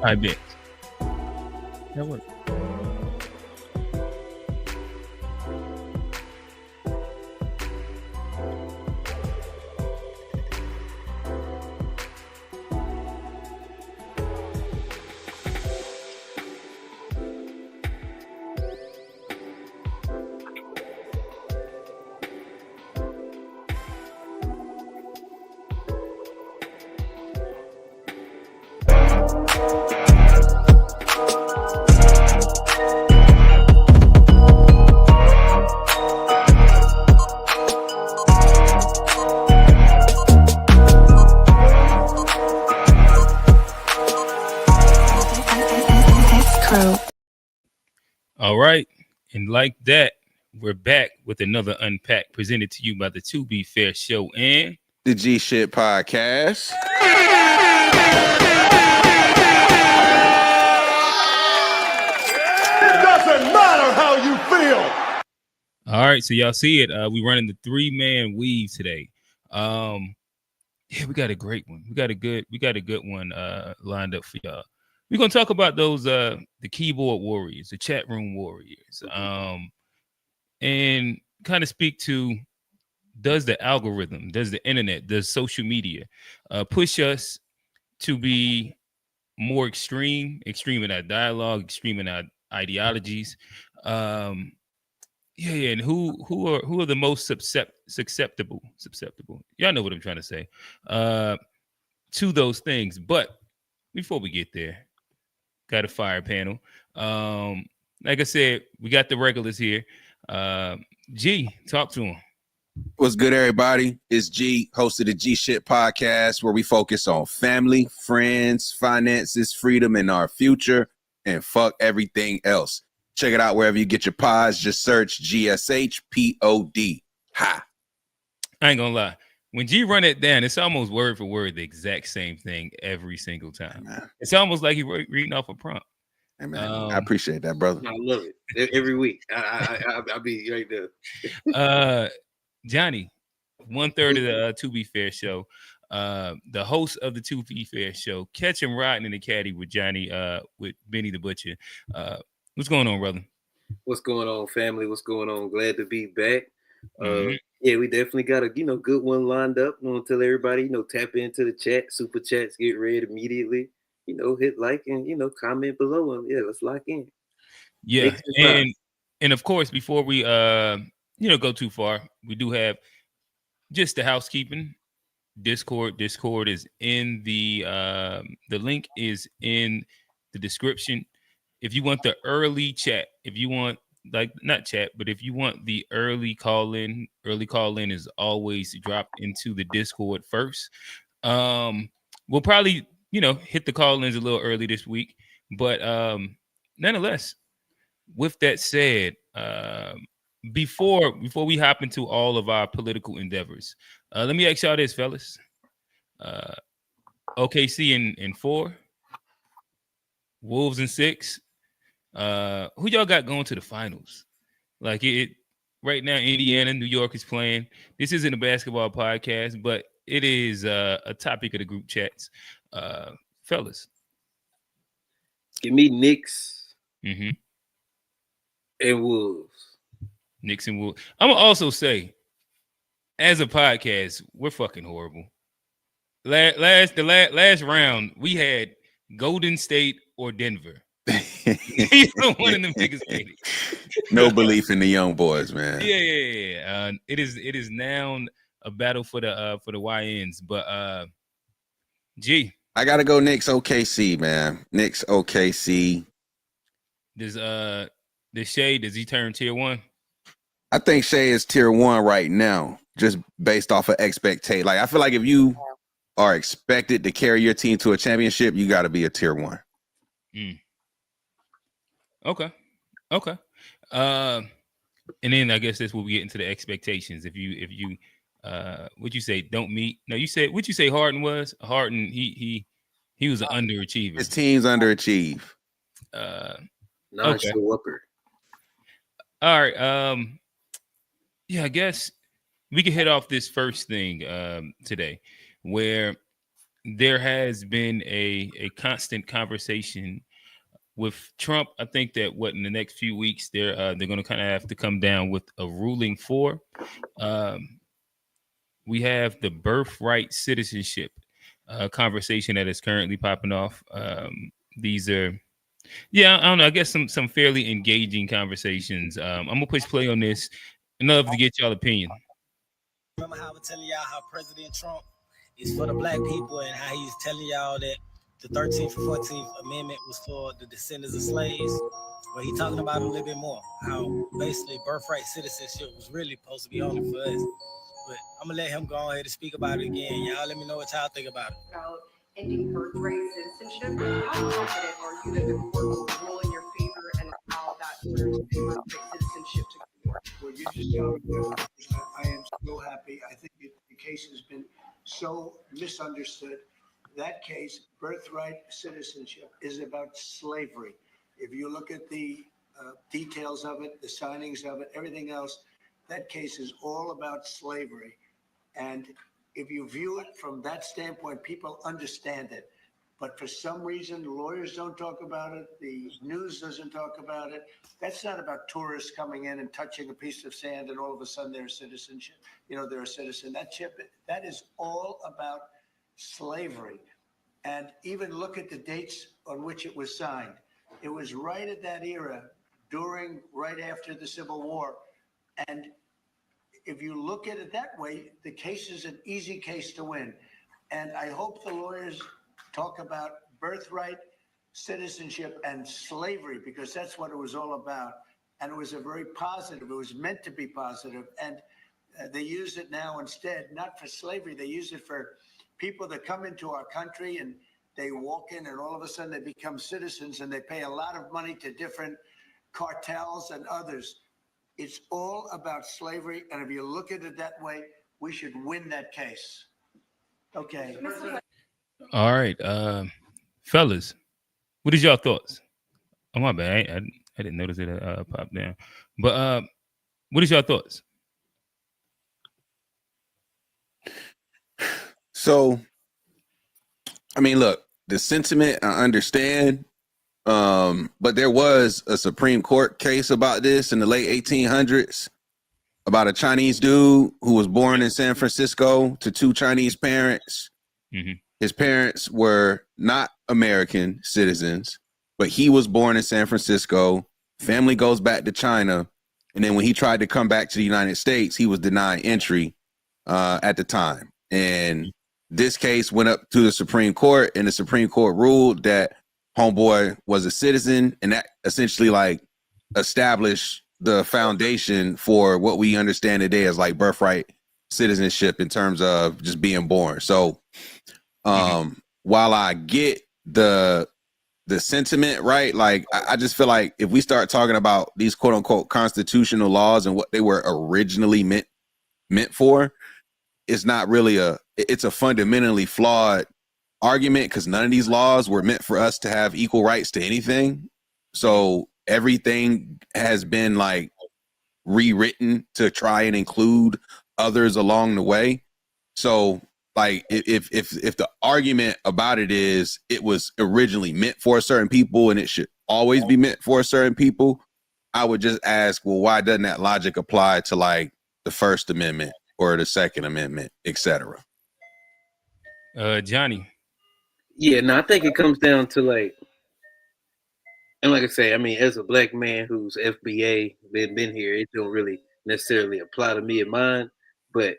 I bet. That works. All right. And like that, we're back with another Unpacked presented to you by the To Be Fair Show and the G Shit Podcast. It doesn't matter how you feel. All right, so y'all see it. We running the 3-man weave today. Yeah, we got a great one. We got a good one lined up for y'all. We're gonna talk about those the keyboard warriors, the chat room warriors, and kind of speak to, does the algorithm, does the internet, does social media push us to be more extreme in our dialogue, extreme in our ideologies? Yeah, and who are the most susceptible? Y'all know what I'm trying to say. To those things. But before we get there, got a fire panel. Like I said, we got the regulars here. G, talk to him. What's good, everybody? It's G, host of the G Shit Podcast, where we focus on family, friends, finances, freedom, and our future, and fuck everything else. Check it out wherever you get your pods. Just search GSHPOD. Ha. I ain't gonna lie. When G run it down, it's almost word for word the exact same thing every single time. It's almost like he reading off a prompt. Hey, man, I appreciate that, brother. I love it. Every week. I'll be right there. Johnny, 1/3 of the To Be Fair Show. The host of the To Be Fair Show. Catch him riding in the caddy with Johnny, with Benny the Butcher. What's going on, brother? What's going on, family? What's going on? Glad to be back. Yeah, we definitely got a good one lined up. I want to tell everybody, tap into the chat, super chats, get ready immediately. Hit like and comment below, and yeah, let's lock in. Yeah, and of course, before we go too far, we do have just the housekeeping. Discord is in the link is in the description. If you want the early chat, if you want not chat, but if you want the early call in is always dropped into the Discord first. We'll probably hit the call-ins a little early this week, but nonetheless, with that said, before we hop into all of our political endeavors, let me ask y'all this, fellas. OKC in 4, Wolves in 6. Who y'all got going to the finals? Like it right now, Indiana, New York is playing. This isn't a basketball podcast, but it is a topic of the group chats. Fellas, give me Knicks and Wolves. Knicks and Wolves. I'm gonna also say, as a podcast, we're fucking horrible. The last round, we had Golden State or Denver. One of them niggas made it. No belief in the young boys, man. Yeah. It is now a battle for the YNs, but G. I gotta go Knicks OKC, man. Knicks OKC. Does Shea, does he turn tier 1? I think Shea is tier 1 right now, just based off of expectation. Like I feel like if you are expected to carry your team to a championship, you got to be a tier 1. Okay. And then I guess this will get into the expectations. If you what you say don't meet? No, you said what you say Harden was? Harden, he was an underachiever. His team's underachieve. Non-show upper. All right. Yeah, I guess we can head off this first thing today, where there has been a constant conversation with Trump. I think that in the next few weeks they're going to kind of have to come down with a ruling for. We have the birthright citizenship conversation that is currently popping off. These are, I don't know. I guess some fairly engaging conversations. I'm gonna push play on this. Enough to get y'all opinion. Remember how I was telling y'all how President Trump is for the black people and how he's telling y'all that the 13th and 14th Amendment was for the descendants of slaves. Well, he's talking about it a little bit more, how basically birthright citizenship was really supposed to be only for us. But I'm going to let him go ahead and speak about it again. Y'all let me know what y'all think about it. About ending birthright citizenship, how confident are you that the court will rule in your favor and allow that sort of birthright citizenship to go forward? Well, you just told me I am so happy. I think the case has been so misunderstood. That case, birthright citizenship, is about slavery. If you look at the details of it, the signings of it, everything else, that case is all about slavery. And if you view it from that standpoint, people understand it. But for some reason, lawyers don't talk about it. The news doesn't talk about it. That's not about tourists coming in and touching a piece of sand and all of a sudden they're a citizenship. They're a citizen. That is all about slavery. And even look at the dates on which it was signed. It was right at that era, right after the Civil War. And if you look at it that way, the case is an easy case to win. And I hope the lawyers talk about birthright citizenship and slavery, because that's what it was all about. And it was it was meant to be positive. And they use it now instead, not for slavery. They use it for people that come into our country and they walk in and all of a sudden they become citizens and they pay a lot of money to different cartels and others. It's all about slavery. And if you look at it that way, we should win that case. Okay. All right. Fellas, what is y'all thoughts? Oh, my bad. I didn't notice it popped down. But what is y'all thoughts? So, I mean, look, the sentiment I understand, but there was a Supreme Court case about this in the late 1800s about a Chinese dude who was born in San Francisco to two Chinese parents. Mm-hmm. His parents were not American citizens, but he was born in San Francisco. Family goes back to China. And then when he tried to come back to the United States, he was denied entry at the time. And this case went up to the Supreme Court, and the Supreme Court ruled that homeboy was a citizen, and that essentially like established the foundation for what we understand today as like birthright citizenship in terms of just being born. So while I get the sentiment, right, like I just feel like if we start talking about these quote unquote constitutional laws and what they were originally meant for, it's not really it's a fundamentally flawed argument, because none of these laws were meant for us to have equal rights to anything. So everything has been like rewritten to try and include others along the way. So like if the argument about it is it was originally meant for certain people and it should always be meant for certain people, I would just ask, well, why doesn't that logic apply to like the First Amendment or the Second Amendment, etc.? Johnny. Yeah, no, I think it comes down to like, and like I say, I mean, as a black man who's FBA, been here, it don't really necessarily apply to me and mine. But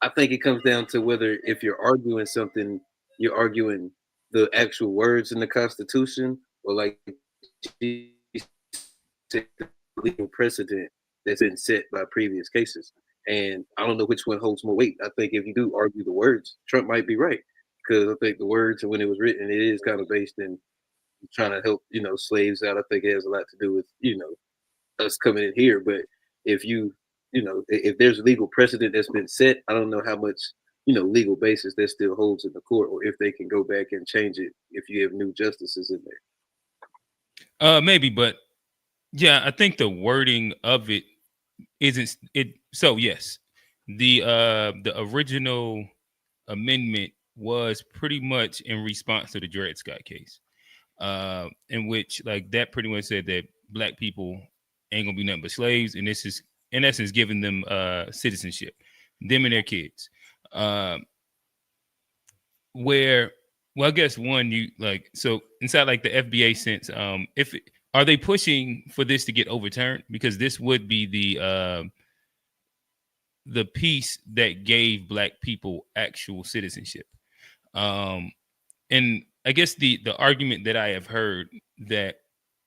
I think it comes down to whether if you're arguing something, you're arguing the actual words in the Constitution, or like the legal precedent that's been set by previous cases. And I don't know which one holds more weight. I think if you do argue the words, Trump might be right, because I think the words and when it was written, it is kind of based in trying to help, slaves out. I think it has a lot to do with, us coming in here. But if if there's a legal precedent that's been set, I don't know how much, legal basis that still holds in the court, or if they can go back and change it if you have new justices in there. Maybe, but yeah, I think the wording of it isn't it. So yes, the original amendment was pretty much in response to the Dred Scott case, in which like that pretty much said that black people ain't gonna be nothing but slaves, and this is in essence giving them citizenship, them and their kids. Where, well, I guess one, you like, so inside like the FBA sense, are they pushing for this to get overturned? Because this would be the piece that gave black people actual citizenship. And I guess the argument that I have heard that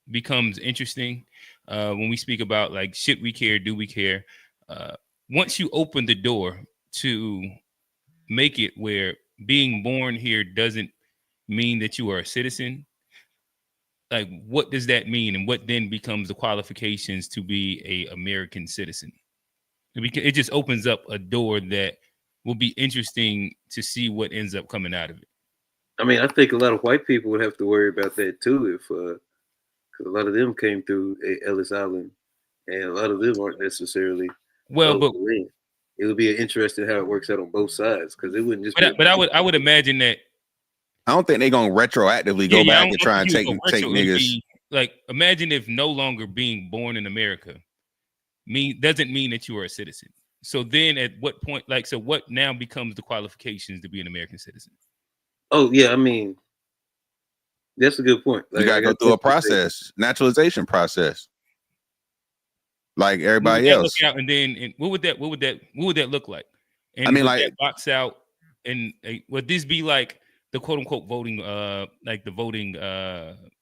becomes interesting when we speak about like, should we care? Do we care? Once you open the door to make it where being born here doesn't mean that you are a citizen, like what does that mean? And what then becomes the qualifications to be a American citizen? It just opens up a door that will be interesting to see what ends up coming out of it. I mean, I think a lot of white people would have to worry about that too, if because a lot of them came through Ellis Island, and a lot of them aren't necessarily well. But it would be interesting how it works out on both sides, because it wouldn't just. But I would imagine that. I don't think they're gonna retroactively go back and try and take niggas. Like, imagine if no longer being born in America doesn't mean that you are a citizen. So then, at what point, like, so what now becomes the qualifications to be an American citizen? Oh yeah, I mean, that's a good point. Like, you gotta go through a process, naturalization process, like everybody else. And then, what would that look like? And I mean, like, that box out, and would this be like the quote unquote voting, like the voting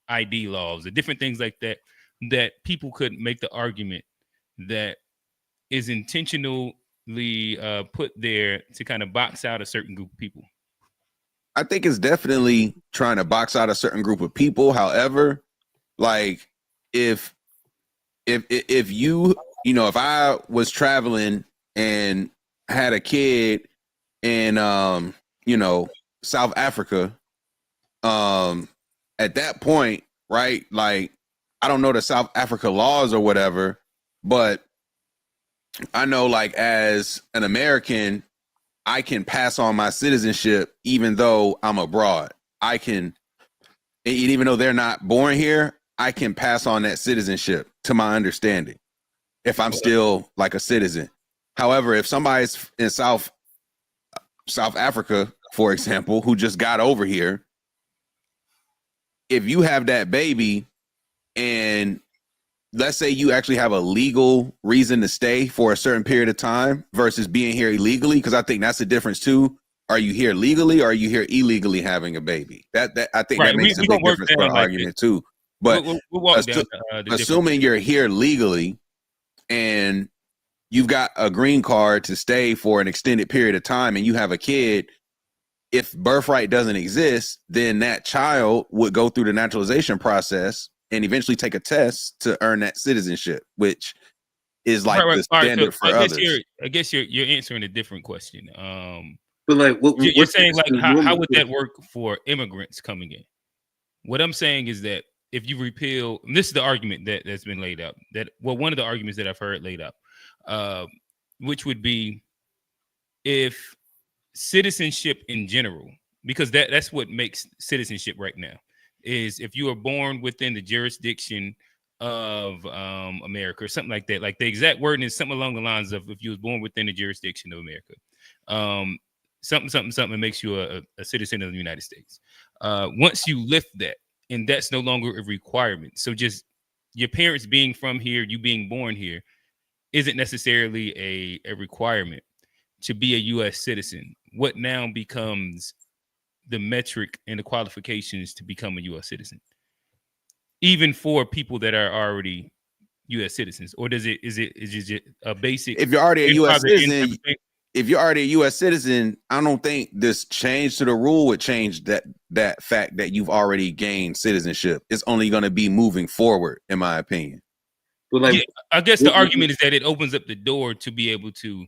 ID laws, the different things like that, that people could make the argument that is intentionally put there to kind of box out a certain group of people? I think it's definitely trying to box out a certain group of people. However, like if you know, if I was traveling and had a kid in you know, South Africa, at that point, right? Like, I don't know the South Africa laws or whatever, but I know, like, as an American, I can pass on my citizenship even though I'm abroad. I can, even though they're not born here, I can pass on that citizenship, to my understanding, if I'm still like a citizen. However, if somebody's in South Africa, for example, who just got over here, if you have that baby and let's say you actually have a legal reason to stay for a certain period of time versus being here illegally, because I think that's the difference too. Are you here legally or are you here illegally having a baby? That I think that makes a big difference for the argument too. But assuming you're here legally and you've got a green card to stay for an extended period of time and you have a kid, if birthright doesn't exist, then that child would go through the naturalization process and eventually take a test to earn that citizenship, which is like the standard for others. I guess you're answering a different question. But like, you're saying, like, how would that work for immigrants coming in? What I'm saying is that if you repeal, and this is the argument that's been laid out, one of the arguments that I've heard laid out, which would be if citizenship in general, because that's what makes citizenship right now, is if you are born within the jurisdiction of America or something like that. Like, the exact wording is something along the lines of, if you was born within the jurisdiction of America, something makes you a citizen of the United States. Once you lift that, and that's no longer a requirement. So just your parents being from here, you being born here, isn't necessarily a requirement to be a U.S. citizen. What now becomes the metric and the qualifications to become a U.S. citizen, even for people that are already U.S. citizens? Or is it a basic? If you're already a U.S. citizen, I don't think this change to the rule would change that fact that you've already gained citizenship. It's only going to be moving forward, in my opinion. But like, yeah, I guess the argument is that it opens up the door to be able to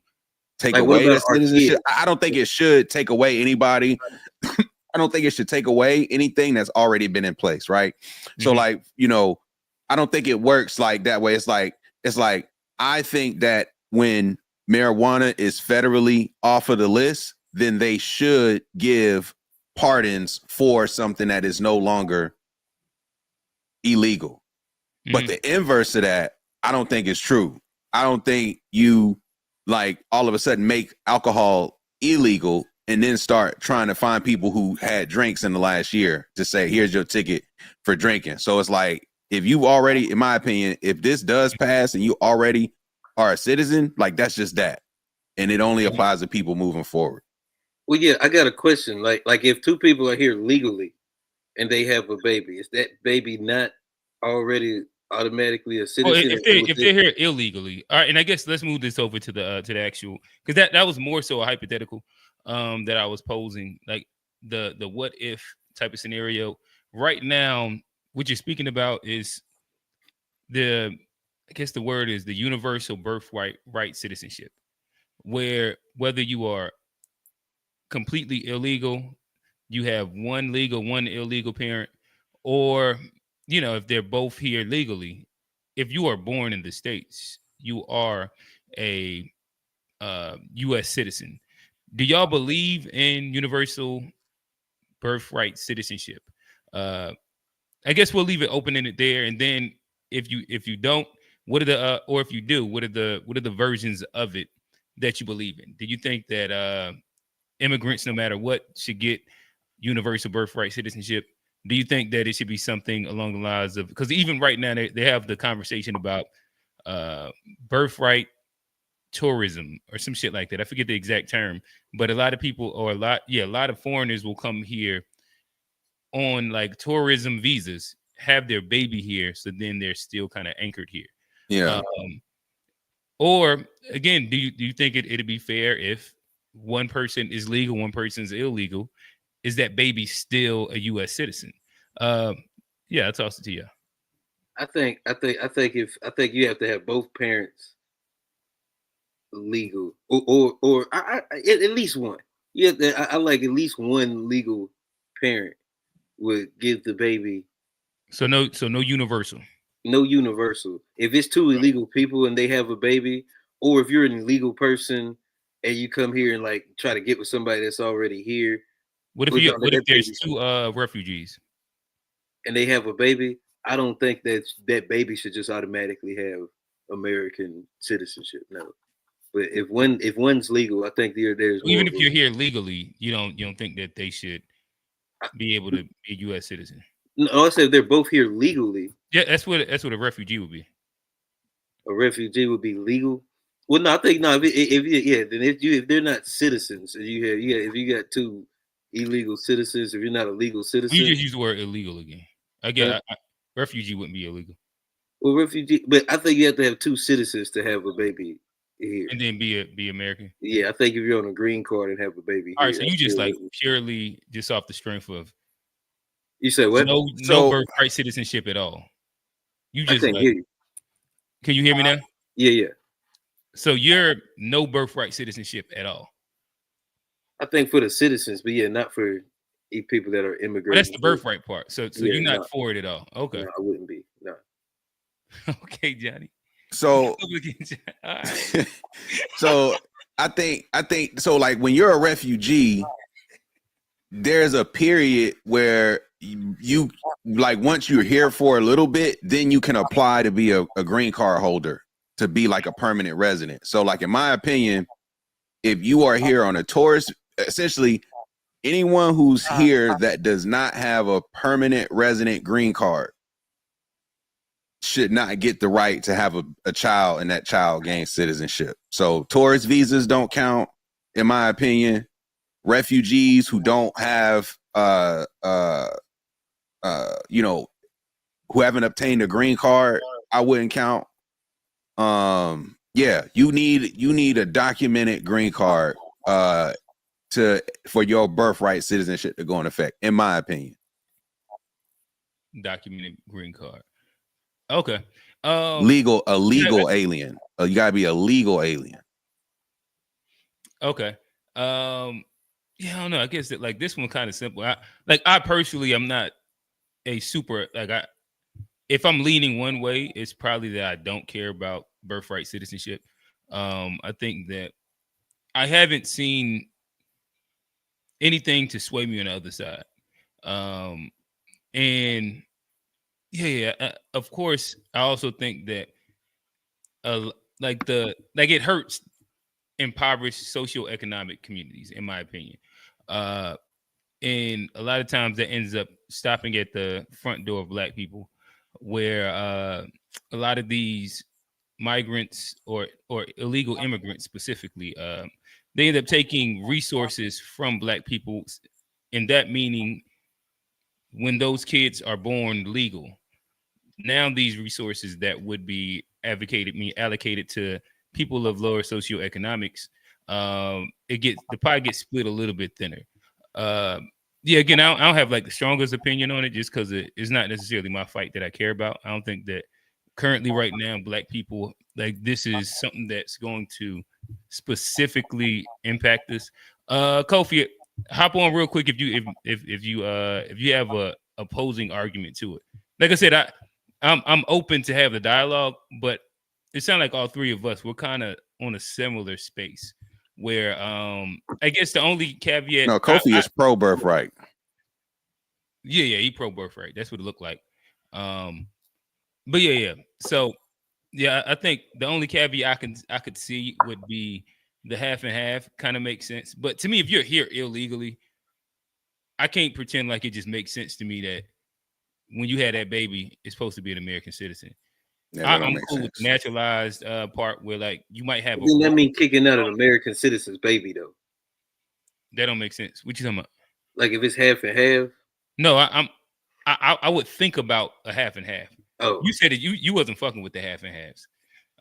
take away the citizenship. I don't think it should take away anybody. I don't think it should take away anything that's already been in place, right? Mm-hmm. So, like, you know, I don't think it works like that way. It's like I think that when marijuana is federally off of the list, then they should give pardons for something that is no longer illegal. But the inverse of that, I don't think is true. I don't think you like all of a sudden make alcohol illegal and then start trying to find people who had drinks in the last year to say, here's your ticket for drinking. So it's like, if you already, in my opinion, if this does pass and you already are a citizen, like that's just that. And it only applies to people moving forward. Well, yeah, I got a question. Like if two people are here legally and they have a baby, is that baby not already automatically a citizen? If they're here illegally, all right. And I guess let's move this over to the actual, because that was more so a hypothetical that I was posing, like the what if type of scenario. Right now, what you're speaking about is I guess the word is the universal birthright citizenship, where whether you are completely illegal, you have one legal, one illegal parent, or if they're both here legally, if you are born in the States, you are a U.S. citizen. Do y'all believe in universal birthright citizenship? I guess we'll leave it open-ended there, and then if you don't, what are the or if you do, what are the versions of it that you believe in? Do you think that immigrants, no matter what, should get universal birthright citizenship? Do you think that it should be something along the lines of, because even right now they have the conversation about birthright tourism or some shit like that. I forget the exact term, but a lot of people or a lot of foreigners will come here on like tourism visas, have their baby here, so then they're still kind of anchored here. Yeah. Or again, do you think it'd be fair if one person is legal, one person's illegal? Is that baby still a U.S. citizen? Yeah, I'll toss it to you. I think you have to have both parents legal, or at least one. Yeah, I like at least one legal parent would give the baby. So no universal. No universal. If it's two illegal people and they have a baby, or if you're an illegal person and you come here and like try to get with somebody that's already here. What if there's two refugees and they have a baby? I don't think that baby should just automatically have American citizenship. No. But if one's legal, I think there's even if you're here legally, you don't think that they should be able to be a U.S. citizen. No, I said they're both here legally. Yeah, that's what a refugee would be. A refugee would be legal. Well, no, I think no. If they're not citizens, and if you got two illegal citizens, if you're not a legal citizen, you just use the word illegal again. Again, refugee wouldn't be illegal. Well, refugee, but I think you have to have two citizens to have a baby here, and then be American. Yeah, I think if you're on a green card and have a baby, all right. So you just like purely just off the strength of. You say what? No birthright citizenship at all. You just can't hear you. Can you hear me now? Yeah. So you're no birthright citizenship at all. I think for the citizens, but yeah, not for people that are immigrating. That's the birthright part. So you're not for it at all. Okay. No, I wouldn't be. No. Okay, Johnny. So, so I think so. Like when you're a refugee, there's a period where you like once you're here for a little bit, then you can apply to be a green card holder to be like a permanent resident. So like in my opinion, if you are here on a tourist, essentially anyone who's here that does not have a permanent resident green card should not get the right to have a child and that child gains citizenship. So tourist visas don't count, in my opinion. Refugees who don't have who haven't obtained a green card, I wouldn't count. Yeah, you need a documented green card for your birthright citizenship to go in effect, in my opinion. Documented green card. Okay. Legal alien. You gotta be a legal alien. Okay. Yeah, I don't know. I guess that like this one kind of simple. I personally, I'm not a super if I'm leaning one way, it's probably that I don't care about birthright citizenship. I think that I haven't seen anything to sway me on the other side. And of course, I also think that it hurts impoverished socioeconomic communities, in my opinion. And a lot of times that ends up stopping at the front door of Black people, where a lot of these migrants or illegal immigrants specifically, they end up taking resources from Black people, and that meaning when those kids are born legal, now these resources that would be allocated to people of lower socioeconomics, the pie gets split a little bit thinner. Again, I don't have like the strongest opinion on it, just because it's not necessarily my fight that I care about. I don't think that currently right now Black people, like, this is something that's going to specifically impact us. Kofi, hop on real quick if you have a opposing argument to it. Like I said, I'm open to have the dialogue, but it sounds like all three of us, we're kind of on a similar space where I guess the only caveat. No, Kofi is pro birthright. Yeah, he pro birthright. That's what it looked like. But yeah. So yeah, I think the only caveat I could see would be the half and half. Kind of makes sense. But to me, if you're here illegally, I can't pretend like it just makes sense to me that when you had that baby, it's supposed to be an American citizen. Yeah, I'm cool with the naturalized part where, like, you might have. That mean kicking out an American citizen's baby though. That don't make sense. What you talking about? Like if it's half and half? No, I would think about a half and half. Oh, you said that you wasn't fucking with the half and halves.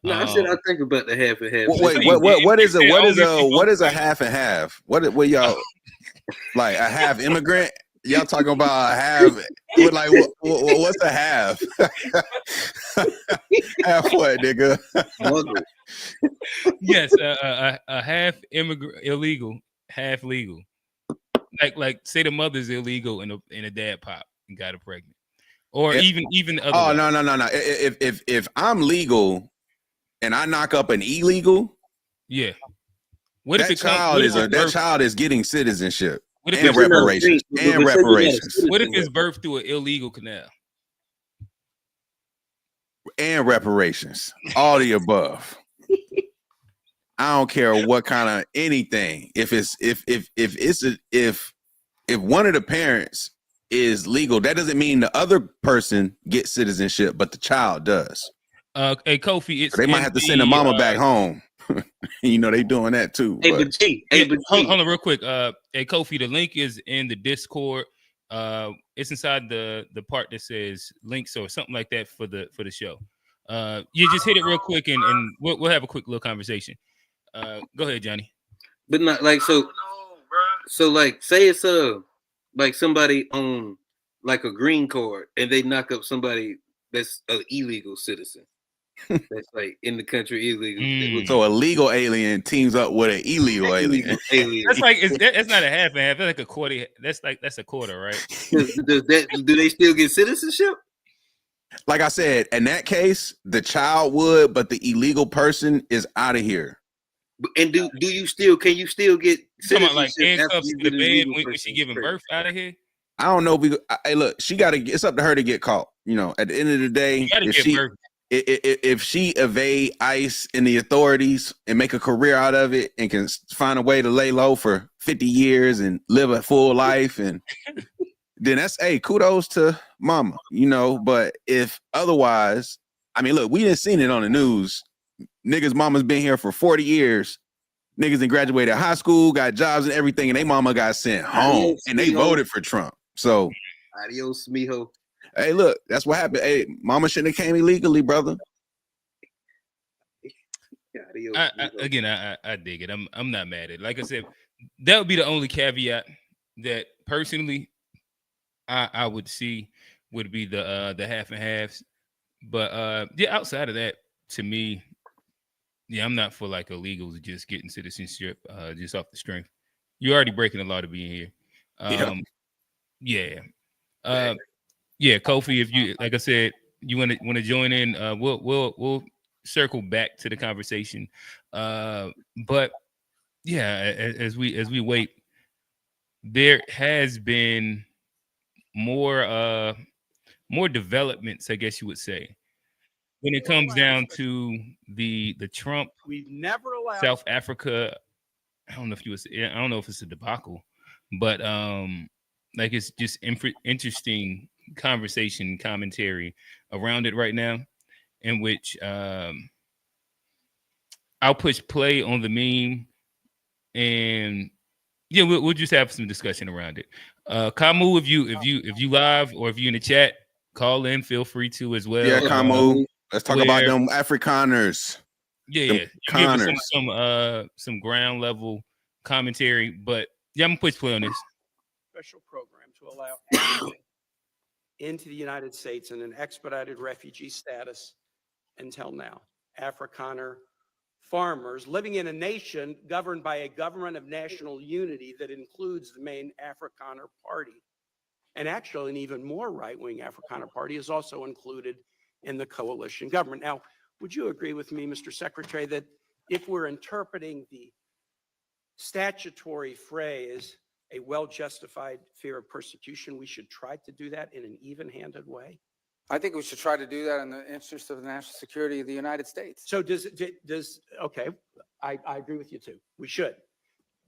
No, I said I think about the half and half. Wait, what is a half and half? What y'all like a half immigrant? Y'all talking about a half? What's a half? Half what, nigga? Yes, a half immigrant, illegal, half legal. Like say the mother's illegal and a dad pop and got her pregnant, or even other. Oh no. If I'm legal and I knock up an illegal, yeah. What if that child is getting citizenship? What if reparations? What if it's birthed through an illegal canal? And reparations. All the above. I don't care what kind of anything. If one of the parents is legal, that doesn't mean the other person gets citizenship, but the child does. Hey Kofi, they might have to send the mama back home. You know they doing that too. Hold on real quick. Hey Kofi, the link is in the Discord. It's inside the part that says links or something like that for the show. You just hit it real quick and we'll have a quick little conversation. Go ahead, Johnny. But not like so. So like, say it's like somebody on like a green card and they knock up somebody that's an illegal citizen. That's like in the country illegal. So a legal alien teams up with an illegal alien. That's like that's not a half and half. That's like a quarter. That's a quarter, right? Do they still get citizenship? Like I said, in that case, the child would, but the illegal person is out of here. And can you still get citizenship? Like handcuffs to the bed when she giving birth out of here? I don't know. Hey, look, it's up to her to get caught. You know, at the end of the day, if she evade ICE and the authorities and make a career out of it and can find a way to lay low for 50 years and live a full life, and then that's, kudos to mama, you know. But if otherwise, I mean, look, we didn't seen it on the news. Niggas' mama's been here for 40 years. Niggas done graduated high school, got jobs and everything, and they mama got sent home, and they voted for Trump. So, adios, mijo. Hey, look, that's what happened. Hey, mama shouldn't have came illegally, brother. I dig it. I'm not mad at it. Like I said, that would be the only caveat that personally I would see would be the half and halves. But outside of that, to me, I'm not for like illegals just getting citizenship just off the strength. You're already breaking the law to be in here. Yeah, Kofi, if you, like I said, you want to join in, we'll circle back to the conversation. But yeah, as we wait, there has been more developments, I guess you would say, when it comes down to the Trump We've never allowed South Africa. I don't know if it's a debacle, but like it's just interesting conversation commentary around it right now, in which I'll push play on the meme, and yeah, we'll just have some discussion around it. Kamu, if you live or if you in the chat, call in. Feel free to as well. Yeah, Kamu. Let's talk about them Afrikaners. Yeah, them yeah. You give us some ground level commentary, but yeah, I'm gonna push play on this. special program to allow anyone into the United States in an expedited refugee status until now. Afrikaner farmers living in a nation governed by a government of national unity that includes the main Afrikaner party. And actually, an even more right-wing Afrikaner party is also included in the coalition government. Now, would you agree with me, Mr. Secretary, that if we're interpreting the statutory phrase, a well-justified fear of persecution, we should try to do that in an even-handed way? I think we should try to do that in the interest of the national security of the United States. So okay, I agree with you too. We should.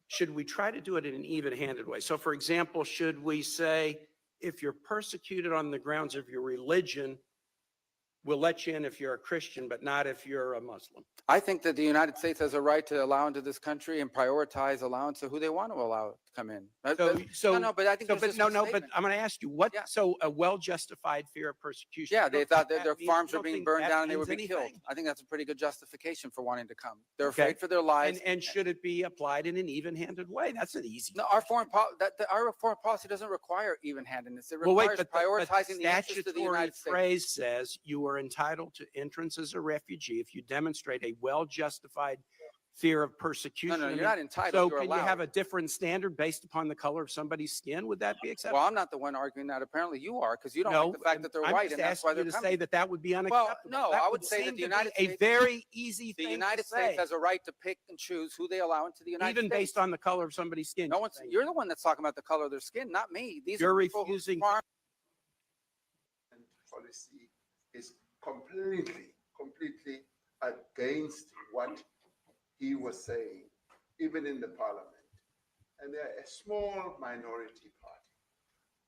Should we try to do it in an even-handed way? So for example, should we say, if you're persecuted on the grounds of your religion, we'll let you in if you're a Christian, but not if you're a Muslim? I think that the United States has a right to allow into this country and prioritize allowance to who they want to allow to come in. But I think but I'm going to ask you what. Yeah. So a well-justified fear of persecution. Yeah, they thought that their farms were being burned down and they would be killed. I think that's a pretty good justification for wanting to come. They're afraid for their lives. And should it be applied in an even-handed way? That's an easy. No, our foreign policy doesn't require even-handedness. It requires prioritizing the interests of the United States. The phrase says you are entitled to entrance as a refugee if you demonstrate a well-justified fear of persecution. No, you're not entitled. So can you have a different standard based upon the color of somebody's skin? Would that be acceptable? Well, I'm not the one arguing that. Apparently you are, because you don't like the fact that they're white, and that's why they're coming. Say that would be unacceptable. Well, no, I would say that the United States, a very easy thing. The United States has a right to pick and choose who they allow into the United States, even based on the color of somebody's skin. No one's. You're the one that's talking about the color of their skin, not me. These are refusing. Policy is completely against what he was saying, even in the parliament. And they're a small minority party,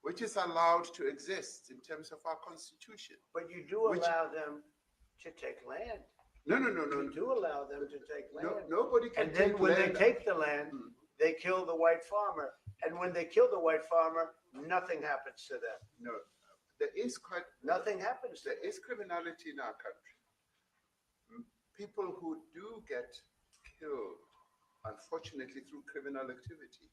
which is allowed to exist in terms of our constitution. But you do allow them to take land. No. You do allow them to take land. Nobody can take land. And then when they take the land, they kill the white farmer. And when they kill the white farmer, nothing happens to them. No, there is nothing happens. There is criminality in our country. People who do get killed, unfortunately, through criminal activity,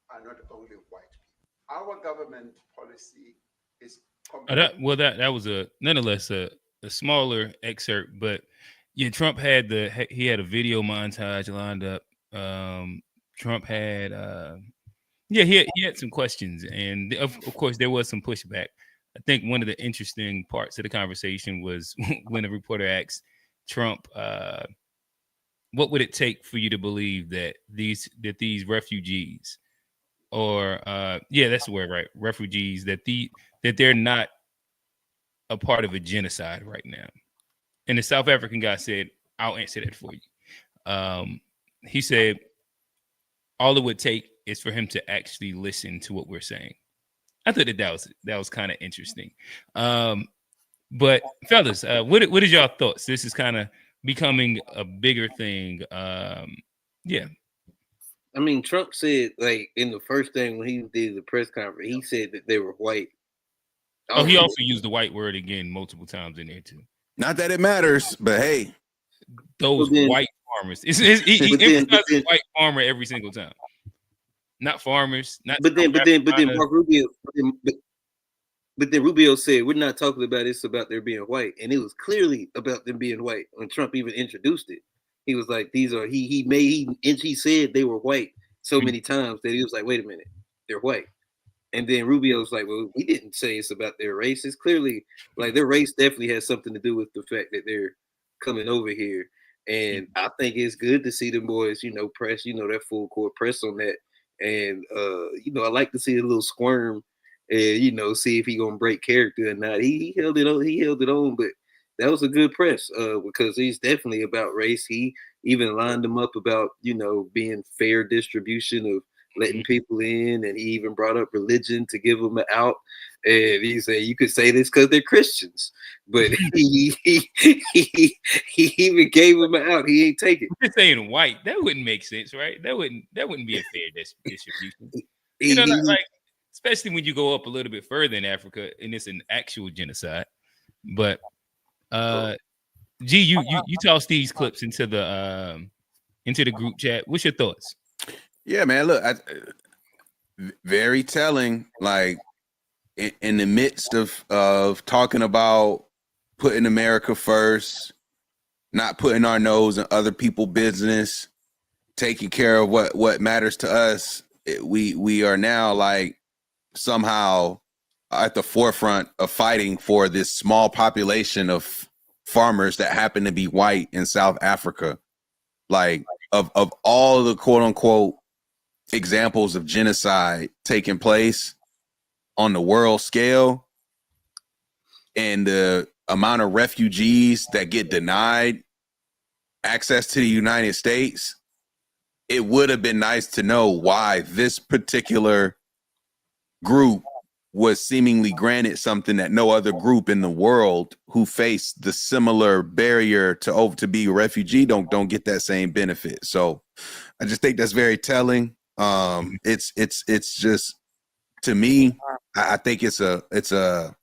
are not only white people. Our government policy is that was nonetheless a smaller excerpt, but yeah, Trump had he had a video montage lined up. Trump had he had some questions, and of course there was some pushback. I think one of the interesting parts of the conversation was when a reporter asked Trump, what would it take for you to believe that these refugees, or that's the word, right? Refugees, that they're not a part of a genocide right now? And the South African guy said, "I'll answer that for you." He said, all it would take is for him to actually listen to what we're saying. I thought that was kind of interesting. But fellas, what is y'all thoughts? This is kind of becoming a bigger thing. Yeah. I mean, Trump said, like, in the first thing when he did the press conference, he said that they were white. Oh, he also used the white word again multiple times in there too. Not that it matters, but hey, those white farmers. He emphasizes white farmer every single time. Not farmers. Not. But then Mark Rubio. But then Rubio said, we're not talking about this about their being white. And it was clearly about them being white when Trump even introduced it. He was like, he said they were white so many times that he was like, wait a minute, they're white. And then Rubio was like, well, we didn't say it's about their race. It's clearly like their race definitely has something to do with the fact that they're coming over here. And I think it's good to see them boys, press, that full court press on that. And I like to see a little squirm and see if he gonna break character or not. He held it on, but that was a good press because he's definitely about race. He even lined him up about being fair distribution of letting people in, and he even brought up religion to give them an out. And he said you could say this because they're Christians, but he even gave them an out. He ain't take it. Just saying white, that wouldn't make sense, right? That wouldn't be a fair distribution. Like especially when you go up a little bit further in Africa and it's an actual genocide. But G, you toss these clips into the group chat. What's your thoughts? Yeah, man. Look, very telling. Like in the midst of talking about putting America first, not putting our nose in other people's business, taking care of what matters to us, we are now like somehow at the forefront of fighting for this small population of farmers that happen to be white in South Africa. Like of all the quote unquote examples of genocide taking place on the world scale and the amount of refugees that get denied access to the United States, it would have been nice to know why this particular group was seemingly granted something that no other group in the world who face the similar barrier to be a refugee don't get that same benefit. So I just think that's very telling. It's just, to me, I think it's an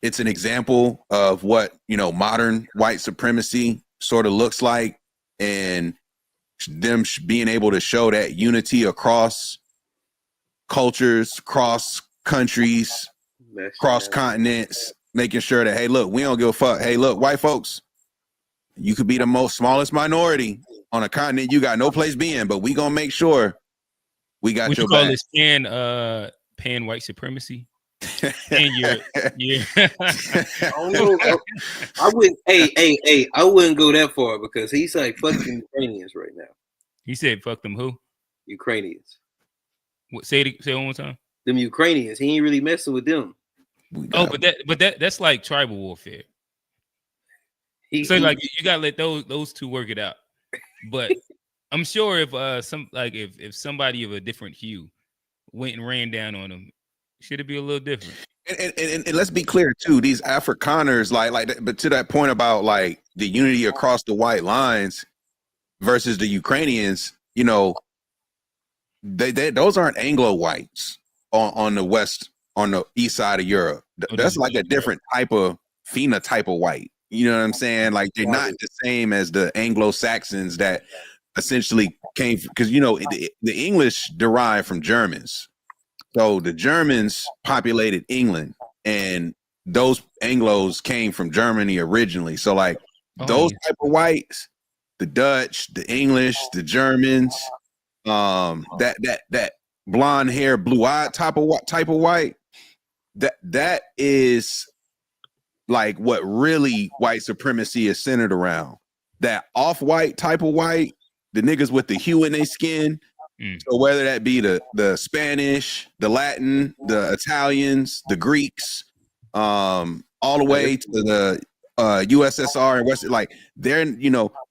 example of what modern white supremacy sort of looks like, and them being able to show that unity across cultures, cross countries, cross continents, making sure that, hey, look, we don't give a fuck. Hey, look, white folks, you could be the smallest minority on a continent you got no place being, but we gonna make sure we got what your you call back. this pan white supremacy. And I wouldn't. Hey, I wouldn't go that far because he's like fuck the Ukrainians right now. He said fuck them who? Ukrainians. What, say it one more time. Them Ukrainians. He ain't really messing with them. But that's like tribal warfare. So like you gotta let those two work it out. But I'm sure if if somebody of a different hue went and ran down on them, should it be a little different? And let's be clear too, these Afrikaners, but to that point about like the unity across the white lines versus the Ukrainians, those aren't Anglo whites on the east side of Europe. That's like a different type of phenotype of white. You know what I'm saying? Like they're not the same as the Anglo-Saxons that essentially came, because the English derived from Germans. So the Germans populated England, and those Anglos came from Germany originally. So like those type of whites, the Dutch, the English, the Germans, that blonde hair, blue-eyed type of white, that is like what really white supremacy is centered around. That off-white type of white, the niggas with the hue in their skin. So whether that be the Spanish, the Latin, the Italians, the Greeks, all the way to the USSR and West, like they're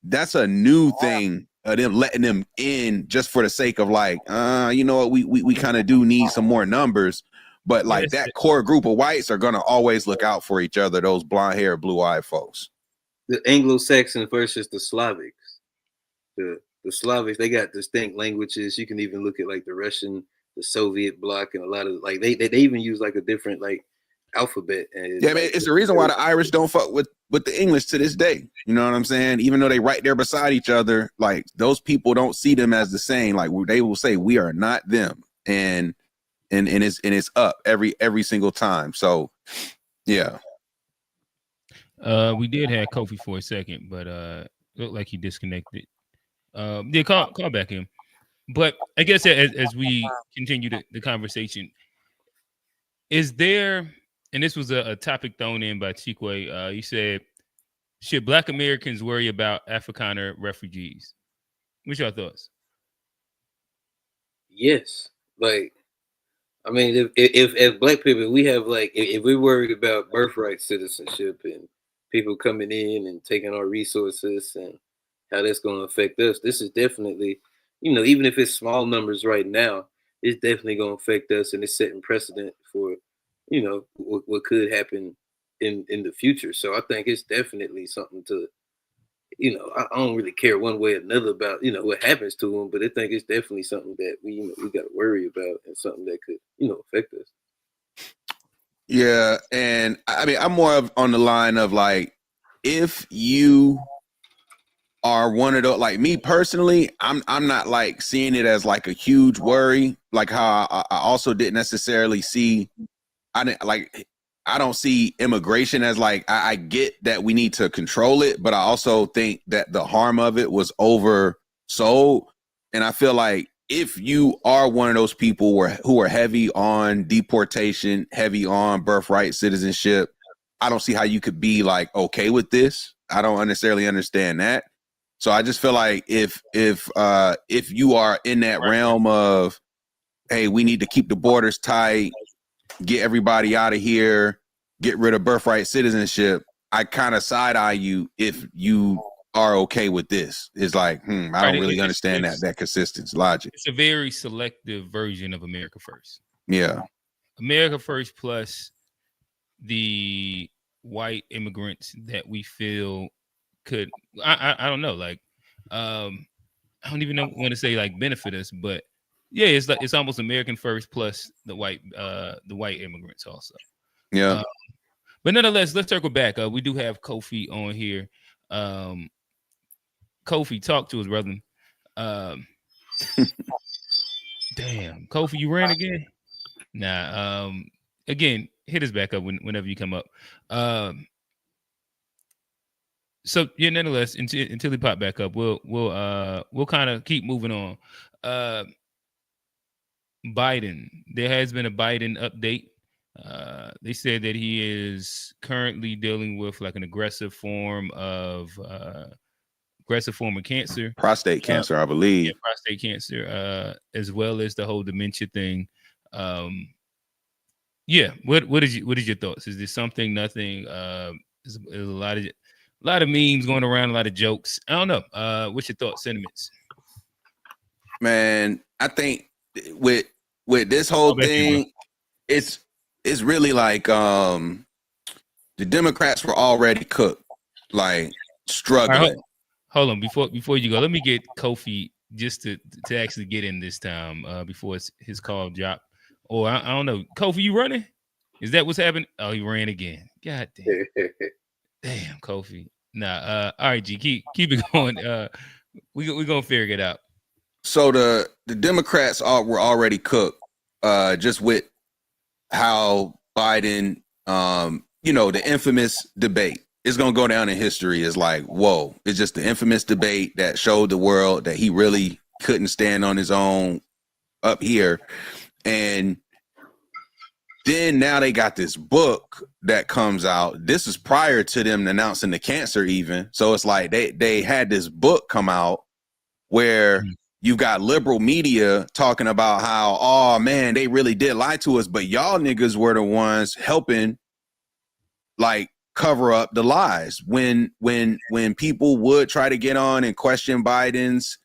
that's a new thing. Them letting them in just for the sake of like, what, we kind of do need some more numbers, but like that core group of whites are gonna always look out for each other. Those blonde hair, blue eyed folks. The Anglo-Saxon versus the Slavics. The Slavics, they got distinct languages. You can even look at like the Russian, the Soviet bloc, and a lot of like they even use like a different like alphabet. And yeah, man, it's the reason why the Irish don't fuck with the English to this day. You know what I'm saying? Even though they right there beside each other, like those people don't see them as the same. Like they will say we are not them, and it's up every single time. So yeah. We did have Kofi for a second, but looked like he disconnected. Call back in. But I guess as we continue the conversation, is there, and this was a topic thrown in by Chikwe, you said, should Black Americans worry about Afrikaner refugees? What's your thoughts? Yes. Like, I mean, if as black people, we have like, if we're worried about birthright citizenship and people coming in and taking our resources and how that's going to affect us, this is definitely, even if it's small numbers right now, it's definitely going to affect us, and it's setting precedent for, what could happen in the future. So I think it's definitely something to, I don't really care one way or another about, what happens to them, but I think it's definitely something that we got to worry about, and something that could, affect us. Yeah, and I mean, I'm more of on the line of like, if you are one of those, like me personally, I'm not like seeing it as like a huge worry, like how I also didn't necessarily see, I don't see immigration as like, I get that we need to control it, but I also think that the harm of it was oversold. And I feel like if you are one of those people who are heavy on deportation, heavy on birthright citizenship, I don't see how you could be like okay with this. I don't necessarily understand that. So I just feel like if you are in that realm of, hey, we need to keep the borders tight, get everybody out of here, get rid of birthright citizenship, I kind of side eye you if you are okay with this. It's like, I don't really understand that consistent logic. It's a very selective version of America First. Yeah. America First plus the white immigrants that we feel could, I don't know, like, I don't even want to say like benefit us, but yeah, it's like, it's almost American First plus the white immigrants also. Yeah. But nonetheless, let's circle back. We do have Kofi on here. Kofi, talk to us, brother. Damn, Kofi, you ran again? Nah. Again, hit us back up whenever you come up. So yeah, nonetheless, until he pop back up, we'll kind of keep moving on. Biden, there has been a Biden update. They said that he is currently dealing with like an aggressive form of cancer, prostate cancer, I believe. Yeah, prostate cancer, as well as the whole dementia thing. Yeah, what is your thoughts? Is this something, nothing? There's a lot of memes going around, a lot of jokes. I don't know. What's your thoughts, sentiments? Man, I think with this whole thing, it's really like the Democrats were already cooked, like struggling. Right, hold on, before you go, let me get Kofi just to actually get in this time before his call dropped. Or I don't know, Kofi, you running? Is that what's happening? Oh, he ran again. God damn. Damn, Kofi. Nah. All right, G, keep it going. We're gonna figure it out. So the Democrats were already cooked, just with how Biden, the infamous debate is gonna go down in history as like, whoa, it's just the infamous debate that showed the world that he really couldn't stand on his own up here. And then now they got this book that comes out. This is prior to them announcing the cancer even. So it's like they had this book come out where you've got liberal media talking about how, oh man, they really did lie to us, but y'all niggas were the ones helping like cover up the lies. When people would try to get on and question Biden's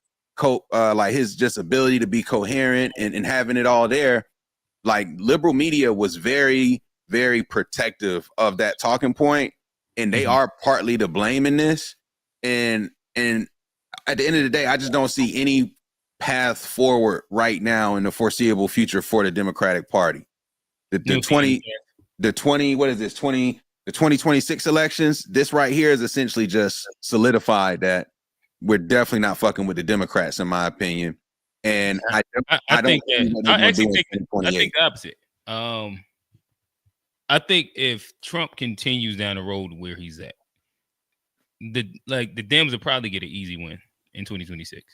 like his just ability to be coherent and having it all there, like liberal media was very, very protective of that talking point, and they are partly to blame in this. And at the end of the day, I just don't see any path forward right now in the foreseeable future for the Democratic Party. The 2026 elections, this right here is essentially just solidified that we're definitely not fucking with the Democrats, in my opinion. And I think the opposite. I think if Trump continues down the road where he's at, the Dems will probably get an easy win in 2026.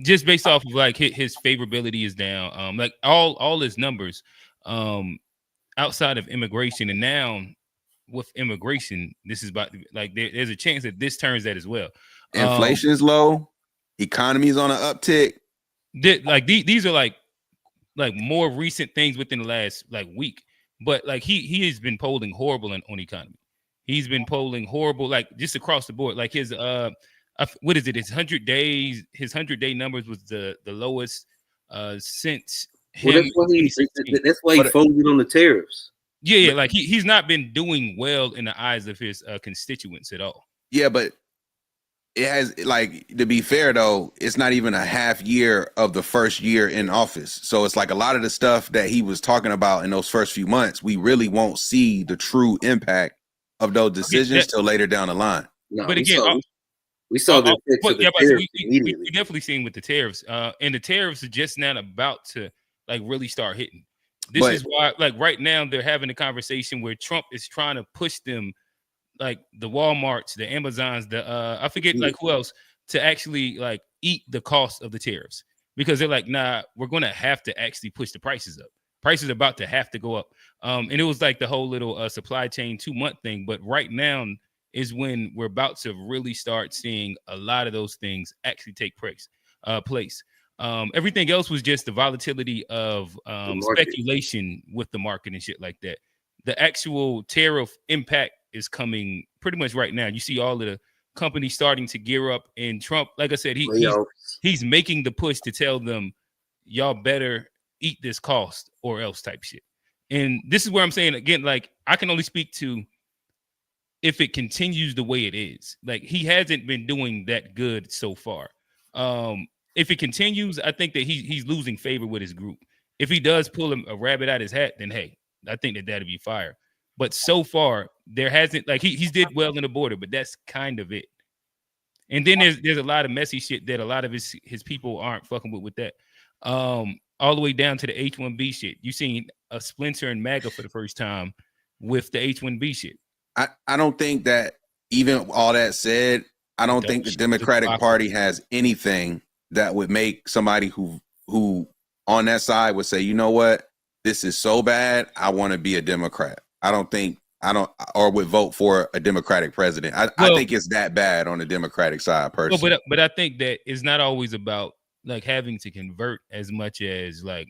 Just based off of like his favorability is down. Like all his numbers, outside of immigration, and now with immigration, this is about like there's a chance that this turns that as well. Inflation is low, economy is on an uptick. These are like more recent things within the last like week. But like he has been polling horrible on economy. He's been polling horrible, like just across the board. Like his what is it? His 100-day numbers was the lowest since him. Well, that's why he folded on the tariffs. Yeah, like he's not been doing well in the eyes of his constituents at all. Yeah, but it has, like, to be fair though, it's not even a half year of the first year in office. So it's like a lot of the stuff that he was talking about in those first few months, we really won't see the true impact of those decisions till later down the line. No, but again, we saw the effects of the tariffs immediately. We definitely seen with the tariffs, and the tariffs are just now about to like really start hitting. This is why, like right now, they're having a conversation where Trump is trying to push them, like the Walmarts, the Amazons, the I forget like who else, to actually like eat the cost of the tariffs, because they're like, nah, we're gonna have to actually push the prices up. Prices are about to have to go up. And it was like the whole little supply chain 2-month thing, but right now is when we're about to really start seeing a lot of those things actually take place. Everything else was just the volatility of speculation with the market and shit like that. The actual tariff impact is coming pretty much right now. You see all of the companies starting to gear up, and Trump, like I said, he's making the push to tell them, y'all better eat this cost or else type shit. And this is where I'm saying again, like I can only speak to if it continues the way it is. Like he hasn't been doing that good so far. If it continues, I think that he's losing favor with his group. If he does pull a rabbit out his hat, then hey, I think that'd be fire. But so far, there hasn't, like he's did well in the border, but that's kind of it. And then there's a lot of messy shit that a lot of his people aren't fucking with that. All the way down to the H-1B shit. You seen a splinter in MAGA for the first time with the H-1B shit. I don't think that, even all that said, I don't think the Democratic Party has anything that would make somebody who on that side would say, you know what, this is so bad, I want to be a Democrat. Or would vote for a Democratic president. I think it's that bad on the Democratic side, personally. But I think that it's not always about like having to convert as much as like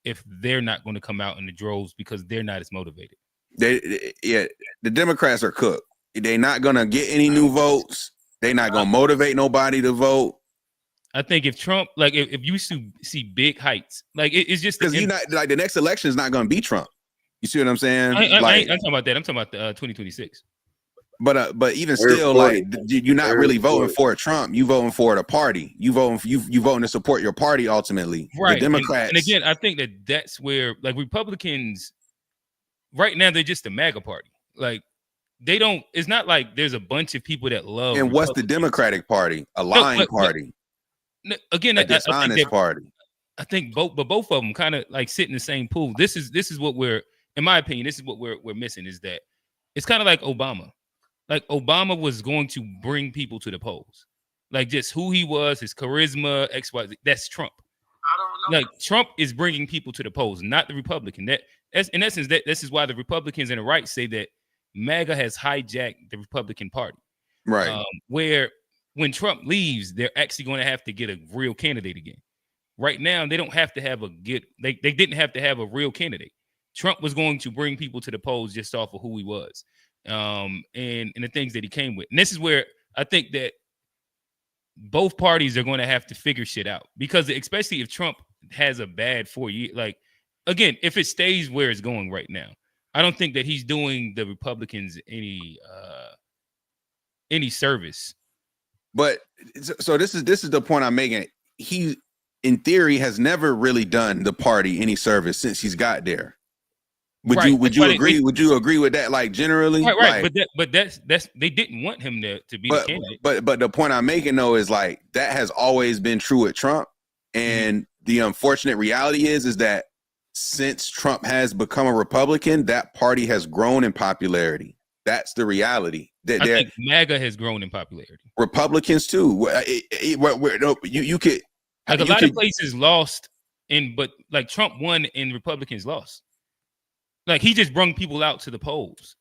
if they're not going to come out in the droves because they're not as motivated. The Democrats are cooked. They're not going to get any new votes. They're not going to motivate nobody to vote. I think if Trump, like if you see big heights, like it's just because you're not like the next election is not going to be Trump. You see what I'm saying? I'm talking about that. I'm talking about 2026. But even still, like you're not really voting for a Trump. You voting for the party. You voting to support your party ultimately. Right. The Democrats. And again, I think that's where like Republicans right now, they're just a MAGA party. Like they don't. It's not like there's a bunch of people that love. And what's the Democratic Party? A lying party. Again, a dishonest party. I think both of them kind of like sit in the same pool. This is what we're, in my opinion, this is what we're missing, is that it's kind of like Obama. Like Obama was going to bring people to the polls, like just who he was, his charisma, XYZ. That's Trump. I don't know. Like Trump is bringing people to the polls, not the Republican. That's in essence this is why the Republicans and the right say that MAGA has hijacked the Republican Party. Right. Where when Trump leaves, they're actually going to have to get a real candidate again. Right now, they don't have to have they didn't have to have a real candidate. Trump was going to bring people to the polls just off of who he was, and the things that he came with. And this is where I think that both parties are going to have to figure shit out, because especially if Trump has a bad 4 year, like again, if it stays where it's going right now, I don't think that he's doing the Republicans any service. But so this is the point I'm making. He, in theory, has never really done the party any service since he's got there. Would you agree? Would you agree with that? Like generally, right? Like, but that's they didn't want him to be the candidate. But the point I'm making though is like that has always been true with Trump, and the unfortunate reality is that since Trump has become a Republican, that party has grown in popularity. That's the reality. I think MAGA has grown in popularity. Republicans too. You could like a lot of places lost, but like Trump won and Republicans lost. Like he just brung people out to the polls.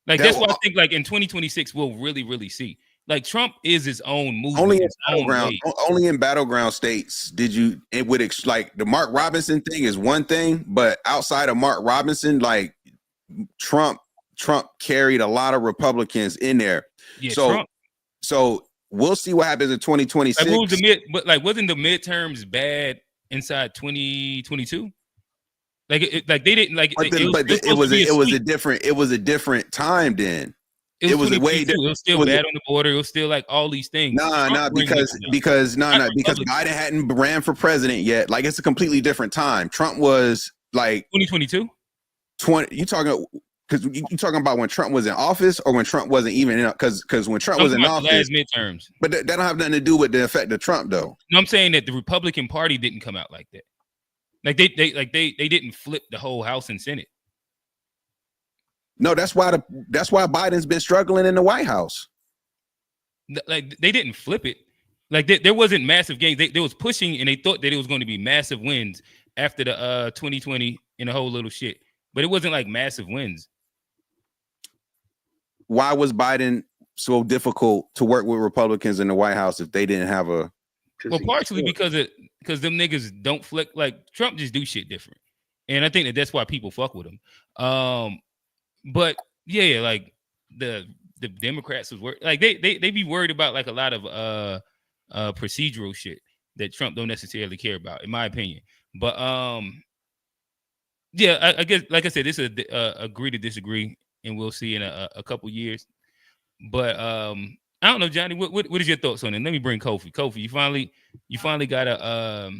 Like that's what I think. Like in 2026, we'll really, really see. Like Trump is his own movement, only in battleground states did you like the Mark Robinson thing is one thing, but outside of Mark Robinson, like Trump carried a lot of Republicans in there. Yeah, so we'll see what happens in 2026. Like, wasn't the midterms bad inside 2022? Like they didn't like. It was a different time then. It was a way. It was still bad on the border. It was still like all these things. Because Biden hadn't ran for president yet. Like it's a completely different time. Trump was like 2022. You talking about when Trump was in office or when Trump wasn't even in? Because when Trump was in office, last midterms. But that don't have nothing to do with the effect of Trump, though. No, I'm saying that the Republican Party didn't come out like that. Like they didn't flip the whole House and Senate. No, that's why Biden's been struggling in the White House. Like they didn't flip it. Like there wasn't massive gains. They was pushing and they thought that it was going to be massive wins after the 2020 and the whole little shit. But it wasn't like massive wins. Why was Biden so difficult to work with Republicans in the White House if they didn't have a? Well, partially because them niggas don't flick. Like Trump just do shit different, and I think that's why people fuck with him. But yeah, like the Democrats was worried. Like they be worried about like a lot of procedural shit that Trump don't necessarily care about, in my opinion. But yeah, I guess like I said, this is agree to disagree, and we'll see in a couple years. But I don't know, Johnny. What is your thoughts on it? Let me bring Kofi. Kofi, you finally got a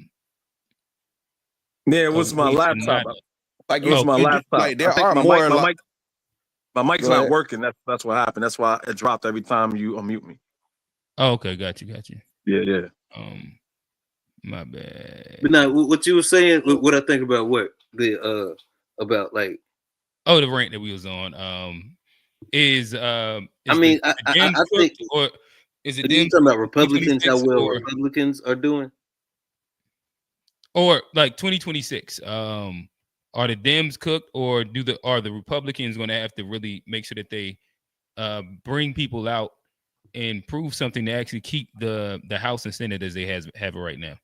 Yeah, it was my laptop. Like it was my laptop. Like there are more. My mic's not working. That's what happened. That's why it dropped every time you unmute me. Oh, okay, got you. Yeah. My bad. But now, what you were saying, what I think about about like, the rant that we was on, is I think, or is it? You talking about Republicans? How well Republicans are doing, or like 2026? Are the Dems cooked, or are the Republicans going to have to really make sure that they bring people out and prove something to actually keep the House and Senate as they have it right now?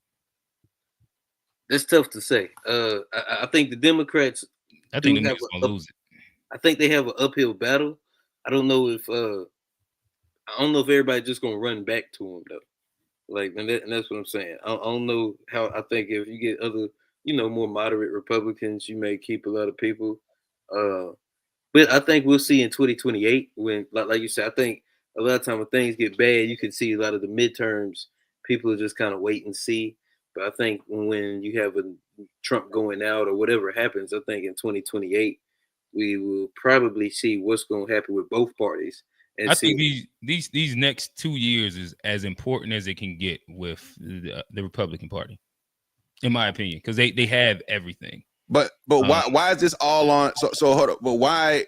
That's tough to say. I think the Democrats. I think they're going to lose it. I think they have an uphill battle. I don't know if everybody's just going to run back to them though. Like, and that's what I'm saying. I don't know how. I think if you get other, more moderate Republicans, you may keep a lot of people. But I think we'll see in 2028 when, like you said, I think a lot of time when things get bad, you can see a lot of the midterms. People are just kind of wait and see. But I think when you have a Trump going out or whatever happens, I think in 2028 we will probably see what's going to happen with both parties. And I think these next 2 years is as important as it can get with the Republican Party, in my opinion, because they have everything. But why is this all on? So hold up. But why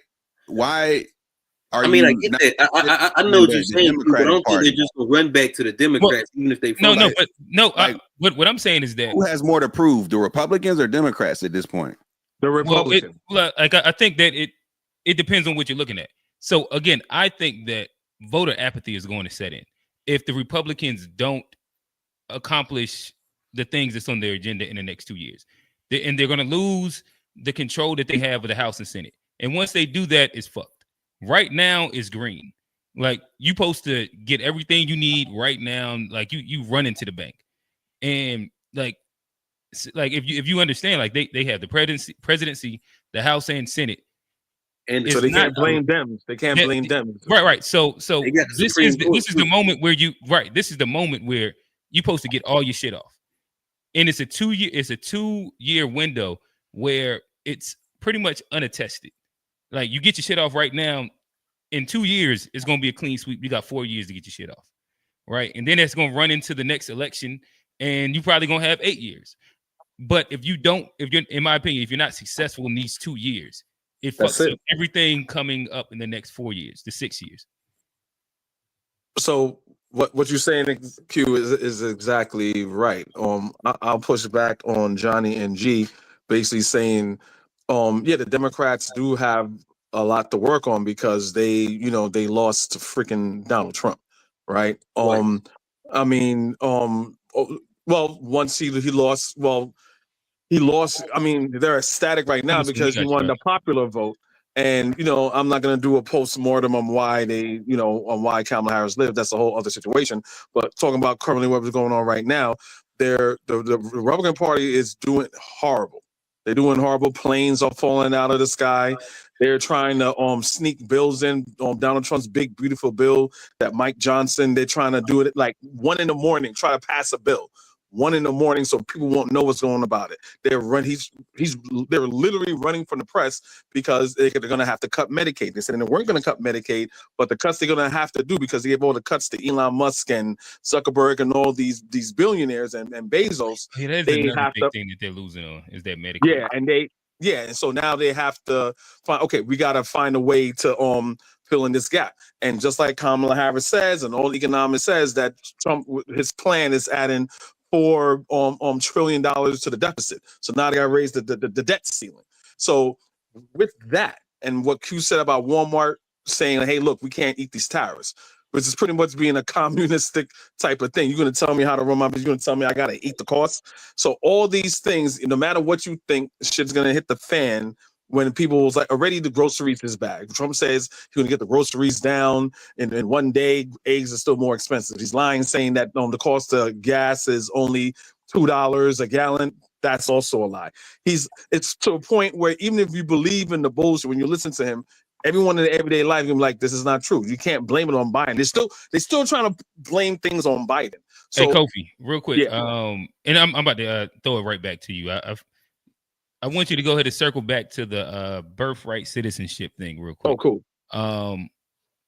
are I get that. I know what you're saying, but I don't think they're just gonna run back to the Democrats, even if they what I'm saying is that who has more to prove, the Republicans or Democrats at this point? The Republicans. I think that it depends on what you're looking at. So again, I think that voter apathy is going to set in if the Republicans don't accomplish the things that's on their agenda in the next 2 years. And they're going to lose the control that they have of the House and Senate. And once they do that, it's fucked. Right now is green. Like you supposed to get everything you need right now. Like you run into the bank. And like if you understand, like they have the presidency, the House and Senate. And so they can't blame them. They can't blame them. Right. So this is the moment where this is the moment where you're supposed to get all your shit off. And it's a 2-year window where it's pretty much unattested. Like you get your shit off right now. In 2 years, it's gonna be a clean sweep. You got 4 years to get your shit off. Right. And then it's gonna run into the next election, and you probably gonna have 8 years. But if you're, in my opinion, if you're not successful in these 2 years, it fucks up everything coming up in the next 4 years, the 6 years. So what you're saying, Q, is exactly right. I'll push back on Johnny and G, basically saying, the Democrats do have a lot to work on because they lost to freaking Donald Trump. right? I mean, well, once he lost, he lost. I mean, they're ecstatic right now because he won the popular vote. And, I'm not going to do a post-mortem on why on why Kamala Harris lived. That's a whole other situation. But talking about currently what's going on right now, the Republican Party is doing horrible. They're doing horrible. Planes are falling out of the sky. They're trying to sneak bills in on Donald Trump's big, beautiful bill that Mike Johnson, they're trying to do it like 1 a.m, try to pass a bill. 1 a.m, so people won't know what's going on about it. They're literally running from the press because they're going to have to cut Medicaid. They said they weren't going to cut Medicaid, but the cuts they're going to have to do because they gave all the cuts to Elon Musk and Zuckerberg and all these billionaires and Bezos. Hey, that's another big thing that they're losing on is that Medicaid. And so now they have to find. Okay, we got to find a way to fill in this gap. And just like Kamala Harris says, and all economists says that Trump, his plan is adding $4 trillion to the deficit. So now they got to raise the debt ceiling. So with that, and what Q said about Walmart saying, hey, look, we can't eat these tariffs, which is pretty much being a communistic type of thing. You're going to tell me how to run my business. You're going to tell me I got to eat the cost. So all these things, no matter what you think, shit's going to hit the fan when people was like, already the groceries is back. Trump says he's going to get the groceries down in 1 day. Eggs are still more expensive. He's lying saying that the cost of gas is only $2 a gallon. That's also a lie. It's to a point where even if you believe in the bullshit, when you listen to him, everyone in their everyday life can be like, this is not true. You can't blame it on Biden. They're still trying to blame things on Biden. So, hey, Kofi, real quick. And I'm about to throw it right back to you. I want you to go ahead and circle back to the birthright citizenship thing real quick. Oh, cool.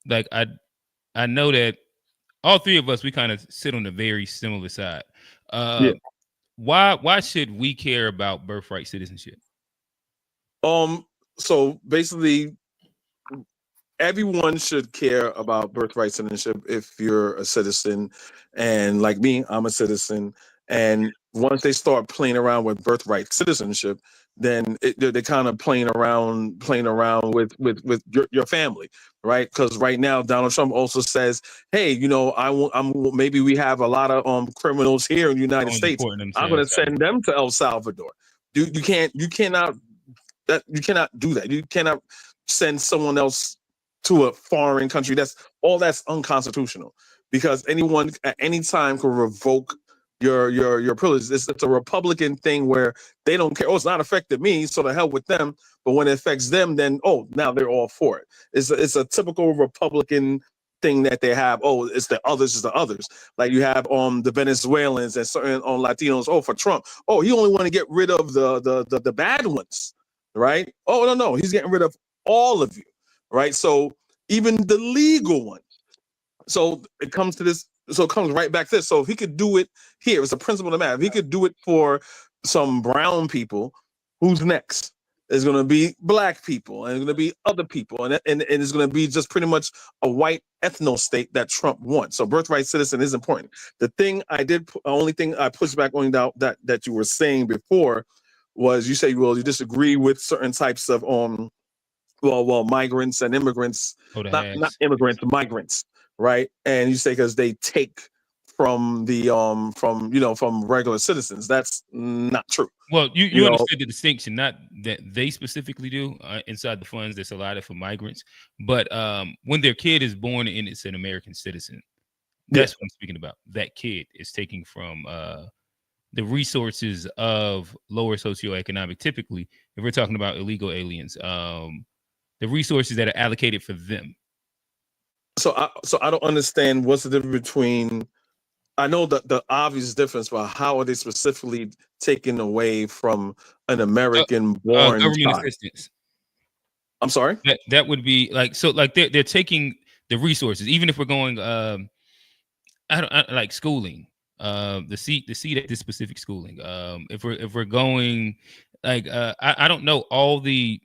Like I know that all three of us, we kind of sit on the very similar side. Why should we care about birthright citizenship? So basically, everyone should care about birthright citizenship if you're a citizen. And like me, I'm a citizen. And once they start playing around with birthright citizenship, then they're kind of playing around with your family, right? Because right now Donald Trump also says, hey, maybe we have a lot of criminals here in the United States. I'm going to send them to El Salvador. You cannot do that. You cannot send someone else to a foreign country. That's unconstitutional, because anyone at any time can revoke your privilege. It's a Republican thing where they don't care. Oh, it's not affected me, so the hell with them. But when it affects them, then now they're all for it. It's a typical Republican thing that they have. Oh, it's the others. Like you have the Venezuelans and certain Latinos. Oh, for Trump. Oh, he only want to get rid of the bad ones, right? Oh, no, he's getting rid of all of you, right? So even the legal ones. So it comes to this. So it comes right back to this. So if he could do it here, it's a principle of the matter. If he could do it for some brown people, who's next? There's going to be black people, and there's going to be other people, and it's going to be just pretty much a white ethno state that Trump wants. So birthright citizen is important. Only thing I pushed back on that you were saying before was you say, well, you disagree with certain types of migrants and immigrants, not immigrants, migrants. Right, and you say because they take from from regular citizens. That's not true. Well, you understood the distinction, not that they specifically do inside the funds that's allotted for migrants, but when their kid is born and it's an American citizen, that's what I'm speaking about. That kid is taking from the resources of lower socioeconomic. Typically, if we're talking about illegal aliens, the resources that are allocated for them. So I don't understand what's the difference between. I know that the obvious difference, but how are they specifically taken away from an American-born government assistance? I'm sorry. That would be like they're taking the resources, even if we're going. I like schooling. The seat at this specific schooling. If we're going like I don't know all the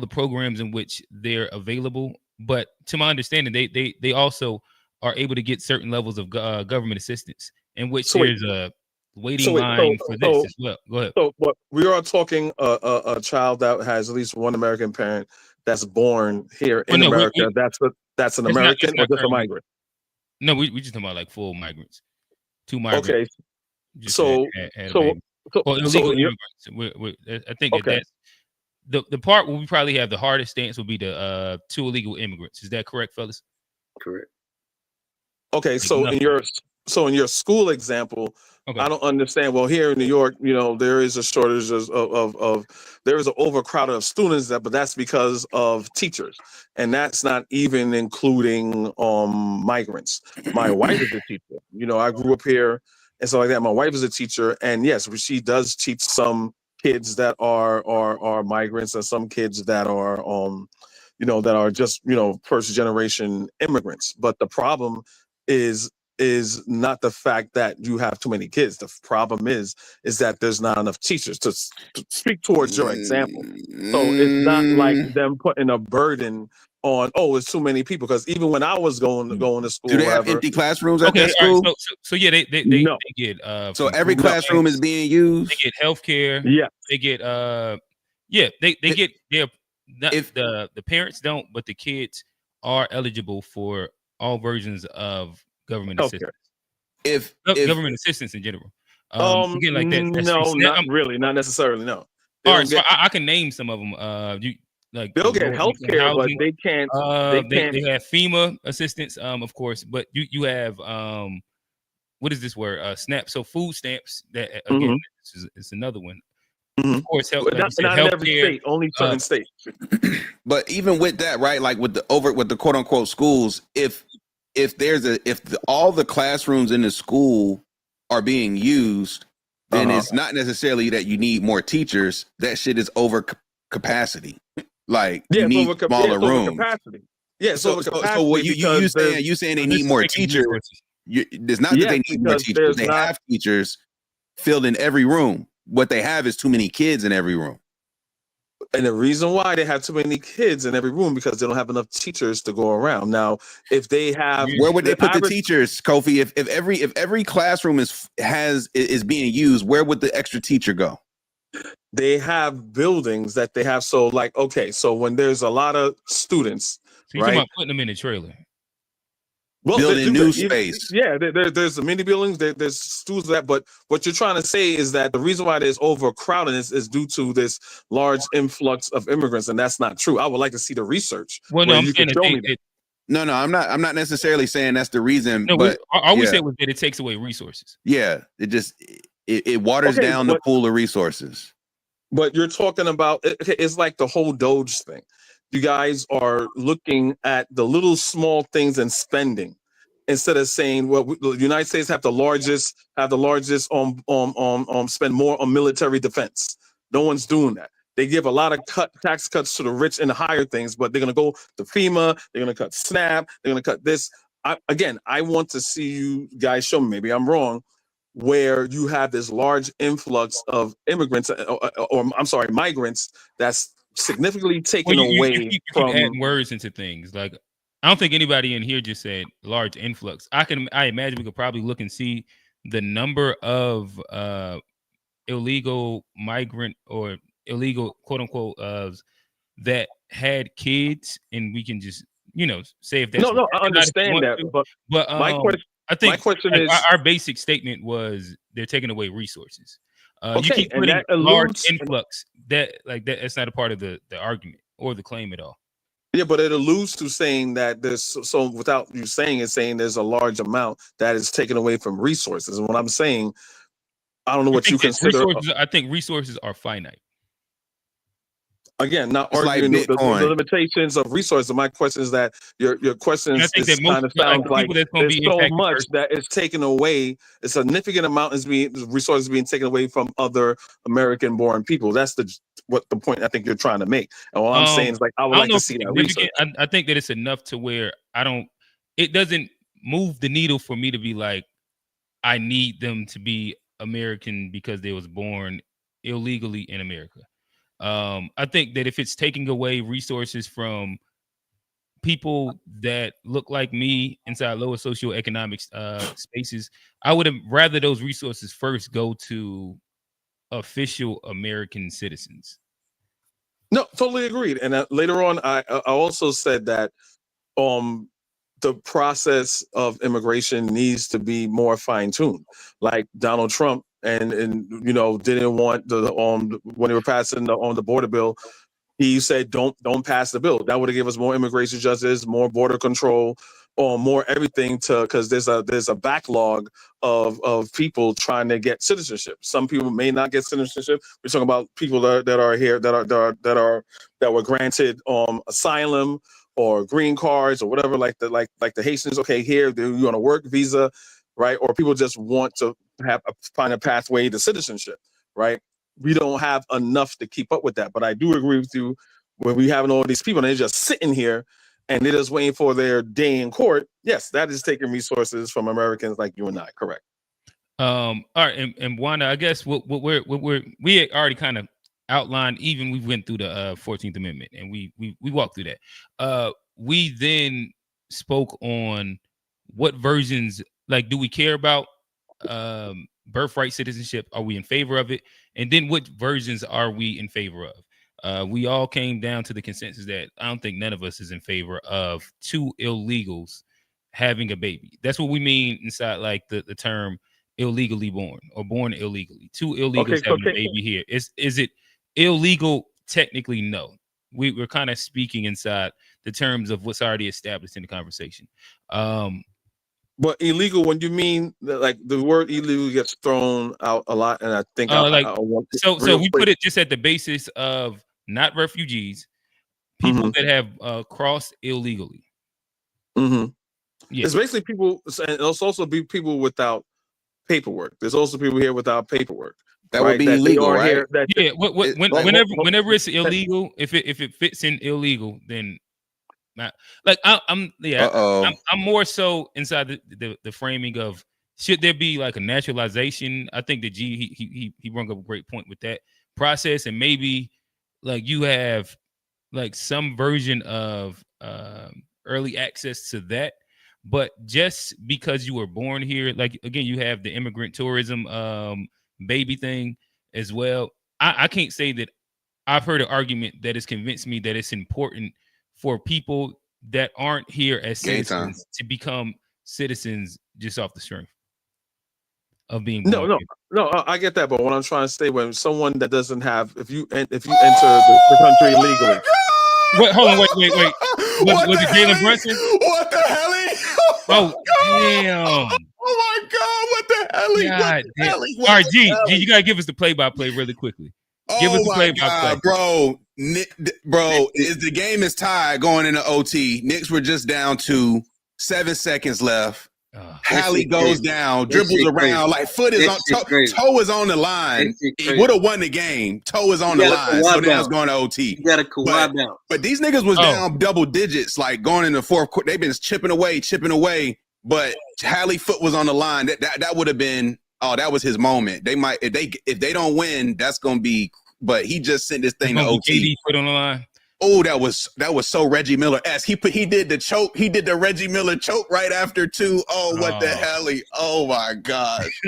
programs in which they're available. But to my understanding, they also are able to get certain levels of government assistance, in which there's a waiting line for this as well. Go ahead. So, what we are talking a child that has at least one American parent that's born here in America. That's an American or just a migrant? No, we just talking about like full migrants. 2 migrants. Okay. Just So had a so baby. so Well, so illegal in your immigrants. I think okay. that's the part where we probably have the hardest stance would be the 2 illegal immigrants. Is that correct, fellas? Correct. Okay, Like so in your school example, Okay. I don't understand. Well, here in New York, you know, there is a shortage of there is an overcrowding of students, but that's because of teachers, and that's not even including migrants. My wife is a teacher. You know, I grew up here and stuff like that. My wife is a teacher, and yes, she does teach some kids that are migrants and some kids that are you know, that are just, you know, first generation immigrants. But the problem is not the fact that you have too many kids. The problem is that there's not enough teachers to speak towards your example. So it's not like them putting a burden on, oh, it's too many people. Because even when I was going to school, do they have empty classrooms at that All school? right, so yeah, they get so every classroom is being used. They get healthcare. Yeah, they get they get their the parents don't, but the kids are eligible for all versions of government assistance. If government assistance in general. Again, like that. No, not really, not necessarily. No. All right, so I can name some of them. You like they'll get healthcare, but they can't. They have FEMA assistance, of course, but you have what is this word? SNAP. So food stamps. That again, is another one. Of course, not in every state, only certain states. But even with that, right? Like with the quote unquote schools, if all the classrooms in the school are being used, then it's not necessarily that you need more teachers. That shit is over capacity. Like you need smaller rooms. Yeah, so what you saying they need more teachers. It's not that they need more teachers. They have teachers filled in every room. What they have is too many kids in every room. And the reason why they have too many kids in every room because they don't have enough teachers to go around. Now, if they have, where would they put the teachers, Kofi? If every classroom is being used, where would the extra teacher go? They have buildings that they have. So, like, okay, so when there's a lot of students, so you're talking about putting them in a trailer. Well, building new space. Yeah, there's many buildings. There's schools that, but what you're trying to say is that the reason why there's overcrowding is due to this large influx of immigrants, and that's not true. I would like to see the research. Well, no, I'm saying no, I'm not necessarily saying that's the reason. No, but all we said was that it takes away resources. Yeah, it waters down the pool of resources. But you're talking about it's like the whole Doge thing. You guys are looking at the little small things and spending instead of saying, well, the United States have the largest spend more on military defense. No one's doing that. They give a lot of tax cuts to the rich and the higher things, but they're going to go to FEMA. They're going to cut SNAP. They're going to cut this. I want to see you guys show me, maybe I'm wrong, where you have this large influx of immigrants migrants that's significantly taken away you keep adding words into things. Like, I don't think anybody in here just said large influx. I imagine we could probably look and see the number of illegal migrant or illegal quote unquote that had kids, and we can just say if that's I understand that, but my question is our basic statement was they're taking away resources. Okay, you keep putting large influx that's not a part of the argument or the claim at all. Yeah, but it alludes to saying that there's so without you saying it, saying there's a large amount that is taken away from resources. And what I'm saying, I don't know what you consider. I think resources are finite. Again, not arguing the limitations of resources. My question is that your question is kind of sounds like there's so much that is taken away. A significant amount resources being taken away from other American-born people. That's the point I think you're trying to make. And what I'm saying is I would like to see that research. I think that it's enough to where it doesn't move the needle for me to be like, I need them to be American because they was born illegally in America. I think that if it's taking away resources from people that look like me inside lower socioeconomic spaces, I would have rather those resources first go to official American citizens. No, totally agreed. And later on, I also said that the process of immigration needs to be more fine-tuned. Like Donald Trump and didn't want the when they were passing the border bill, he said don't pass the bill. That would have given us more immigration justice, more border control, or more everything because there's a backlog of people trying to get citizenship. Some people may not get citizenship. We're talking about people that are here that were granted asylum or green cards or whatever, like the Haitians. Okay, here you on a work visa, right? Or people just want to find a pathway to citizenship, right? We don't have enough to keep up with that. But I do agree with you when we having all these people and they're just sitting here and they're just waiting for their day in court. Yes, that is taking resources from Americans like you and I. Correct. All right, and Wanda, I guess we already kind of outlined. Even we went through the 14th Amendment and we walked through that. We then spoke on what versions, like, do we care about birthright citizenship? Are we in favor of it? And then what versions are we in favor of? We all came down to the consensus that I don't think none of us is in favor of two illegals having a baby. That's what we mean inside like the term illegally born or born illegally. Two illegals having a baby here. Is it illegal? Technically, no. We're kind of speaking inside the terms of what's already established in the conversation. But illegal, when you mean that, like the word illegal gets thrown out a lot, and I think so we put it just at the basis of not refugees, people that have crossed illegally. Yeah. It's basically people, and it'll also be people without paperwork. There's also people here without paperwork. That would be illegal, right? Whenever it's illegal, if it fits in illegal, then I'm more so inside the framing of should there be like a naturalization. I think that he brought up a great point with that process, and maybe like you have like some version of early access to that. But just because you were born here, like again, you have the immigrant tourism baby thing as well. I can't say that I've heard an argument that has convinced me that it's important for people that aren't here as citizens to become citizens just off the strength of being born No, I get that. But what I'm trying to say, when someone that doesn't have, if you enter the country illegally. Wait, hold on, wait. Was it Jalen Brunson? What the hell? Oh, damn. Oh my God, what the hell? God, all right, G, you gotta give us the play-by-play really quickly. Give us the play-by-play. Bro, the game is tied going into OT. Knicks were just down to 7 seconds left. Hallie goes down, dribbles around, like foot is on toe is on the line. He would have won the game. Toe is on the line, so now it's going to OT. You got a Kawhi bounce. But these niggas was down double digits, like going in the fourth quarter. They've been chipping away. But Hallie foot was on the line. That would have been that was his moment. They might if they don't win, that's gonna be. But he just sent this thing to OT. KD foot on the line. Oh, that was so Reggie Miller-esque. He did the choke. He did the Reggie Miller choke right after too. Oh, what the hell? Oh my gosh.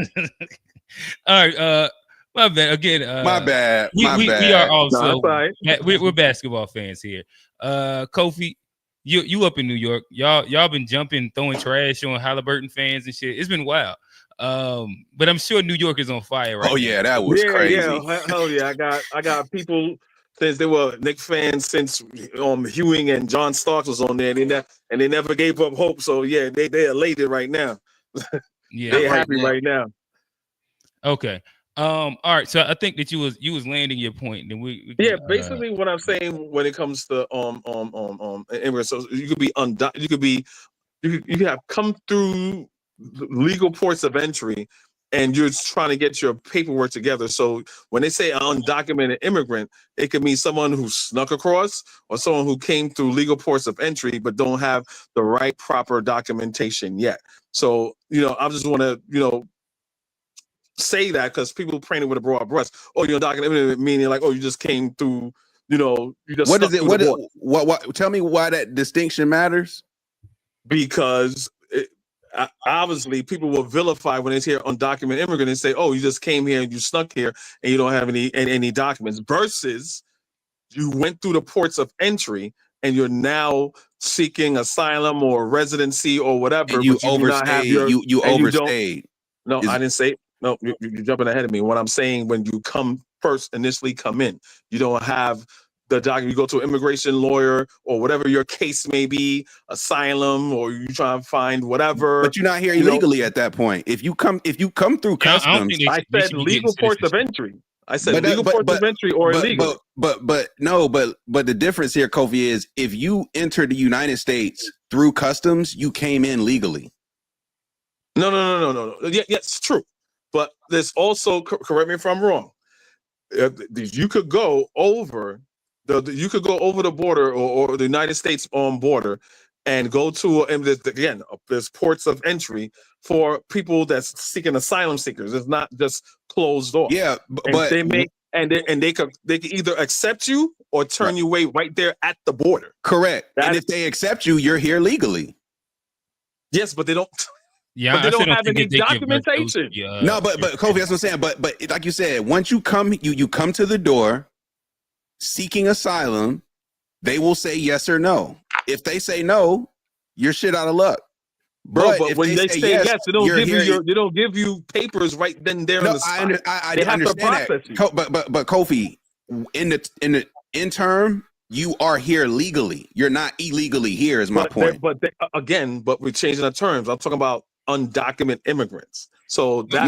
All right. My bad. Again, my bad. We are also we're basketball fans here. Kofi, you up in New York. Y'all been jumping, throwing trash on Halliburton fans and shit. It's been wild. But I'm sure New York is on fire right now. Oh yeah, that was crazy. Yeah, hell yeah. I got people since they were Knicks fans since Ewing and John Starks was on there, and they never gave up hope. So yeah, they elated right now. Yeah, they're happy right now. Okay. All right. So I think that you was landing your point. Then we basically what I'm saying when it comes to immigrants, so you could have come through legal ports of entry, and you're trying to get your paperwork together. So when they say undocumented immigrant, it could mean someone who snuck across or someone who came through legal ports of entry but don't have the right proper documentation yet. So, I just want to, say that because people paint it with a broad brush. Oh, you're undocumented, meaning like, oh, you just came through, you just. What is it? What? Tell me why that distinction matters. Because obviously people will vilify when they hear undocumented immigrant and say, oh, you just came here and you snuck here and you don't have any documents, versus you went through the ports of entry and you're now seeking asylum or residency or whatever, And you but you do not have your you and overstayed. No, I didn't say no. You're jumping ahead of me. What I'm saying, when you initially come in, you don't have the document. You go to an immigration lawyer or whatever your case may be, asylum, or you try and find whatever. But you're not here illegally at that point. If you come through customs, I said legal ports of entry. I said legal ports of entry or illegal. But the difference here, Kofi, is if you enter the United States through customs, you came in legally. No. Yeah, it's true. But there's also, correct me if I'm wrong, you could go over the border or the United States border and go to, and there's ports of entry for people that's seeking asylum seekers. It's not just closed off. Yeah, but they could either accept you or turn you away right there at the border. Correct. And if they accept you, you're here legally. Yes, but they don't. Yeah, but they don't have any documentation. No, but Kofi, that's what I'm saying. But like you said, once you come, you come to the door seeking asylum, they will say yes or no. If they say no, you're shit out of luck. Bro, but when they say yes, they don't give you papers right then there on the spot. I understand that. But Kofi, in the interim, you are here legally. You're not illegally here, is my point. But we're changing the terms. I'm talking about undocumented immigrants. So that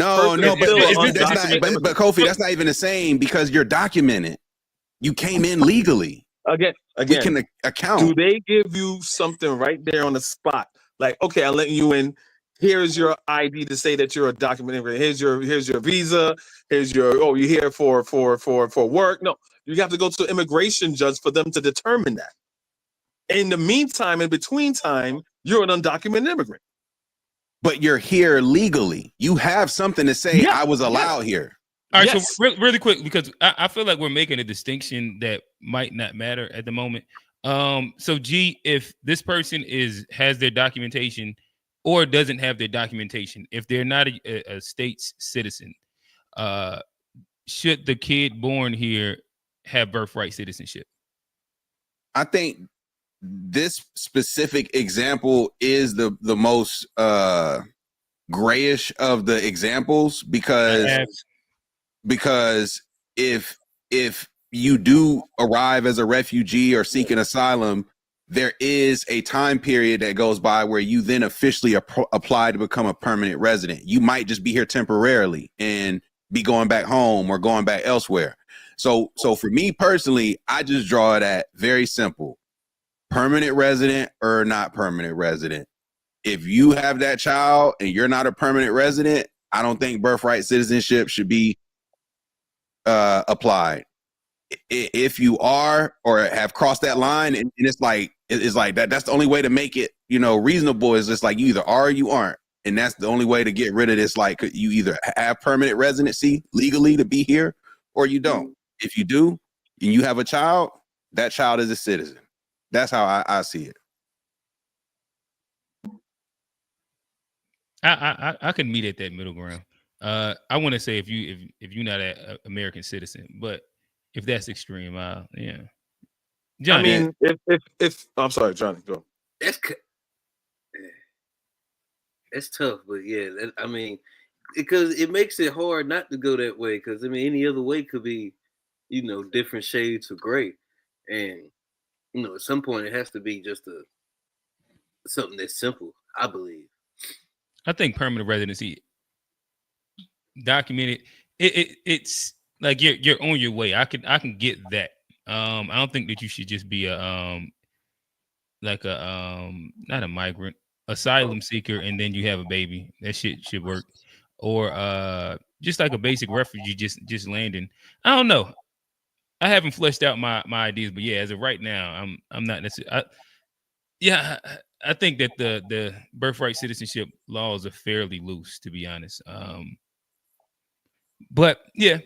but Kofi, that's not even the same because you're documented. You came in legally. Again, we can account. Do they give you something right there on the spot? Like, okay, I'm letting you in. Here's your ID to say that you're a documented immigrant. Here's your visa. Here's your you're here for work. No, you have to go to an immigration judge for them to determine that. In the meantime, in between time, you're an undocumented immigrant. But you're here legally. You have something to say. I was allowed here. All right, so really quick, because I feel like we're making a distinction that might not matter at the moment. So G, if this person has their documentation or doesn't have their documentation, if they're not a state's citizen, should the kid born here have birthright citizenship? I think this specific example is the most grayish of the examples because if you do arrive as a refugee or seeking asylum, there is a time period that goes by where you then officially apply to become a permanent resident. You might just be here temporarily and be going back home or going back elsewhere. So for me personally, I just draw it at very simple: permanent resident or not permanent resident. If you have that child and you're not a permanent resident, I don't think birthright citizenship should be applied. If you are or have crossed that line, and it's like that's the only way to make it, reasonable, is just like you either are or you aren't. And that's the only way to get rid of this. Like, you either have permanent residency legally to be here or you don't. If you do and you have a child, that child is a citizen. That's how I see it. I can meet at that middle ground. I want to say if you're not an American citizen, but if that's extreme, yeah. Johnny, I mean, if I'm sorry, Johnny, go. It's tough, but yeah, I mean, because it makes it hard not to go that way. Because I mean, any other way could be, different shades of gray, and at some point it has to be just something that's simple. I believe. I think permanent residency documented. It's like you're on your way. I can get that. I don't think that you should just be not a migrant, asylum seeker, and then you have a baby. That shit should work. Or just like a basic refugee just landing. I don't know. I haven't fleshed out my ideas, but yeah, as of right now, I'm not necessarily. I think that the birthright citizenship laws are fairly loose, to be honest. But yeah,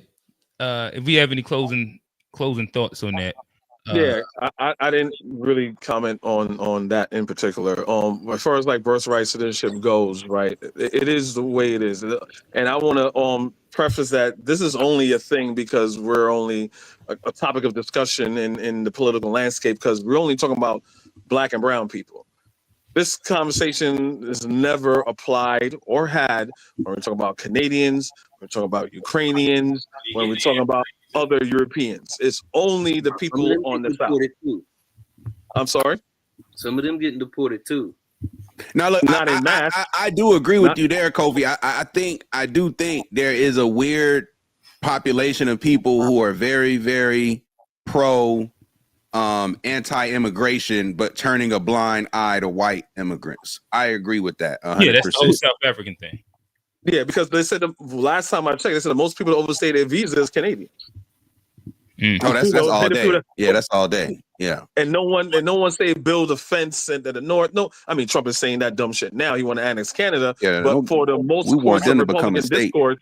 if we have any closing thoughts on that. I didn't really comment on that in particular. As far as like birthright citizenship goes, right, it is the way it is, and I want to preface that this is only a thing because we're only a topic of discussion in the political landscape, because we're only talking about Black and brown people. This conversation is never applied or had when we're talking about Canadians, when we're talking about Ukrainians, when we're talking about other Europeans. It's only the people on the South. I'm sorry? Some of them getting deported too. Now look, Not in mass. I do agree with you there, Kofi. I do think there is a weird population of people who are very, very pro anti-immigration, but turning a blind eye to white immigrants. I agree with that. 100%. Yeah, that's the whole South African thing. Yeah, because they said the last time I checked, they said the most people that overstay their visa is Canadians. Oh, that's all day. Yeah, that's all day. Yeah. And no one say build a fence into the north. No, I mean Trump is saying that dumb shit now. He want to annex Canada. Yeah, but for the most we want them to become a state. Discourse,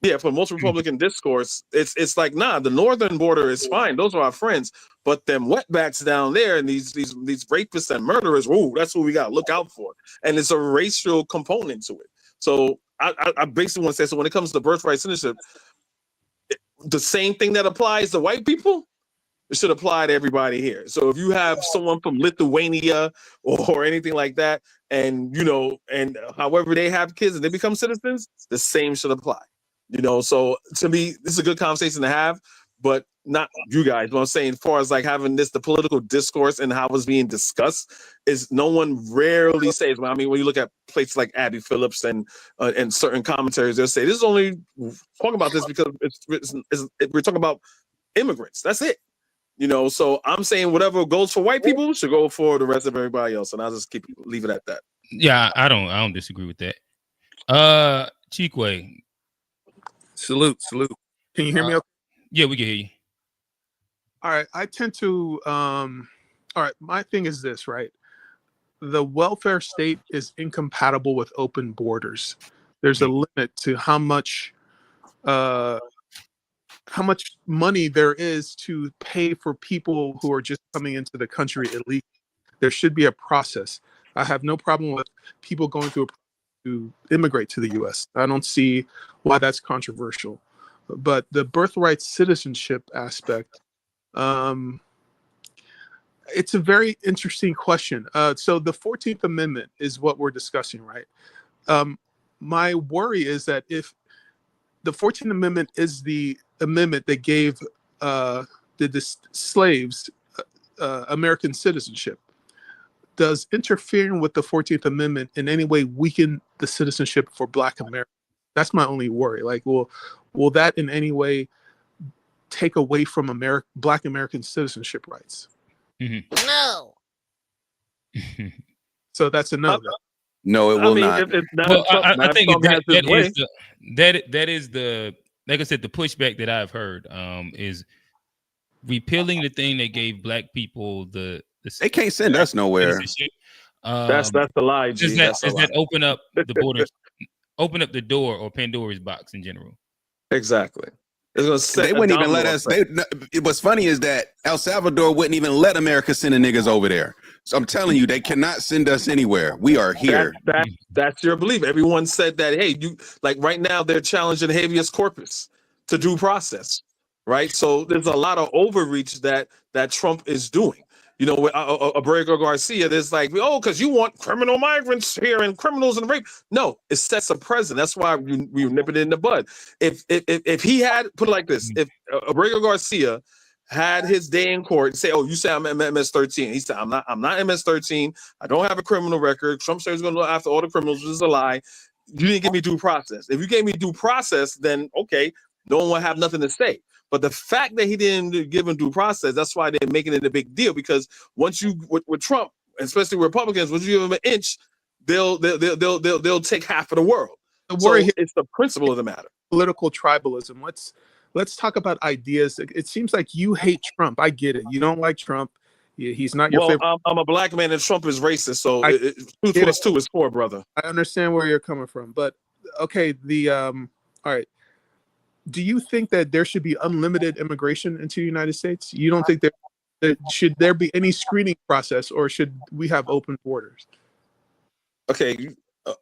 yeah, for most Republican discourse, it's like, nah, the northern border is fine. Those are our friends. But them wetbacks down there and these rapists and murderers, ooh, that's what we got to look out for. And it's a racial component to it. So I basically want to say, so when it comes to birthright citizenship, the same thing that applies to white people, it should apply to everybody here. So if you have someone from Lithuania or anything like that, and and however they have kids and they become citizens, the same should apply. So to me, this is a good conversation to have, but not you guys. But I'm saying, as far as like having the political discourse and how it's being discussed, is no one rarely says. Well, I mean, when you look at places like Abby Phillips and certain commentaries, they'll say this is only talking about this because we're talking about immigrants. That's it. So I'm saying whatever goes for white people should go for the rest of everybody else, and I'll just leave it at that. Yeah, I don't disagree with that. Chikwe. Salute. Can you hear me okay? Yeah, we can hear you. All right. I tend to all right, my thing is this, right? The welfare state is incompatible with open borders. There's a limit to how much money there is to pay for people who are just coming into the country illegally. There should be a process. I have no problem with people going through to immigrate to the U.S. I don't see why that's controversial. But the birthright citizenship aspect, it's a very interesting question. So the 14th Amendment is what we're discussing, right? My worry is that if the 14th Amendment is the amendment that gave the slaves American citizenship, does interfering with the 14th Amendment in any way weaken the citizenship for Black Americans? That's my only worry. Like, will that in any way take away from Black American citizenship rights? Mm-hmm. No. So that's a no. No, it will not. I think that is the, like I said, the pushback that I've heard is repealing the thing that gave Black people the they can't send us nowhere. That's the lie. Does that open up the borders, open up the door or Pandora's box in general? Exactly. They wouldn't even let us. What's funny is that El Salvador wouldn't even let America send the niggas over there. So I'm telling you, they cannot send us anywhere. We are here. That's your belief. Everyone said that. Hey, you like right now they're challenging habeas corpus to due process, right? So there's a lot of overreach that Trump is doing. With Abrego Garcia, there's like, because you want criminal migrants here and criminals and rape. No, it sets a precedent. That's why we nip it in the bud. If he had put it like this, if Abrego Garcia had his day in court and say, "Oh, you say I'm MS-13," he said, "I'm not MS-13. I don't have a criminal record. Trump says he's going to look after all the criminals. This is a lie. You didn't give me due process. If you gave me due process, then okay, no one will have nothing to say." But the fact that he didn't give him due process, that's why they're making it a big deal. Because once you with Trump, especially Republicans, once you give them an inch, they'll take half of the world. The worry here, it's the principle of the matter. Political tribalism. Let's talk about ideas. It seems like you hate Trump. I get it. You don't like Trump. He's not your favorite. I'm a Black man and Trump is racist. So 2 plus 2 is 4, brother. I understand where you're coming from, but okay. All right. Do you think that there should be unlimited immigration into the United States? You don't think should there be any screening process, or should we have open borders? Okay,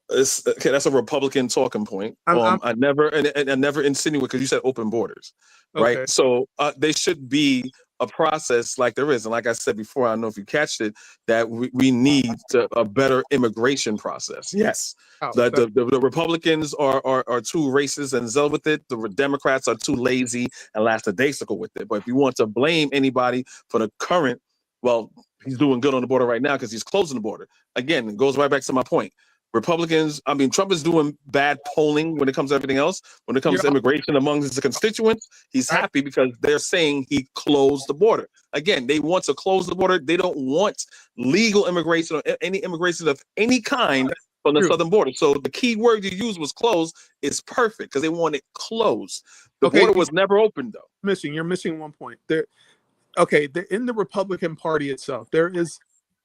that's a Republican talking point. I never insinuate, because you said open borders, right? Okay. So they should be a process like there is. And like I said before, I don't know if you catched it, that we need a better immigration process. Yes. The Republicans are too racist and zealous with it. The Democrats are too lazy and lackadaisical with it. But if you want to blame anybody for the current, well, he's doing good on the border right now because he's closing the border. Again, it goes right back to my point. Republicans, I mean, Trump is doing bad polling when it comes to everything else. When it comes to immigration among his constituents, he's happy because they're saying he closed the border. Again, they want to close the border. They don't want legal immigration or any immigration of any kind from the southern border. So the key word you used was closed is perfect because they want it closed. The border was never open, though. You're missing one point. In the Republican Party itself, there is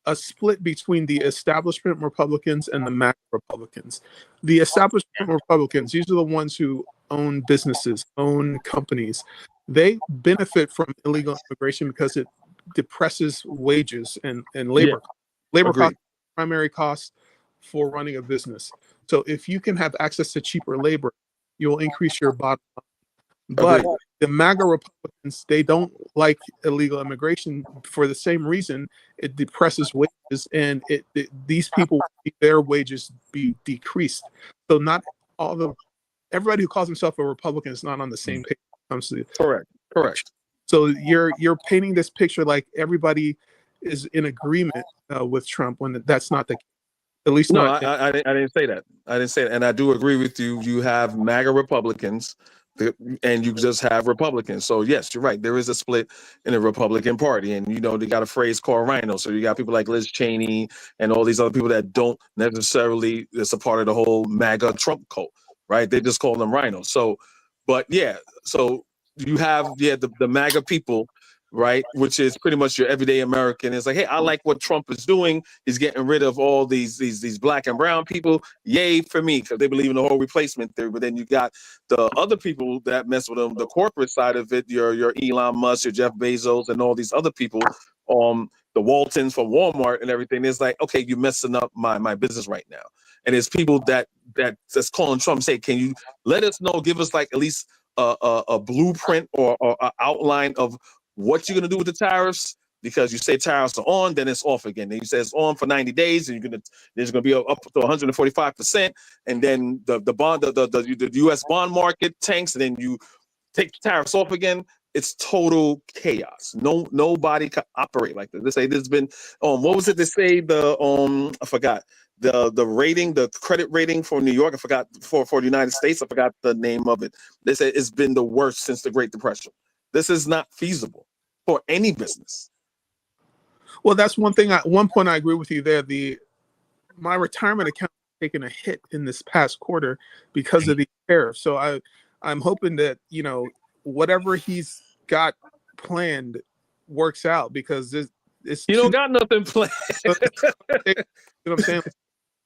a split between the establishment Republicans and the MAGA Republicans. The establishment Republicans, these are the ones who own businesses, own companies. They benefit from illegal immigration because it depresses wages and labor. Labor costs, primary costs for running a business. So if you can have access to cheaper labor, you'll increase your bottom line. But the MAGA Republicans, they don't like illegal immigration for the same reason. It depresses wages, and these people, their wages be decreased. So not everybody who calls himself a Republican is not on the same page when it comes to correct. So you're painting this picture like everybody is in agreement with Trump when that's not the case. At least no, not. I didn't say that. I didn't say that, and I do agree with you. You have MAGA Republicans. And you just have Republicans. So yes, you're right. There is a split in the Republican Party, and they got a phrase called rhino. So you got people like Liz Cheney and all these other people that don't necessarily. It's a part of the whole MAGA Trump cult, right? They just call them rhinos. So, but yeah, so you have the MAGA people, right? Which is pretty much your everyday American. It's like, hey, I like what Trump is doing. He's getting rid of all these black and brown people. Yay for me, because they believe in the whole replacement theory. But then you got the other people that mess with them, the corporate side of it, your Elon Musk, your Jeff Bezos, and all these other people, the Waltons from Walmart and everything. It's like, okay, you're messing up my business right now. And it's people that's calling Trump, say, can you let us know, give us like at least a blueprint or an outline of what you're going to do with the tariffs, because you say tariffs are on, then it's off again. Then you say it's on for 90 days, and there's going to be up to 145%, and then the U.S. bond market tanks, and then you take the tariffs off again. It's total chaos. Nobody can operate like this. They say there's been what was it? They say I forgot the rating, the credit rating for New York. I forgot for the United States. I forgot the name of it. They say it's been the worst since the Great Depression. This is not feasible for any business. Well, that's one thing. One point I agree with you there. My retirement account has taken a hit in this past quarter because of the tariffs. So I'm hoping that whatever he's got planned works out, because it's you don't got nothing planned. You know what I'm saying?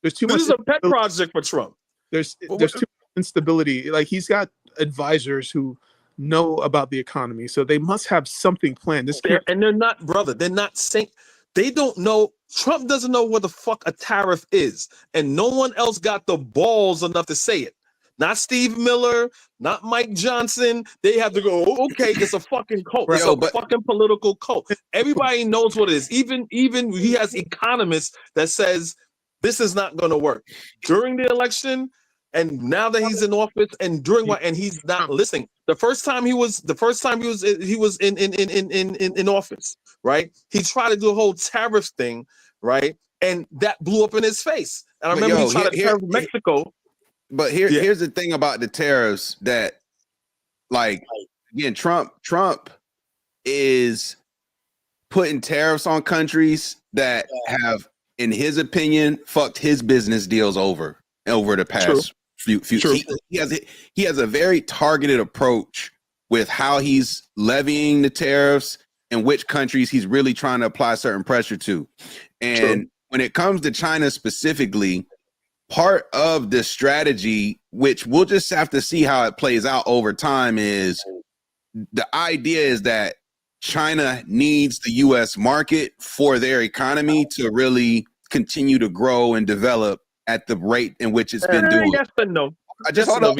There's too much. This is a pet project for Trump. There's too much instability. Like, he's got advisors who know about the economy, so they must have something planned. And they're not, brother. They're not saying. They don't know. Trump doesn't know what the fuck a tariff is, and no one else got the balls enough to say it. Not Steve Miller, not Mike Johnson. They have to go, okay, it's a fucking cult. It's a fucking political cult. Everybody knows what it is. Even he has economists that says this is not going to work. During the election, and now that he's in office, and and he's not listening. The first time he was in office, right? He tried to do a whole tariff thing, right? And that blew up in his face. And I remember he tried to tariff Mexico. But here's the thing about the tariffs, that, like, again, Trump is putting tariffs on countries that have, in his opinion, fucked his business deals over the past few. He has a very targeted approach with how he's levying the tariffs and which countries he's really trying to apply certain pressure to. And when it comes to China specifically, part of the strategy, which we'll just have to see how it plays out over time, is the idea is that China needs the U.S. market for their economy to really continue to grow and develop at the rate in which it's been doing. Yes, but no. I just hold up.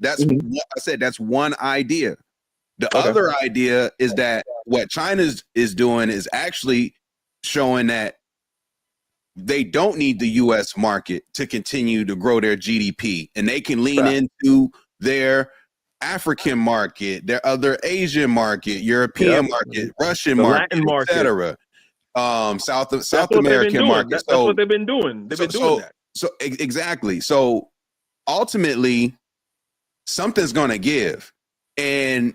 That's what I said. That's one idea. The other idea is that what China is doing is actually showing that they don't need the U.S. market to continue to grow their GDP, and they can lean into their African market, their other Asian market, European market, Russian market, etc. South American market. That's what they've been doing. They've been doing that. So exactly. So ultimately, something's gonna give, and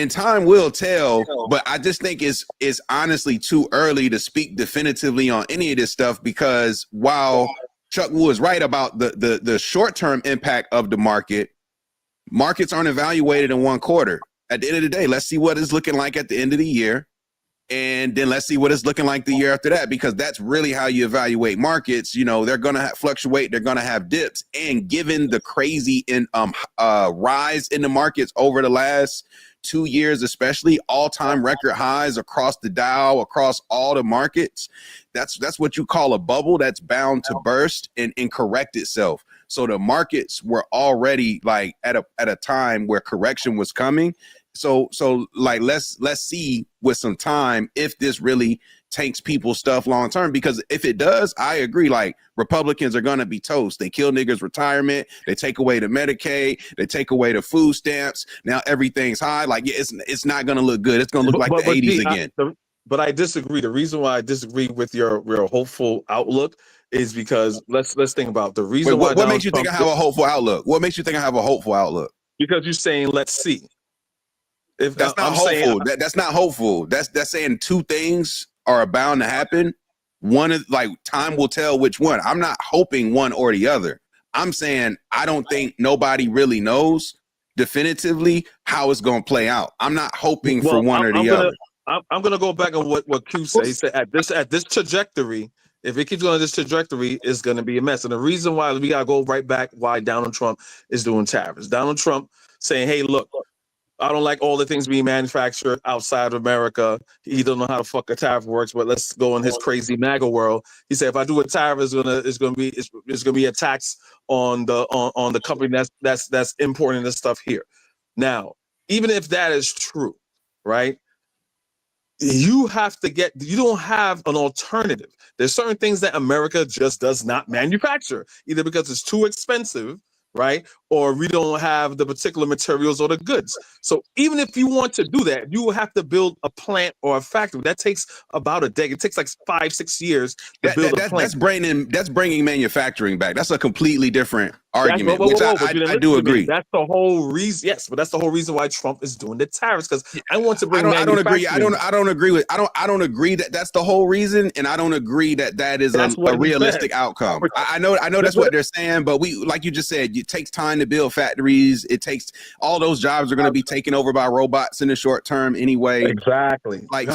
time will tell. But I just think it's honestly too early to speak definitively on any of this stuff, because while Chuck Wu is right about the short-term impact of the market, markets aren't evaluated in one quarter. At the end of the day, let's see what it's looking like at the end of the year, and then let's see what it's looking like the year after that, because that's really how you evaluate markets. You know, they're going to fluctuate, they're going to have dips, and given the crazy rise in the markets over the last 2 years, especially all-time record highs across the Dow, across all the markets, that's what you call a bubble that's bound to burst and correct itself. So the markets were already like at a time where correction was coming. So like let's see with some time if this really tanks people's stuff long term, because if it does, I agree, like Republicans are gonna be toast. They kill niggas' retirement, they take away the Medicaid, they take away the food stamps. Now everything's high. Like, yeah, it's not gonna look good. It's gonna look like the 80s again. But I disagree. The reason why I disagree with your hopeful outlook is because let's think about the reason why. What makes you think I have a hopeful outlook? What makes you think I have a hopeful outlook? Because you're saying let's see. If that's not hopeful, that's not hopeful. That's saying two things are bound to happen. One is like time will tell which one. I'm not hoping one or the other. I'm saying I don't think nobody really knows definitively how it's going to play out. I'm not hoping for one or the other. I'm going to go back on what Q said. He said at this trajectory, if it keeps going this trajectory, it's going to be a mess. And the reason why we got to go right back why Donald Trump is doing tariffs. Donald Trump saying, hey, look, I don't like all the things being manufactured outside of America. He don't know how the fuck a tariff works, but let's go in his crazy MAGA world. He said, if I do a tariff, it's gonna be a tax on the company that's importing this stuff here. Now, even if that is true, right? You don't have an alternative. There's certain things that America just does not manufacture, either because it's too expensive, right? Or we don't have the particular materials or the goods. So even if you want to do that, you will have to build a plant or a factory. That takes about a decade. It takes like 5-6 years to build a plant. That's bringing manufacturing back. That's a completely different argument, which I do agree. That's the whole reason. Yes, but that's the whole reason why Trump is doing the tariffs, because I want to bring. I don't agree. I don't agree that that's the whole reason, and I don't agree that is a realistic outcome. I know that's what they're saying, but we, like you just said, it takes time to build factories. It takes all those jobs are going to be taken over by robots in the short term anyway. Exactly. Like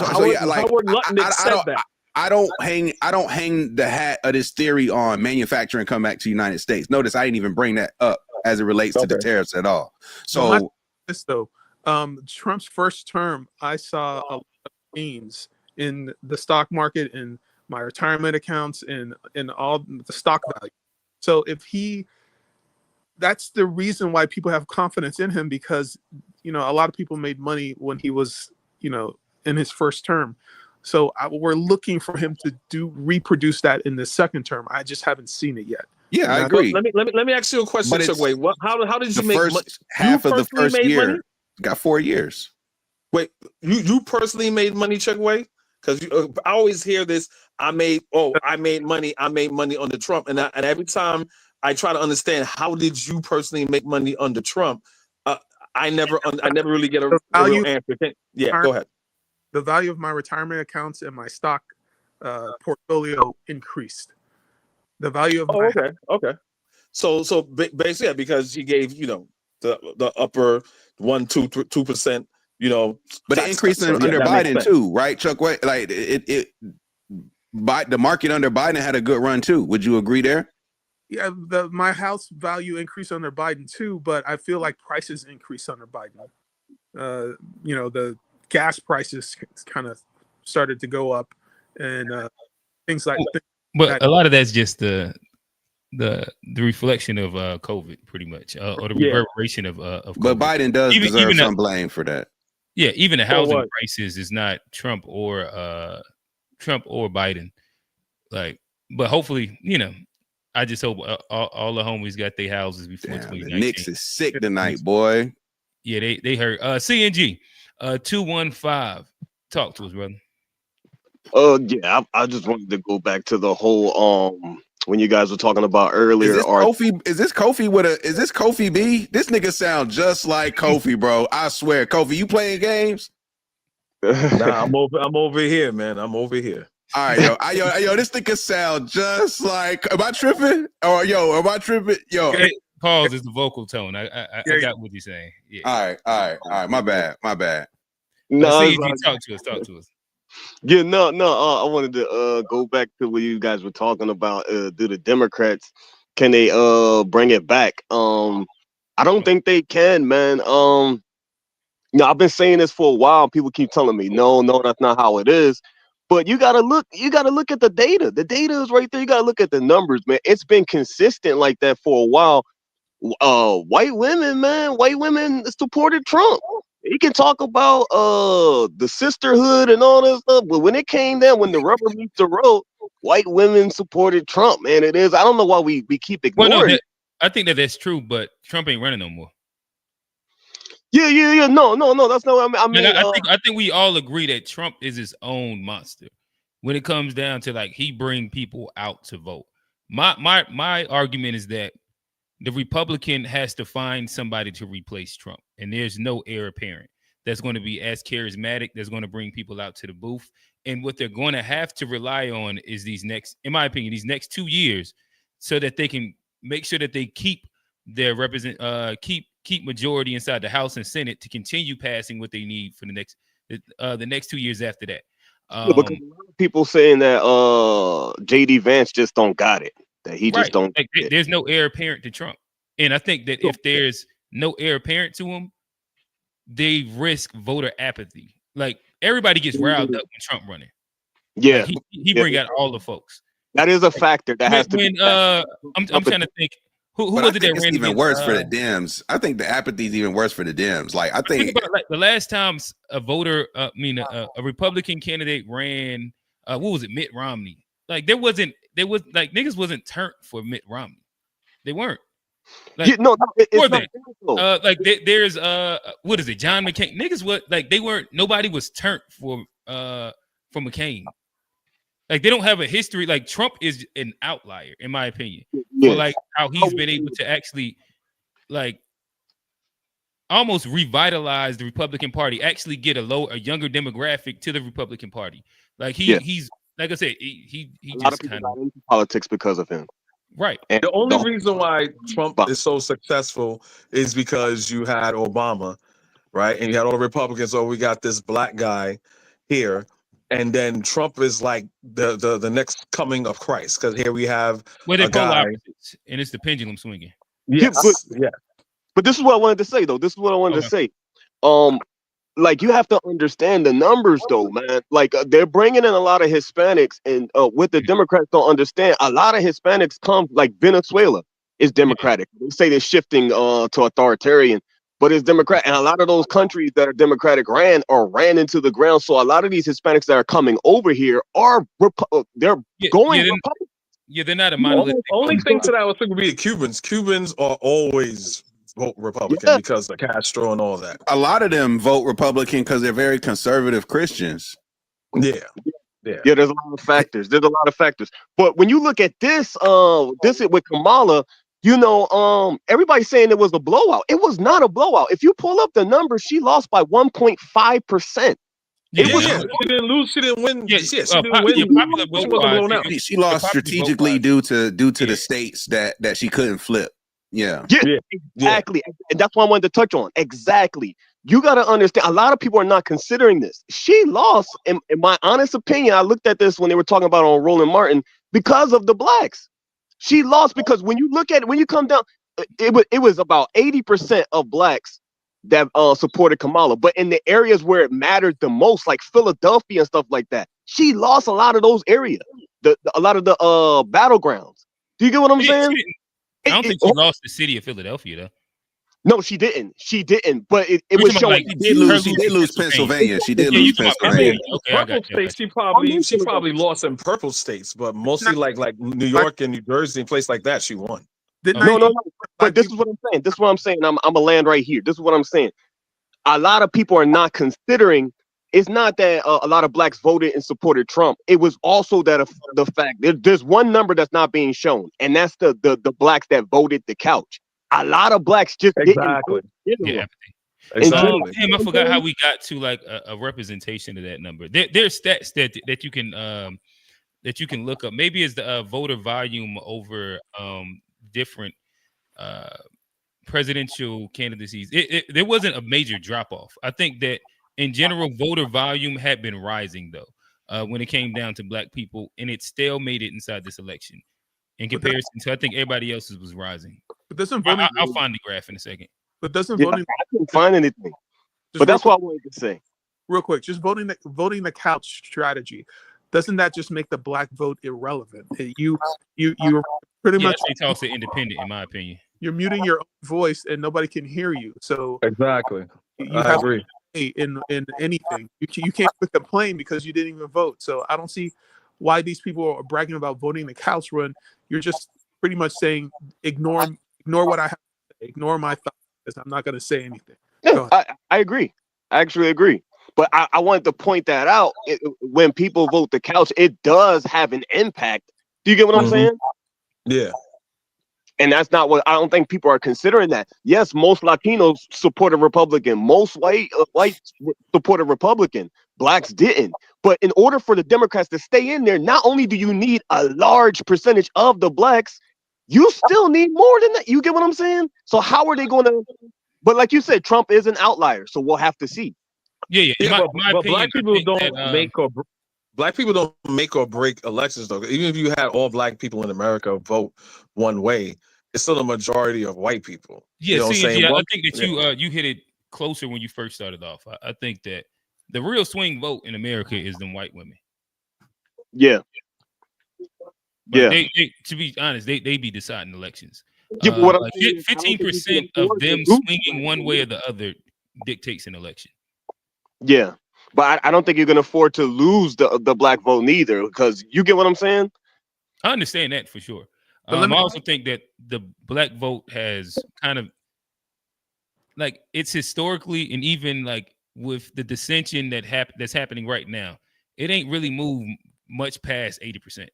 I don't hang the hat of this theory on manufacturing come back to the United States. Notice I didn't even bring that up as it relates to the tariffs at all. So this though, Trump's first term, I saw a lot of gains in the stock market, in my retirement accounts, in all the stock value. So that's the reason why people have confidence in him, because a lot of people made money when he was in his first term. So we're looking for him to reproduce that in the second term. I just haven't seen it yet. Yeah, I agree. Let me ask you a question. Wait, how did you make half of the first year? Got 4 years. Wait, you personally made money, Chuck Way? Because I always hear this. I made money under Trump, and every time I try to understand how did you personally make money under Trump, I never really get a real answer. Go ahead. The value of my retirement accounts and my stock portfolio increased. The value of okay. So basically, because he gave the upper 2%, but it increased under Biden too, right, Chuck? Like the market under Biden had a good run too. Would you agree there? Yeah, my house value increased under Biden too, but I feel like prices increased under Biden. The gas prices kind of started to go up, and things like that. But a lot of that's just the reflection of COVID, pretty much, or the reverberation of COVID. But Biden does deserve some blame for that. Yeah, even the housing prices is not Trump or Biden. Like, but hopefully, I just hope all the homies got their houses before 2019. The Knicks is sick tonight, boy. Yeah, they hurt. CNG 215. Talk to us, brother. Yeah, I just wanted to go back to the whole when you guys were talking about earlier. Is this Kofi B? This nigga sound just like Kofi, bro. I swear, Kofi, you playing games? Nah, I'm over here, man. I'm over here. All right, yo, this nigga sound just like. Am I tripping? Or am I tripping? Yo, hey, pause is the vocal tone. I got what you're saying. Yeah. All right. My bad. No, talk to us. Yeah, no. I wanted to go back to what you guys were talking about. Do the Democrats can they bring it back? I don't think they can, man. I've been saying this for a while. People keep telling me, no, that's not how it is. But you gotta look at the data. The data is right there. You gotta look at the numbers, man. It's been consistent like that for a while. White women supported Trump. You can talk about the sisterhood and all this stuff, but when it came down, when the rubber meets the road, white women supported Trump, man. It is. I don't know why we keep ignoring it. I think that's true, but Trump ain't running no more. Yeah. No. That's not what I mean. I think we all agree that Trump is his own monster. When it comes down to like he bring people out to vote. My argument is that the Republican has to find somebody to replace Trump, and there's no heir apparent that's going to be as charismatic, that's going to bring people out to the booth. And what they're going to have to rely on is in my opinion, these next 2 years, so that they can make sure that they keep their keep majority inside the House and Senate to continue passing what they need for the next 2 years after that. Because a lot of people saying that JD Vance just don't got it. That he just don't. Like, there's no heir apparent to Trump, and I think that if there's no heir apparent to him, they risk voter apathy. Like everybody gets riled up when Trump running. Yeah, like, he bring out all the folks. That is a factor that has to be. I'm trying to think. Who was it that ran? It's even worse for the Dems. I think the apathy is even worse for the Dems. Like I think about like the last time a a Republican candidate ran. What was it? Mitt Romney. Like niggas wasn't turned for Mitt Romney. They weren't. Like, there's what is it? John McCain. Niggas they weren't. Nobody was turned for McCain. Like they don't have a history. Like Trump is an outlier, in my opinion. For like how he's been able to actually like almost revitalize the Republican Party, actually get a younger demographic to the Republican Party. Like he's like I said, he just kind of into politics because of him. Right. And the only reason why Trump is so successful is because you had Obama, right? And you had all the Republicans. So we got this black guy here. And then Trump is like the next coming of Christ, because here we have they're polar opposites, and it's the pendulum swinging. Yes. But this is what I wanted to say, though. This is what I wanted to say. Like you have to understand the numbers, though, man. Like they're bringing in a lot of Hispanics, and what the Democrats don't understand, a lot of Hispanics come, like Venezuela is Democratic. They say they're shifting to authoritarian, but it's Democrat, and a lot of those countries that are Democratic ran into the ground. So a lot of these Hispanics that are coming over here are going Republican. Yeah, they're not a monolithic. Only thing to that I would think would be the Cubans. Cubans are always vote Republican because of Castro and all that. A lot of them vote Republican because they're very conservative Christians. Yeah. There's a lot of factors. But when you look at this with Kamala, everybody's saying it was a blowout. It was not a blowout. If you pull up the numbers, she lost by 1.5%. She didn't lose. She didn't win. She didn't win. She wasn't blown out. She lost strategically due to the states that she couldn't flip. Yeah, exactly. And that's what I wanted to touch on. Exactly. You got to understand, a lot of people are not considering this. She lost, in my honest opinion, I looked at this when they were talking about on Roland Martin, because of the blacks. She lost because when you look at it, when you come down, it was about 80% of blacks that supported Kamala. But in the areas where it mattered the most, like Philadelphia and stuff like that, she lost a lot of those areas, a lot of the battlegrounds. Do you get what I'm saying? I don't think she lost the city of Philadelphia, though. No, she didn't. She didn't. But it was showing. She did lose Pennsylvania. She did lose Pennsylvania. Okay, purple states. She probably lost in purple states, but mostly like New York and New Jersey and places like that, she won. No. But this is what I'm saying. This is what I'm saying. I'm gonna land right here. This is what I'm saying. A lot of people are not considering. It's not that a lot of blacks voted and supported Trump. It was also that the fact there's one number that's not being shown, and that's the blacks that voted the couch. A lot of blacks just didn't vote. Yeah. Exactly. Damn, I forgot how we got to like a representation of that number. There's stats that you can look up. Maybe it's the voter volume over different presidential candidacies. There wasn't a major drop off. I think that in general, voter volume had been rising though when it came down to black people, and it stalemated inside this election in comparison to I think everybody else's was rising. But doesn't voting? I'll find the graph in a second. But doesn't voting? I couldn't find anything. But that's what I wanted to say. Real quick, just voting the couch strategy, doesn't that just make the black vote irrelevant? You're pretty much they toss it independent, in my opinion. You're muting your own voice and nobody can hear you. So exactly, I agree. In anything, you can't complain because you didn't even vote. So I don't see why these people are bragging about voting the couch when you're just pretty much saying ignore what I have to say, ignore my thoughts because I'm not going to say anything. Yeah, I agree. I actually agree. But I wanted to point that out. When people vote the couch, it does have an impact. Do you get what I'm saying? Yeah. And that's not what I don't think people are considering that. Yes, most Latinos support a Republican. Most whites support a Republican. Blacks didn't. But in order for the Democrats to stay in there, not only do you need a large percentage of the blacks, you still need more than that. You get what I'm saying? So how are they going to? But like you said, Trump is an outlier, so we'll have to see. Yeah. But black people don't black people don't make or break elections though. Even if you had all black people in America vote one way, it's still a majority of white people. Yeah, you know I think that you hit it closer when you first started off. I think that the real swing vote in America is them white women. Yeah. But they, to be honest, they be deciding elections. Yeah, but what I'm 15% of them swinging one way or the other dictates an election. Yeah, but I don't think you're going to afford to lose the black vote neither, because you get what I'm saying? I understand that for sure. I also think that the black vote has kind of like it's historically and even like with the dissension that's happening right now, it ain't really moved much past 80%.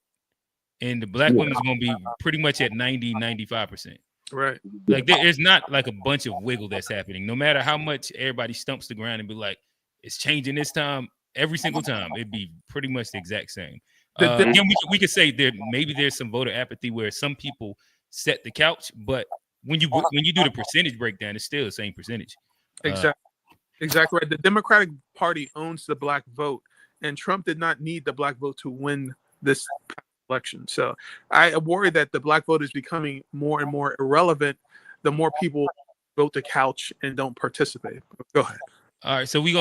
And the black women's going to be pretty much at 90-95%. Right. Like there's not like a bunch of wiggle that's happening. No matter how much everybody stumps the ground and be like, it's changing this time, every single time, it'd be pretty much the exact same. Again, we could say there's some voter apathy where some people set the couch, but when you do the percentage breakdown, it's still the same percentage. Exactly right. The Democratic Party owns the black vote, and Trump did not need the black vote to win this election. So I worry that the black vote is becoming more and more irrelevant the more people vote the couch and don't participate. Go ahead. All right, so we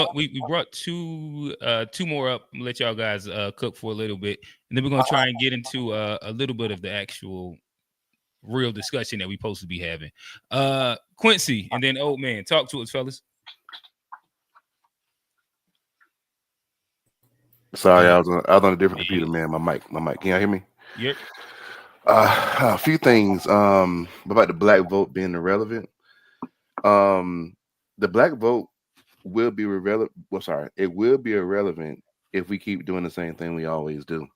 brought two more up. I'm gonna let y'all guys cook for a little bit, and then we're gonna try and get into a little bit of the actual real discussion that we're supposed to be having. Quincy, and then old man, talk to us, fellas. Sorry, I was on a different computer, man. My mic. Can y'all hear me? Yep. A few things about the black vote being irrelevant. The black vote will be irrelevant. It will be irrelevant if we keep doing the same thing we always do.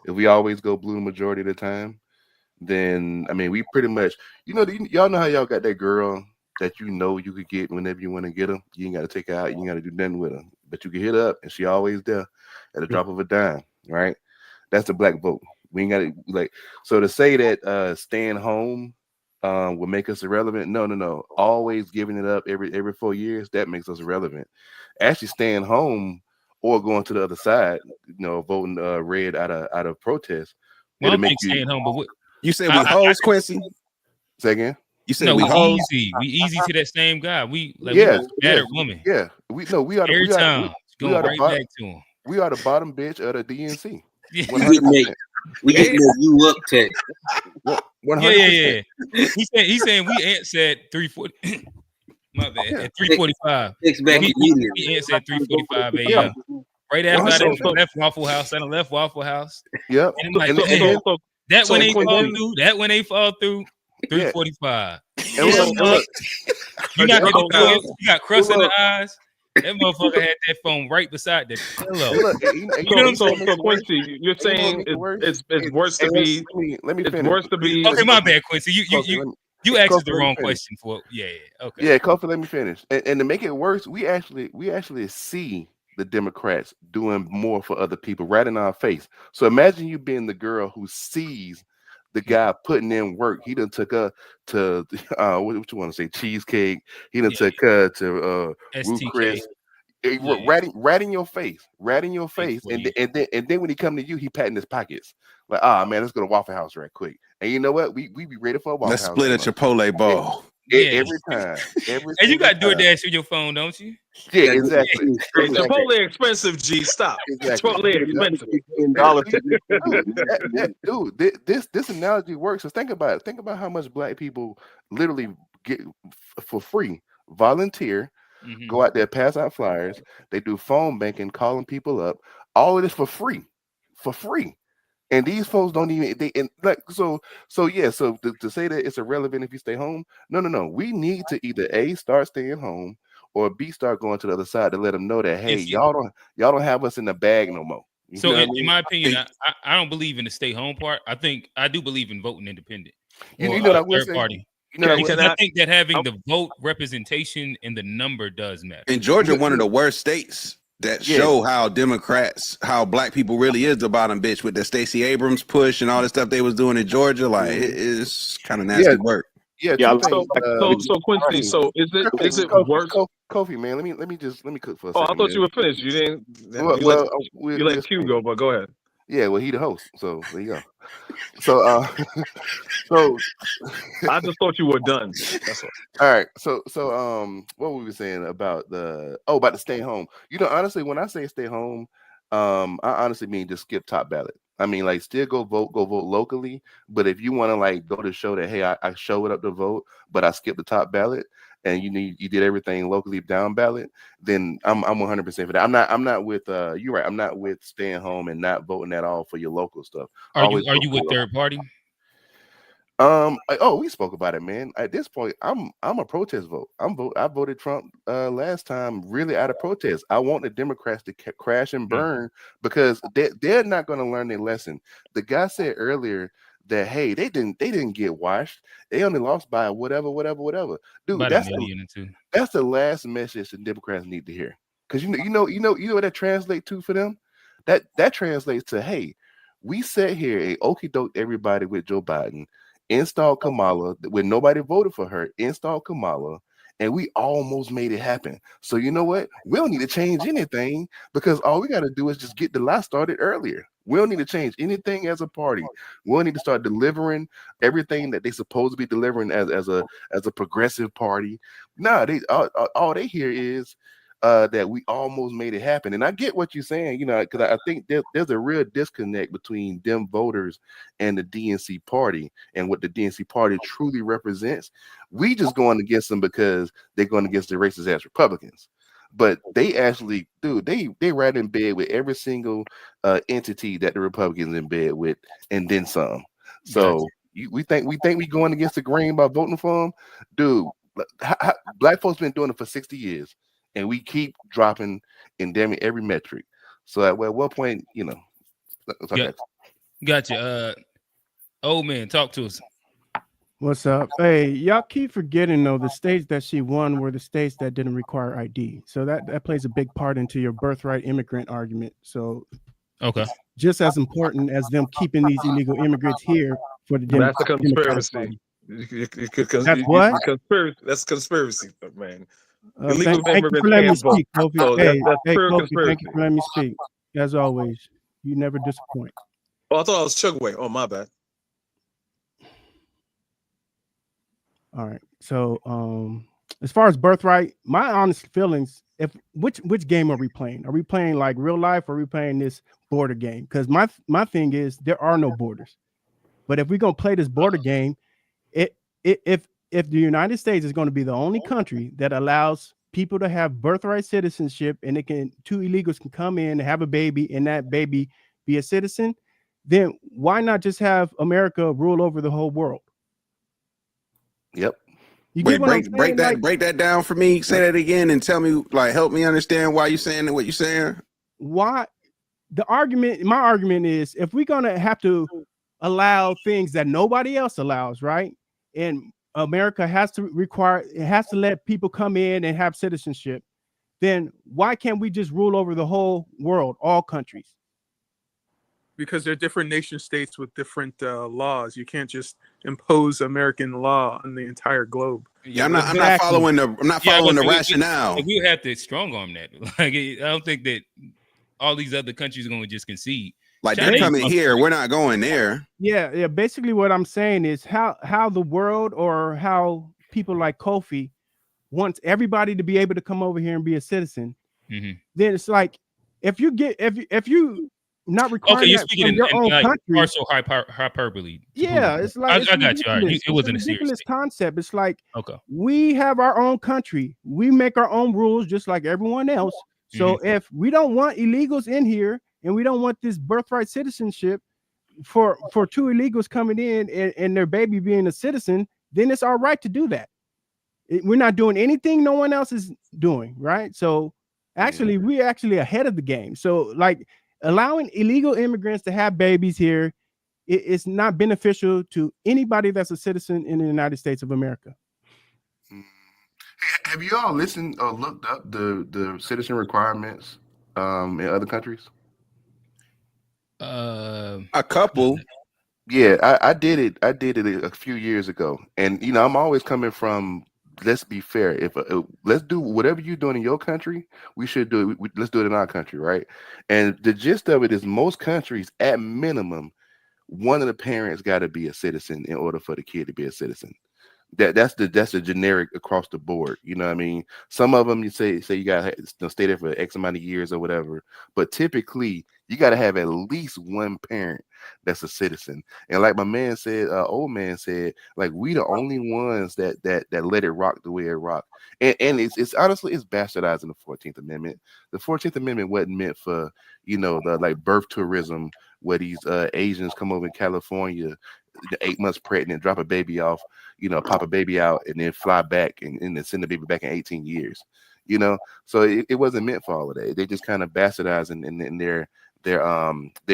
If we always go blue the majority of the time, then I mean we pretty much, y'all know how y'all got that girl that you could get whenever you want to get her. You ain't got to take her out. You ain't got to do nothing with her, but you can hit her up and she always there at the drop of a dime, right? That's the black vote. We ain't got to so to say that staying home will make us irrelevant. No. Always giving it up every 4 years, that makes us irrelevant. Actually staying home or going to the other side, voting red out of protest. Well, it'll make you staying home, but what you said we hoes, Quincy? Say again? You said we easy to that same guy. We battered woman. Yeah. We are every time going right back to him. We are the bottom bitch of the DNC. We get you up, Tech. 100%. Yeah. He's saying we said 340. My bad. At 3:45. Text back immediately. He answered at 3:45 a.m. Right after I left Waffle House. I left Waffle House. Yep. And I'm like, man, that one ain't fall through. That one ain't fall through. 3:45. You got crust in the eyes. That motherfucker had that phone right beside the pillow. You know what I'm saying? So Quincy, you're saying it's worse to be. Let me finish. It's worse to be. Okay, my bad, Quincy. You asked the wrong question for. Yeah. Okay. Yeah, Kofi, let me finish. And to make it worse, we actually see the Democrats doing more for other people right in our face. So imagine you being the girl who sees the guy putting in work. He done took her to what you want to say, cheesecake. He done took her to Ruth Chris. Right in your face. And then when he come to you, he patting his pockets. Like, man, let's go to Waffle House right quick. And you know what? We be ready for a Waffle House. Let's split a Chipotle bowl. Every time. And you got DoorDash with your phone, don't you? Yeah, exactly. Chipotle expensive, G. Stop. Exactly. Chipotle expensive. Dude, this analogy works. So think about it. Think about how much black people literally get for free, volunteer, go out there, pass out flyers. They do phone banking, calling people up. All of this for free. And these folks don't even so to say that it's irrelevant if you stay home. No. We need to either A, start staying home, or B, start going to the other side to let them know that, hey, y'all don't have us in the bag no more. So in my opinion, I don't believe in the stay home part. I do believe in voting independent. You know what I will third say? party. You know, Because I think that having the vote representation and the number does matter. In Georgia, one of the worst states that show how black people really is the bottom bitch with the Stacey Abrams push and all the stuff they was doing in Georgia. Like, it's kind of nasty work. So Quincy, so is it worse? Kofi, man, let me cook for a second. I thought you were finished. You didn't. You let Q go, but go ahead. Yeah, well, he the host, so there you go. So I just thought you were done. That's all. All right. So what were we saying about the stay home? You know, honestly, when I say stay home, I honestly mean just skip top ballot. I mean, like, still go vote locally. But if you want to like go to show that, hey, I showed up to vote, but I skipped the top ballot, and you did everything locally down ballot, then I'm 100% for that. I'm not with you're right. I'm not with staying home and not voting at all for your local stuff. Are you with third party? We spoke about it, man. At this point, I'm a protest vote. I voted Trump last time really out of protest. I want the Democrats to crash and burn because they're not going to learn their lesson. The guy said earlier that, hey, they didn't get washed. They only lost by whatever. Dude, that's the last message the Democrats need to hear. Because you know what that translates to for them? That translates to, hey, we sat here and okie doke everybody with Joe Biden, installed Kamala when nobody voted for her, installed Kamala, and we almost made it happen. So you know what? We don't need to change anything because all we got to do is just get the lie started earlier. We don't need to change anything as a party. We don't need to start delivering everything that they supposed to be delivering as a progressive party. No, all they hear is that we almost made it happen. And I get what you're saying, you know, because I think there's a real disconnect between them voters and the DNC party and what the DNC party truly represents. We just going against them because they're going against the racist ass Republicans. But they actually, dude, they right in bed with every single entity that the Republicans in bed with, and then some. So we think we going against the grain by voting for them, dude. Black folks been doing it for 60 years. And we keep dropping in damn near every metric. So at what point, you know? Gotcha. Old man, talk to us. What's up? Hey, y'all keep forgetting though the states that she won were the states that didn't require ID. So that plays a big part into your birthright immigrant argument. So just as important as them keeping these illegal immigrants here for the that's a conspiracy. That's what? That's conspiracy, man. Thank you for letting me speak, Kofi. Kofi, thank you for letting me speak. As always, you never disappoint. Oh, I thought I was Chugway. Oh, my bad. All right. So, as far as birthright, my honest feelings, which game are we playing? Are we playing like real life, or are we playing this border game? Because my thing is there are no borders. But if we're gonna play this border game, if if the United States is going to be the only country that allows people to have birthright citizenship, and two illegals can come in and have a baby, and that baby be a citizen, then why not just have America rule over the whole world? Yep. You get what I'm saying? Break that down for me. Say that again and tell me, like, help me understand why you're saying what you're saying. Why? My argument is, if we're gonna have to allow things that nobody else allows, right? And America has to let people come in and have citizenship, then why can't we just rule over the whole world, all countries? Because they're different nation states with different laws. You can't just impose American law on the entire globe. Yeah, I'm not following the rationale. We have to strong arm that. Like, I don't think that all these other countries are going to just concede. Like, they're coming here, we're not going there. Yeah. Basically, what I'm saying is how the world, or how people like Kofi wants everybody to be able to come over here and be a citizen. Mm-hmm. Then it's like, if you not requiring you're that speaking from your own like country. partial hyperbole. Yeah, it's like I got you. All right. It wasn't a ridiculous concept. It's like, okay, we have our own country. We make our own rules just like everyone else. So if we don't want illegals in here, and we don't want this birthright citizenship for two illegals coming in and their baby being a citizen, then it's our right to do that. We're not doing anything no one else is doing, right? So actually, we're actually ahead of the game. So, like, allowing illegal immigrants to have babies here, it's not beneficial to anybody that's a citizen in the United States of America. Have you all listened or looked up the citizen requirements in other countries? A couple. Yeah, I did it. I did it a few years ago, and I'm always coming from, let's be fair. If let's do whatever you're doing in your country, we should do it. Let's do it in our country, right? And the gist of it is, most countries, at minimum, one of the parents got to be a citizen in order for the kid to be a citizen. That's the generic across the board. You know what I mean? Some of them you say you gotta stay there for X amount of years or whatever, but typically you gotta have at least one parent that's a citizen. And like my man said, old man said, like, we the only ones that let it rock the way it rocked. And it's honestly, it's bastardizing the 14th Amendment. The 14th Amendment wasn't meant for the like birth tourism, where these Asians come over in California, 8 months pregnant, drop a baby off, pop a baby out, and then fly back and then send the baby back in 18 years. So it wasn't meant for all of that. They just kind of bastardizing in their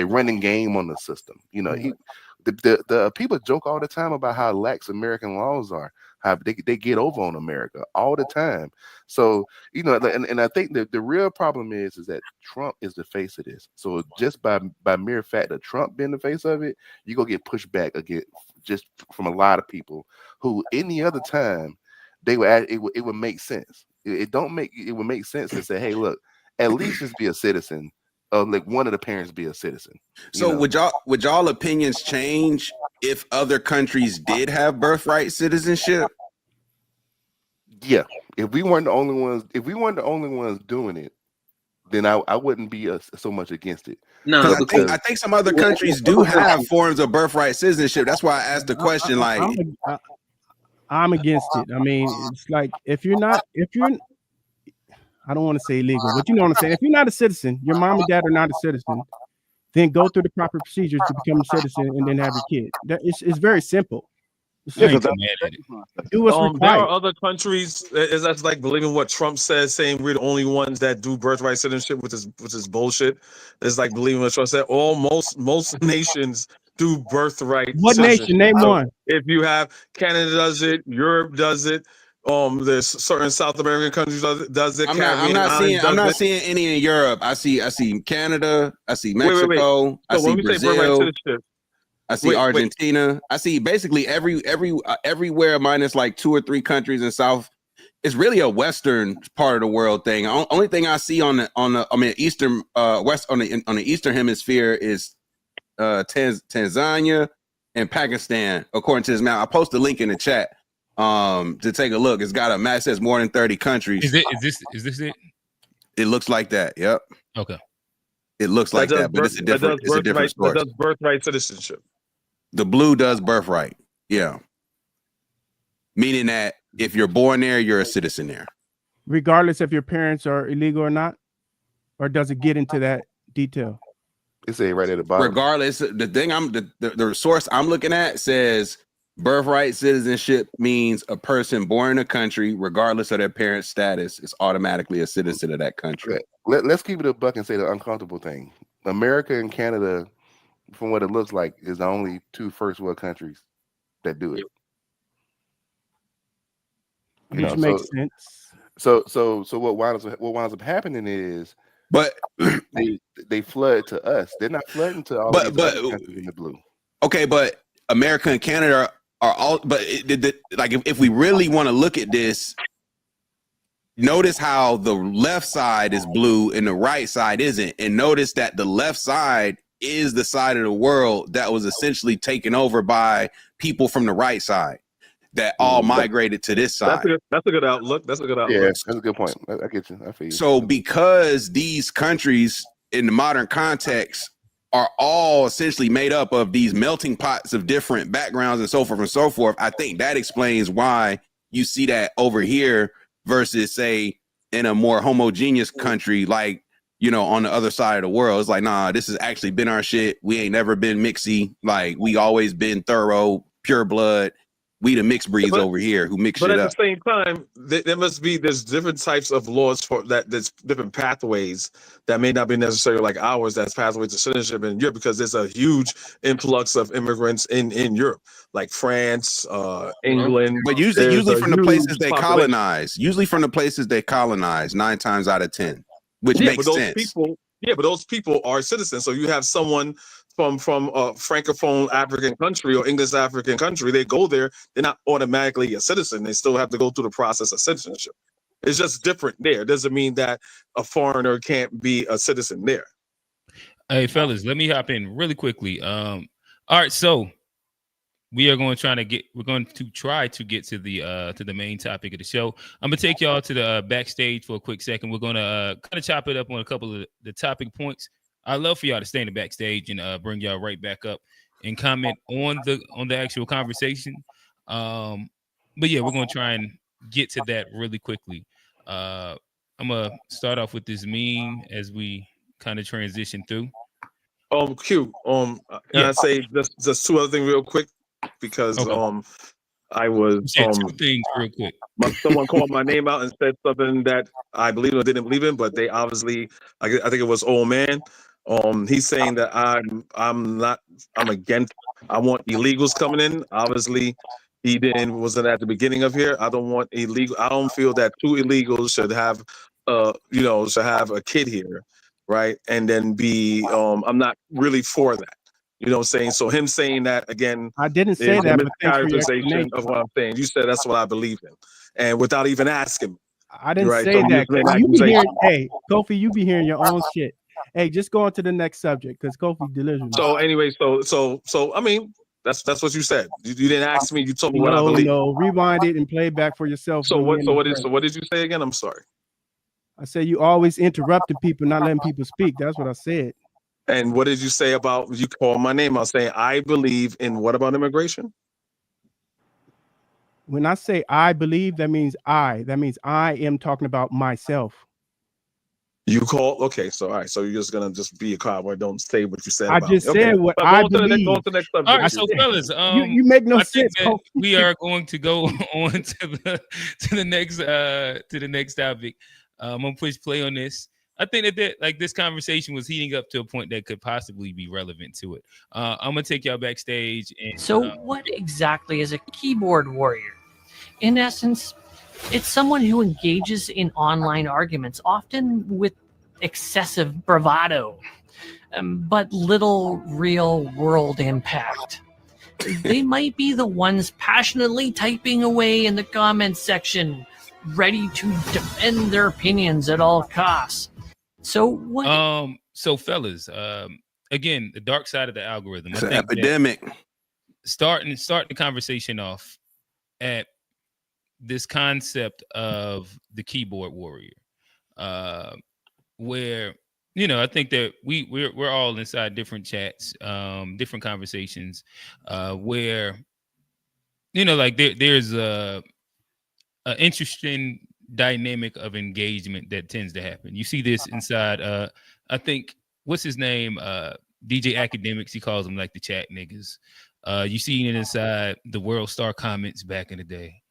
running game on the system. The people joke all the time about how lax American laws are, how they get over on America all the time. So and I think that the real problem is that Trump is the face of this. So just by mere fact of Trump being the face of it, you're gonna get pushed back again, just from a lot of people who any other time it would make sense. It would make sense to say, hey, look, at least just be a citizen. Like, one of the parents be a citizen. So would y'all opinions change if other countries did have birthright citizenship? Yeah, if we weren't the only ones doing it, then I wouldn't be so much against it. No, I think some other countries do have forms of birthright citizenship. That's why I asked the question. Like, I'm against it. I mean, it's like, if you're I don't want to say illegal, but you know what I'm saying. If you're not a citizen, your mom and dad are not a citizen, then go through the proper procedures to become a citizen and then have your kid. It's very simple. There required. are other countries that's like believing what Trump says, saying we're the only ones that do birthright citizenship, which is bullshit. It's like believing what Trump said. Most nations do birthright. What nation? Name one. If you have Canada does it, Europe does it. There's certain South American countries does it. I'm not seeing any in Europe. I see Canada. I see Mexico. I see Brazil. I see Argentina. I see basically everywhere minus like 2 or 3 countries in South. It's really a Western part of the world thing. Only thing I see on the eastern west on the eastern hemisphere is Tanzania and Pakistan, according to this map. I'll post a link in the chat to take a look. It's got a map that says more than 30 countries. Is this it? It looks like that. Yep. Okay. It looks like that, but it's a different source. That does birthright citizenship. The blue does birthright. Yeah. meaning that if you're born there, you're a citizen there. Regardless if your parents are illegal or not, or does it get into that detail? It's a right at the bottom. Regardless, the thing the source I'm looking at says birthright citizenship means a person born in a country, regardless of their parents' status, is automatically a citizen of that country. Let's keep it a buck and say the uncomfortable thing. America and Canada, from what it looks like, is the only two first world countries that do it. Which makes sense. So what winds up happening is, but they flood to us. They're not flooding to all of these other countries in the blue. Okay, but America and Canada are all. But if we really want to look at this, notice how the left side is blue and the right side isn't, and notice that the left side is the side of the world that was essentially taken over by people from the right side that all migrated to this side. That's a good outlook. That's a good outlook. Yeah, that's a good point. I get you. I feel you. So because these countries in the modern context are all essentially made up of these melting pots of different backgrounds and so forth and so forth, I think that explains why you see that over here versus, say, in a more homogeneous country like, on the other side of the world. It's like, nah, this has actually been our shit. We ain't never been mixy. Like, we always been thorough, pure blood. We the mixed breeds over here who mix shit up. But at the same time, there's different types of laws for that. There's different pathways that may not be necessarily like ours. That's pathways to citizenship in Europe, because there's a huge influx of immigrants in Europe, like France, England. But usually from the places they colonize. Usually from the places they colonize, 9 times out of 10, which makes sense. But those people are citizens. So you have someone from a francophone African country or English African country, they go there, they're not automatically a citizen. They still have to go through the process of citizenship. It's just different there. It doesn't mean that a foreigner can't be a citizen there. Hey, fellas, let me hop in really quickly. All right, so we're going to try to get to the main topic of the show. I'm gonna take y'all to the backstage for a quick second. We're gonna kind of chop it up on a couple of the topic points. I'd love for y'all to stay in the backstage and bring y'all right back up and comment on the actual conversation. But yeah, we're gonna try and get to that really quickly. I'm gonna start off with this meme as we kind of transition through. Q. Can I say just two other things real quick? Because I was two things real quick. Someone called my name out and said something that I believe or didn't believe in, but they obviously, I think it was old man. He's saying that I'm against. I want illegals coming in. Obviously, he wasn't at the beginning of here. I don't want illegal. I don't feel that 2 illegals should have a kid here, right? And then be. I'm not really for that. You know what I'm saying? So him saying that again, I didn't say that, but thanks for your mischaracterization of what I'm saying. You said that's what I believe in, and without even asking. I didn't say that. Hey, Kofi, you be hearing your own shit. Hey, just go on to the next subject because Kofi delivers. So anyway, so I mean, that's what you said. You didn't ask me. You told me what I believe. No, rewind it and play it back for yourself. So what did you say again? I'm sorry. I said you always interrupting people, not letting people speak. That's what I said. And what did you say about you call my name? I was saying I believe in what about immigration? When I say I believe, that means I am talking about myself. You call so all right. So you're just gonna be a cowboy. Don't say what you said. I just said what I believe. Go to the next subject. All right, so fellas, you make no sense. We are going to go on to the next topic. I'm gonna push play on this. I think that this conversation was heating up to a point that could possibly be relevant to it. I'm gonna take y'all backstage. And so, what exactly is a keyboard warrior? In essence, it's someone who engages in online arguments, often with excessive bravado, but little real world impact. They might be the ones passionately typing away in the comments section, ready to defend their opinions at all costs. So what? So fellas, again, the dark side of the algorithm. It's an epidemic. Starting the conversation off at this concept of the keyboard warrior, where I think that we're all inside different chats, different conversations, where you know, like there's a interesting dynamic of engagement that tends to happen. You see this inside I think what's his name? DJ Academics, he calls them like the chat niggas. You see it inside the World Star comments back in the day.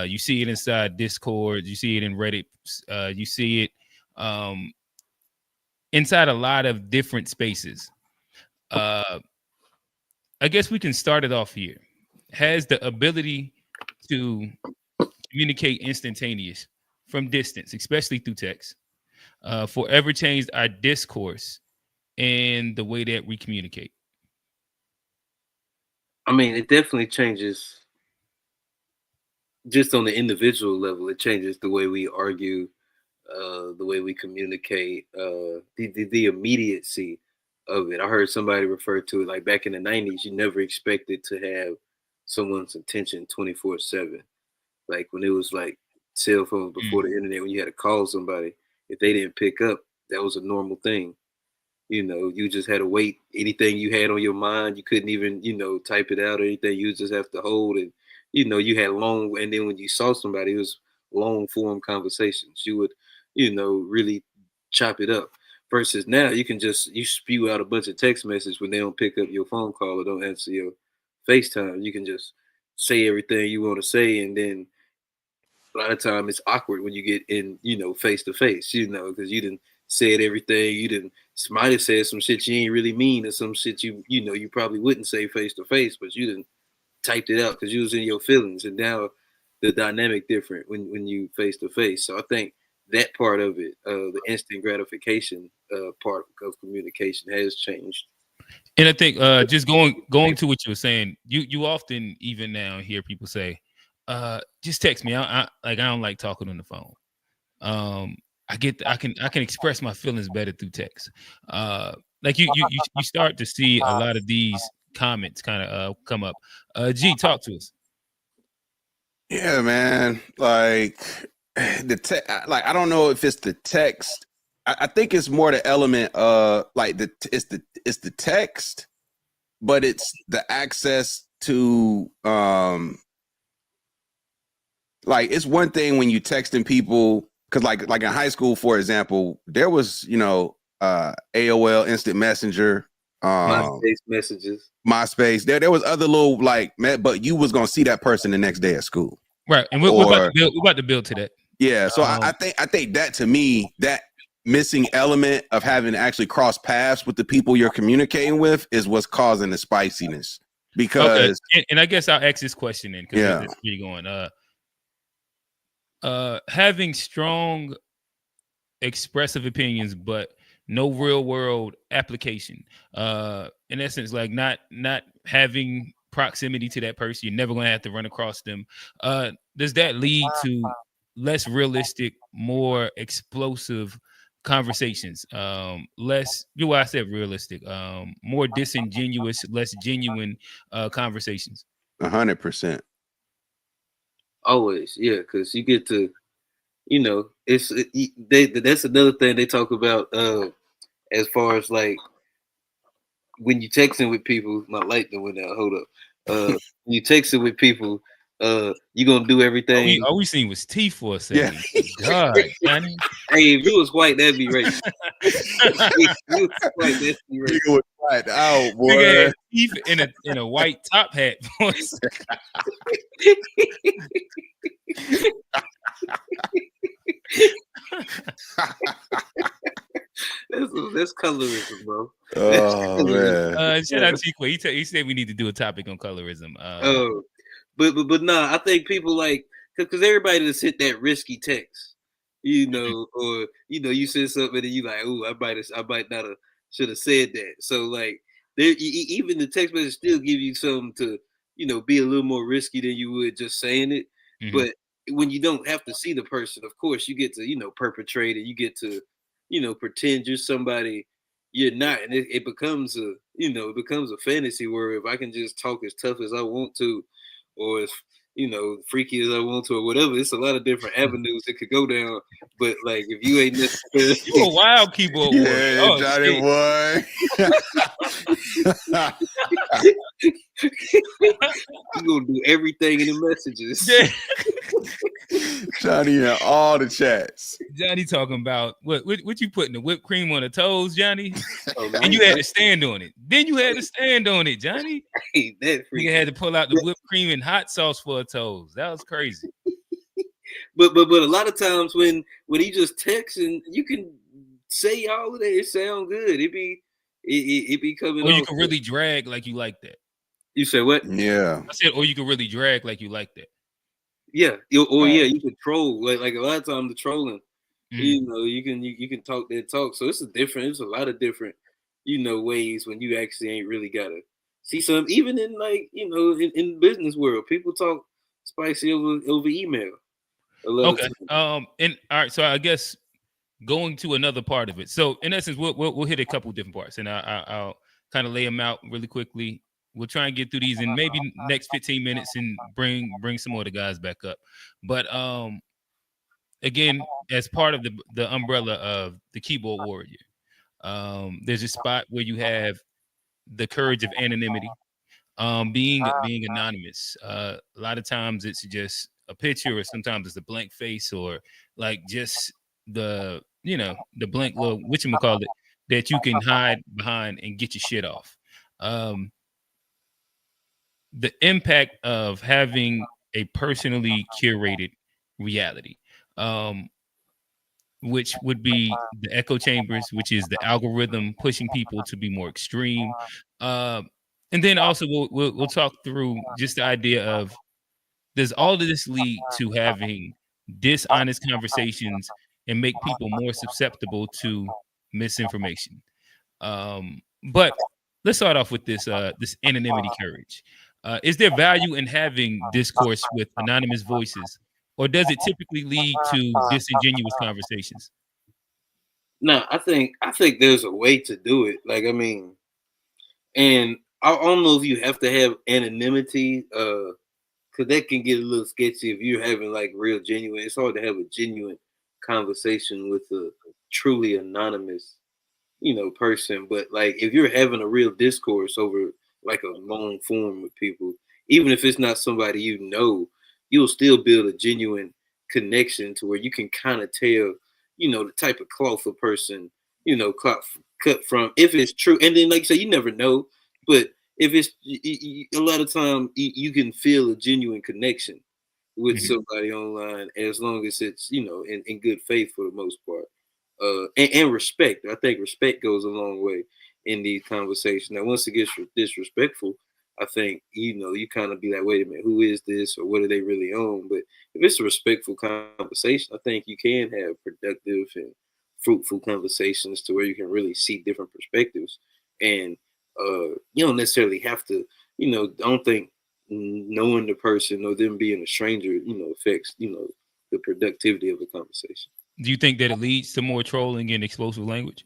You see it inside Discord, you see it in Reddit, you see it inside a lot of different spaces. I guess we can start it off here. Has the ability to communicate instantaneous from distance, especially through text, forever changed our discourse and the way that we communicate? I mean, it definitely changes just on the individual level. It changes the way we argue, the way we communicate, the immediacy of it. I heard somebody refer to it like back in the 90s, you never expected to have someone's attention 24/7. Like when it was like cell phones before the internet, when you had to call somebody, if they didn't pick up, that was a normal thing. You know, you just had to wait. Anything you had on your mind, you couldn't even, type it out or anything. You just have to hold it. You had long, and then when you saw somebody, it was long form conversations. You would, really chop it up. Versus now, you spew out a bunch of text messages when they don't pick up your phone call or don't answer your FaceTime. You can just say everything you want to say, and then a lot of time it's awkward when you get in, face to face, because you didn't said everything. You didn't might have said some shit you ain't really mean, or some shit you probably wouldn't say face to face, but you didn't typed it out because you was in your feelings. And now the dynamic different when you face to face. So I think that part of it, the instant gratification part of communication has changed. And I think just going to what you were saying, you often even now hear people say, just text me. I don't like talking on the phone. I can express my feelings better through text. Like you start to see a lot of these comments kind of come up. G, talk to us. Yeah, man. Like like I don't know if it's the text. I think it's more the element of like it's the text, but it's the access to like it's one thing when you texting people, because like in high school, for example, there was AOL Instant Messenger, MySpace messages, MySpace. There was other little but you was gonna see that person the next day at school, right? And we're about to build to that. Yeah, so I think that to me, that missing element of having to actually cross paths with the people you're communicating with is what's causing the spiciness. Because and I guess I'll ask this question then, because that's where you're going. Having strong expressive opinions but no real world application, in essence, like not having proximity to that person, you're never going to have to run across them. Does that lead to less realistic, more explosive conversations? Less, I said realistic, more disingenuous, less genuine conversations? 100%. Always, yeah, because you get to, that's another thing they talk about as far as like when you texting with people. My light that went out. Hold up. When you texting with people, you gonna do everything. All we seen was teeth for a second. Yeah. God, Johnny. Hey, if it was white, that'd be racist. If it was white, that'd be racist. Oh boy, teeth in a white top hat. That's colorism, bro. Oh man. Shout out to Quay. He said we need to do a topic on colorism. But nah, I think people like because everybody just hit that risky text, or you said something and you like, oh, I might not have should have said that. So like, even the text message still give you something to be a little more risky than you would just saying it. Mm-hmm. But when you don't have to see the person, of course, you get to perpetrate it. You get to pretend you're somebody you're not, and it becomes a fantasy where if I can just talk as tough as I want to, or if freaky as I want to or whatever. It's a lot of different avenues it could go down. But like, if you ain't necessarily, you a wild keyboard warrior. Yeah, Oh, Johnny shit. boy. You gonna do everything in the messages. Yeah. Johnny in all the chats. Johnny talking about what you putting the whipped cream on the toes, Johnny? Oh, And you had to stand on it. Then you had to stand on it, Johnny. That Nigga had to pull out the whipped cream and hot sauce for her toes. That was crazy. But a lot of times when he just texts and you can say all of that, it sound good. It be coming. Or you off can really drag like you like that. You said what? Yeah. I said, or you can really drag like you like that. Yeah. Yeah, you can troll. Like a lot of times the trolling, you can talk that talk. So it's a lot of different, ways when you actually ain't really gotta see some. Even in like, in business world, people talk spicy over email. Okay. And all right. So I guess going to another part of it. So in essence, we'll hit a couple different parts, and I'll kind of lay them out really quickly. We'll try and get through these in maybe next 15 minutes and bring some more of the guys back up. But again, as part of the umbrella of the keyboard warrior, there's a spot where you have the courage of anonymity, being anonymous. A lot of times it's just a picture, or sometimes it's a blank face, or like just the blank little whatchamacallit that you can hide behind and get your shit off. The impact of having a personally curated reality, which would be the echo chambers, which is the algorithm pushing people to be more extreme. And then also we'll talk through just the idea of, does all of this lead to having dishonest conversations and make people more susceptible to misinformation? But let's start off with this anonymity courage. Is there value in having discourse with anonymous voices, or does it typically lead to disingenuous conversations? No, I think there's a way to do it. Like, I mean, and I don't know if you have to have anonymity, because that can get a little sketchy if you're having like real genuine. It's hard to have a genuine conversation with a truly anonymous, person. But like, if you're having a real discourse over like a long form with people, even if it's not somebody you'll still build a genuine connection to where you can kind of tell, the type of cloth a person, cut from, if it's true. And then, like you say, you never know, but if it's a lot of time, you can feel a genuine connection with somebody online, as long as it's, in good faith for the most part. And respect. I think respect goes a long way in these conversations. Now, once it gets disrespectful, I think, you kind of be like, wait a minute, who is this, or what are they really on? But if it's a respectful conversation, I think you can have productive and fruitful conversations to where you can really see different perspectives. And you don't necessarily have to, I don't think knowing the person or them being a stranger, affects, the productivity of the conversation. Do you think that it leads to more trolling and explosive language?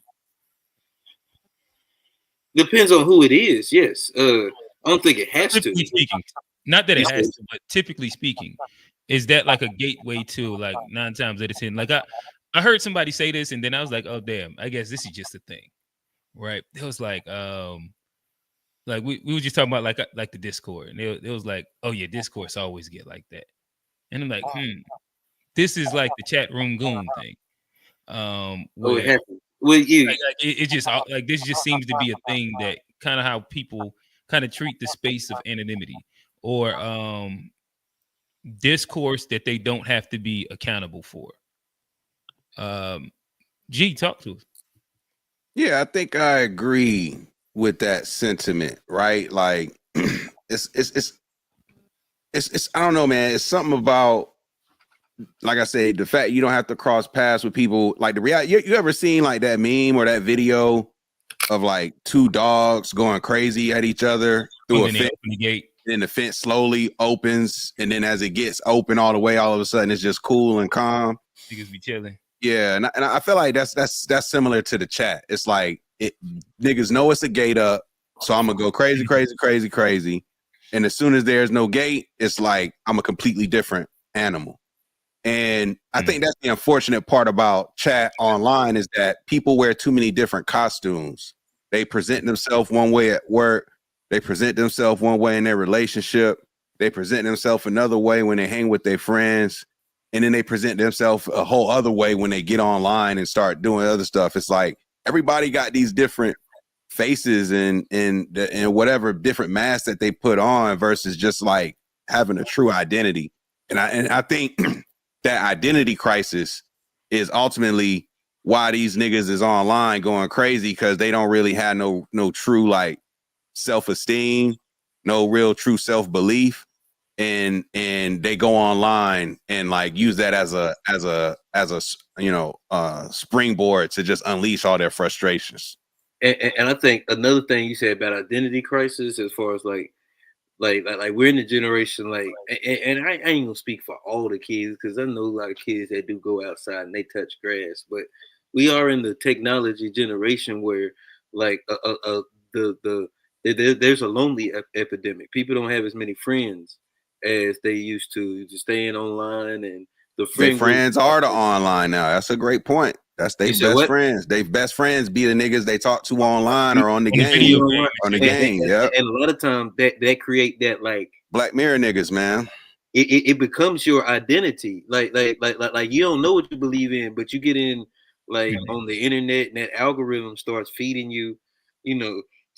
Depends on who it is. Yes. I don't think it has typically to. Speaking, not that it has to, but typically speaking, is that like a gateway to, like, 9 times out of 10? Like I heard somebody say this, and then I was like, oh damn, I guess this is just a thing, right? It was like we were just talking about like the Discord, and it was like, oh yeah, Discourse always get like that, and I'm like, this is like the chat room goon thing. Where, it happened. Well, it just like, this just seems to be a thing that kind of how people kind of treat the space of anonymity, or discourse that they don't have to be accountable for. G, talk to us. Yeah, I think I agree with that sentiment, right? Like, it's I don't know, man. It's something about, like I said, the fact you don't have to cross paths with people. Like the reality, you ever seen like that meme or that video of like 2 dogs going crazy at each other through a fence? The gate. Then the fence slowly opens, and then as it gets open all the way, all of a sudden it's just cool and calm. Niggas be chilling. Yeah, and I feel like that's similar to the chat. It's like niggas know it's a gate up, so I'm gonna go crazy. And as soon as there's no gate, it's like I'm a completely different animal. And I think that's the unfortunate part about chat online is that people wear too many different costumes. They present themselves one way at work. They present themselves one way in their relationship. They present themselves another way when they hang with their friends. And then they present themselves a whole other way when they get online and start doing other stuff. It's like everybody got these different faces and whatever different masks that they put on versus just like having a true identity. And I think that identity crisis is ultimately why these niggas is online going crazy, because they don't really have no true like self-esteem, no real true self-belief. And they go online and like use that as a springboard to just unleash all their frustrations. And I think another thing you said about identity crisis, as far as like we're in the generation, like, and I ain't gonna speak for all the kids, because I know a lot of kids that do go outside and they touch grass, but we are in the technology generation where like there's a lonely epidemic. People don't have as many friends as they used to, just staying online, and the friends are the online now. That's a great point. That's their best friends. They best friends be the niggas they talk to online or on the game. On the game, yeah. And a lot of times that create that like Black Mirror niggas, man. It becomes your identity. Like you don't know what you believe in, but you get in like on the internet, and that algorithm starts feeding you,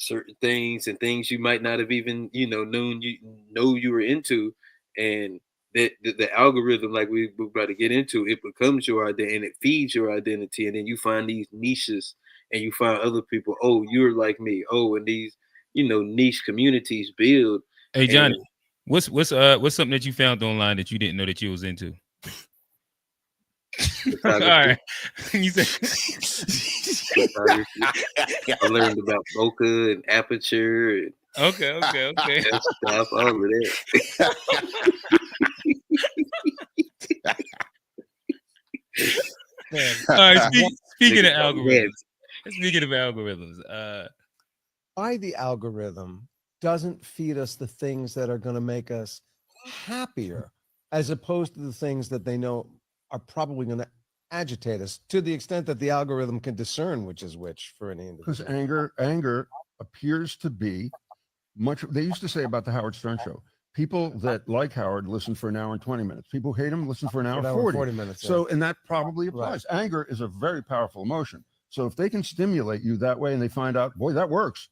certain things and things you might not have even known you were into, and that the algorithm, like we're about to get into, it becomes your identity and it feeds your identity, and then you find these niches and you find other people, oh, you're like me, oh, and these niche communities build. Hey Johnny, what's something that you found online that you didn't know that you was into? All right. You said I learned about bokeh and aperture and okay. stuff, all of that. All right, speaking of algorithms, why the algorithm doesn't feed us the things that are going to make us happier, as opposed to the things that they know are probably going to agitate us, to the extent that the algorithm can discern which is which for any individual. Because anger appears to be much. They used to say about the Howard Stern show, people that like Howard listen for an hour and 20 minutes. People who hate him listen for an hour and 40 minutes. So, and that probably applies. Right. Anger is a very powerful emotion. So if they can stimulate you that way and they find out, boy, that works,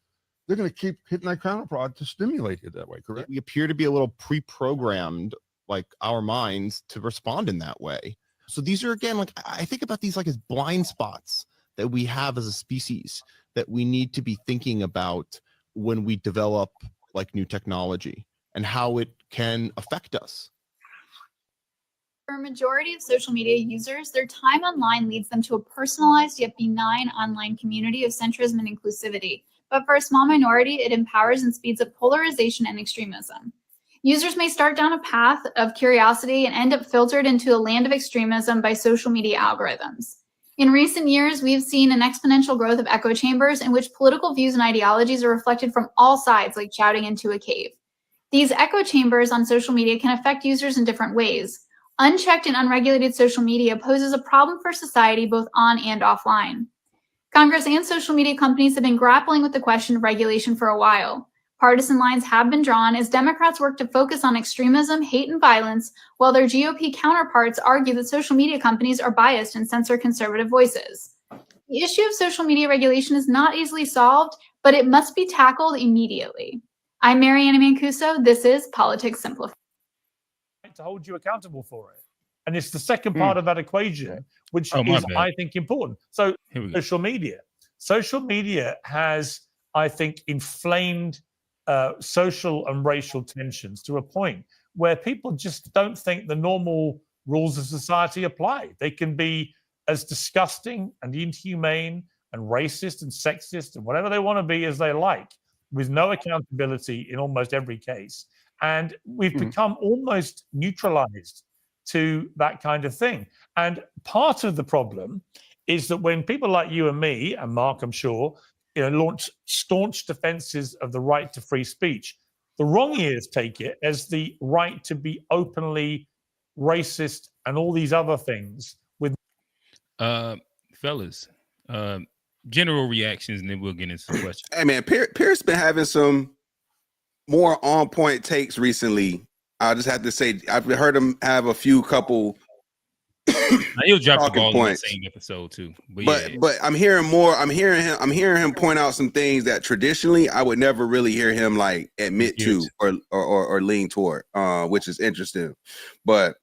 they're going to keep hitting that counterprod to stimulate you that way, correct? We appear to be a little pre-programmed, like our minds, to respond in that way. So these are, again, like I think about these like as blind spots that we have as a species that we need to be thinking about when we develop like new technology and how it can affect us. For a majority of social media users, their time online leads them to a personalized yet benign online community of centrism and inclusivity. But for a small minority, it empowers and speeds up polarization and extremism. Users may start down a path of curiosity and end up filtered into a land of extremism by social media algorithms. In recent years, we've seen an exponential growth of echo chambers in which political views and ideologies are reflected from all sides, like shouting into a cave. These echo chambers on social media can affect users in different ways. Unchecked and unregulated social media poses a problem for society both on and offline. Congress and social media companies have been grappling with the question of regulation for a while. Partisan lines have been drawn as Democrats work to focus on extremism, hate, and violence, while their GOP counterparts argue that social media companies are biased and censor conservative voices. The issue of social media regulation is not easily solved, but it must be tackled immediately. I'm Mariana Mancuso. This is Politics Simplified. To hold you accountable for it. And it's the second part of that equation, which is, I think, important. So social media has, I think, inflamed social and racial tensions to a point where people just don't think the normal rules of society apply. They can be as disgusting and inhumane and racist and sexist and whatever they want to be as they like, with no accountability in almost every case. And we've become almost neutralized to that kind of thing. And part of the problem is that when people like you and me, and Mark, I'm sure, launch staunch defenses of the right to free speech, The wrong ears take it as the right to be openly racist and all these other things. With fellas, general reactions, and then we'll get into some questions. Hey man, Pierce been having some more on point takes recently. I just have to say, I've heard him have a few couple. He'll drop the talking ball points. in the same episode too. But I'm hearing more. I'm hearing him point out some things that traditionally I would never really hear him like admit to or lean toward, which is interesting. But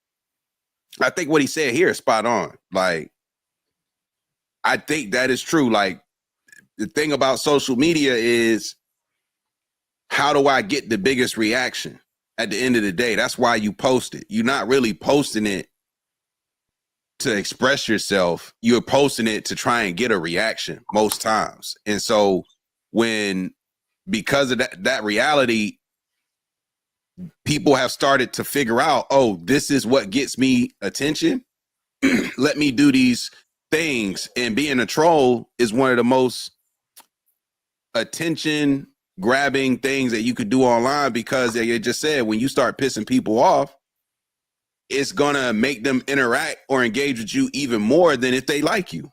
I think what he said here is spot on. Like, I think that is true. Like, the thing about social media is, how do I get the biggest reaction at the end of the day? That's why you post it. You're not really posting it to express yourself. You're posting it to try and get a reaction most times. And so because of that reality, people have started to figure out, oh, this is what gets me attention. Let me do these things. And being a troll is one of the most attention grabbing things that you could do online, because they just said, when you start pissing people off, it's gonna make them interact or engage with you even more than if they like you.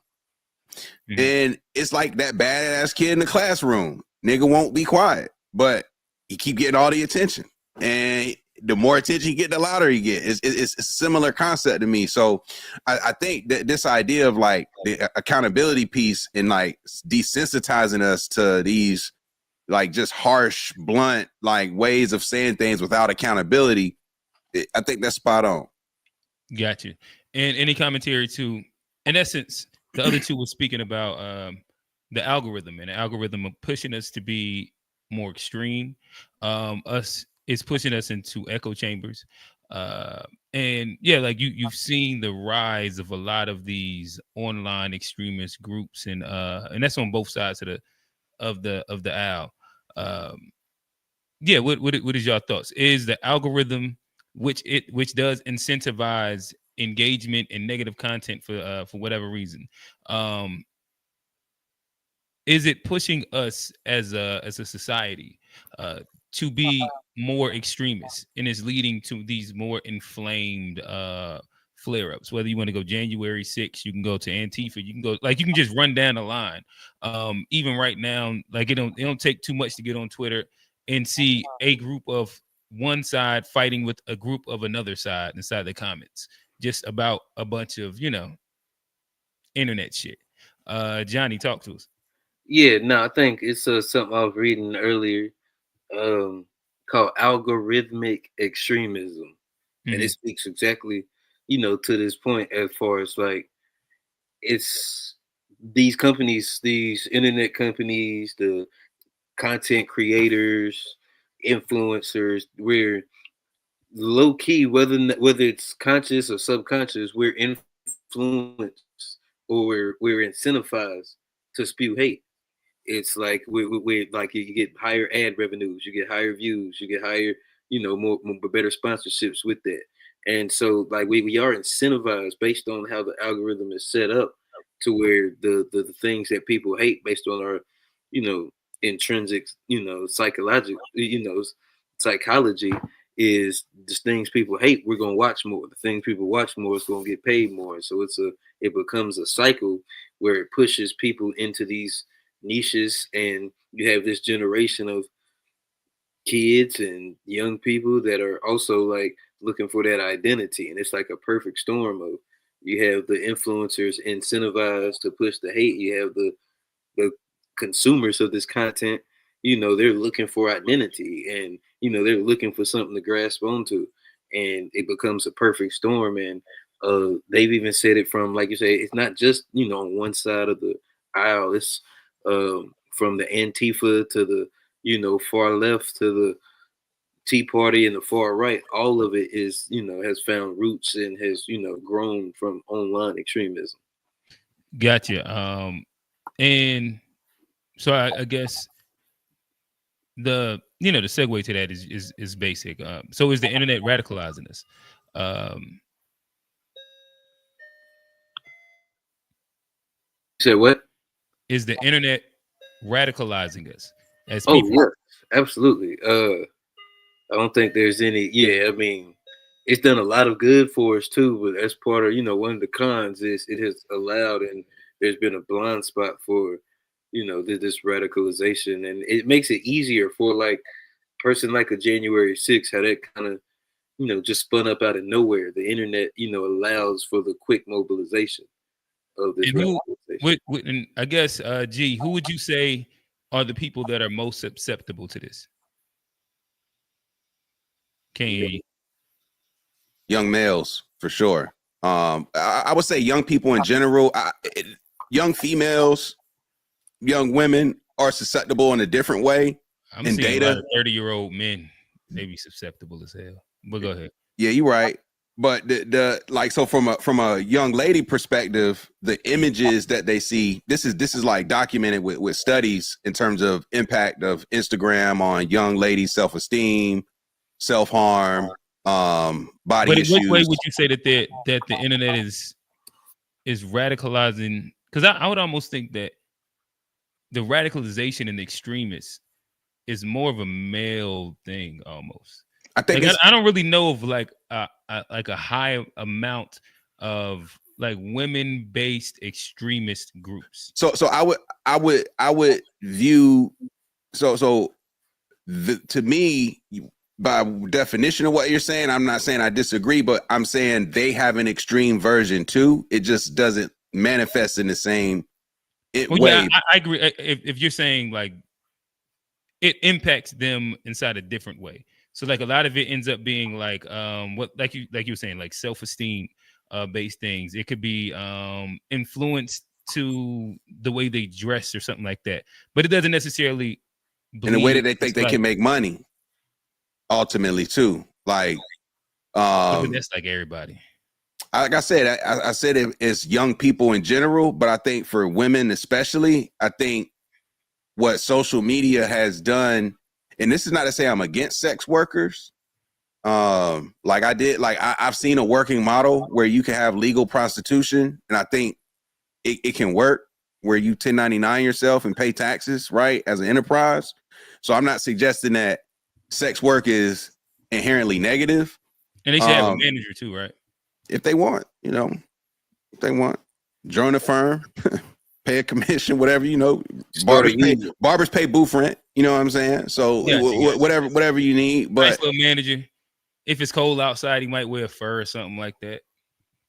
Mm-hmm. And it's like that badass kid in the classroom. Nigga won't be quiet, but he keep getting all the attention. And the more attention you get, the louder you get. It's a similar concept to me. So I think that this idea of like the accountability piece and like desensitizing us to these like just harsh, blunt, like ways of saying things without accountability, I think that's spot on. Got you. And any commentary to, in essence, the other two were speaking about the algorithm, and the algorithm of pushing us to be more extreme. It's pushing us into echo chambers. And yeah, like you've seen the rise of a lot of these online extremist groups, and that's on both sides of the aisle. Yeah, what is your thoughts? Is the algorithm, which does incentivize engagement and negative content for whatever reason, is it pushing us as a society to be more extremist, and is leading to these more inflamed flare-ups? Whether you want to go January 6th, you can go to Antifa, you can go, like, you can just run down the line. Even right now, like, it don't take too much to get on Twitter and see a group of one side fighting with a group of another side inside the comments, just about a bunch of, internet shit. Johnny, talk to us. Yeah, no, I think it's something I was reading earlier, called algorithmic extremism. Mm-hmm. And it speaks exactly, to this point, as far as like, it's these companies, these internet companies, the content creators, influencers, we're low key, whether it's conscious or subconscious, we're influenced or we're incentivized to spew hate. It's like we're like, you get higher ad revenues, you get higher views, you get higher, more better sponsorships with that. And so like we are incentivized based on how the algorithm is set up, to where the things that people hate based on our, intrinsic, psychology is the things people hate, we're gonna watch more. The things people watch more is gonna get paid more. So it becomes a cycle where it pushes people into these niches, and you have this generation of kids and young people that are also like looking for that identity. And it's like a perfect storm of, you have the influencers incentivized to push the hate, you have the consumers of this content, they're looking for identity, and they're looking for something to grasp onto, and it becomes a perfect storm. And they've even said it from, like you say, it's not just on one side of the aisle. It's from the Antifa to the far left to the Tea Party and the far right. All of it is has found roots and has grown from online extremism. Gotcha. And so I guess the segue to that is basic. So is the internet radicalizing us? Say what? Is the internet radicalizing us as people? Oh, yeah, absolutely. I don't think there's any. Yeah, I mean, it's done a lot of good for us too, but as part of one of the cons is it has allowed, and there's been a blind spot for this radicalization, and it makes it easier for like person like a January 6th, how that kind of just spun up out of nowhere. The internet allows for the quick mobilization of this radicalization. And I guess G, who would you say are the people that are most susceptible to this? Can't hear you. Young males, for sure. I would say young people in general, young females, young women are susceptible in a different way. I'm seeing a lot of 30-year-old men, they be susceptible as hell. But go ahead. Yeah, you're right. But the like, so from a young lady perspective, the images that they see, this is like documented with studies in terms of impact of Instagram on young ladies' self-esteem, self-harm, body issues. Which way would you say that the internet is radicalizing? Because I would almost think that the radicalization in the extremists is more of a male thing almost. I think I don't really know of like a high amount of like women-based extremist groups. So I would view to me, by definition of what you're saying, I'm not saying I disagree, but I'm saying they have an extreme version too. It just doesn't manifest in the same way. Yeah, I agree. If you're saying like it impacts them inside a different way. So like a lot of it ends up being like what like you were saying, like self-esteem based things. It could be influenced to the way they dress or something like that. But it doesn't necessarily in the way that they think they can make money ultimately too. Like that's like everybody. Like I said, I said it's young people in general, but I think for women especially, I think what social media has done, and this is not to say I'm against sex workers. I've seen a working model where you can have legal prostitution, and I think it can work where you 1099 yourself and pay taxes, right, as an enterprise. So I'm not suggesting that sex work is inherently negative. And they should have a manager too, right? If they want, if they want, join a firm, pay a commission, whatever, barbers pay booth rent, you know what I'm saying? So whatever you need. But nice little manager. If it's cold outside, he might wear a fur or something like that.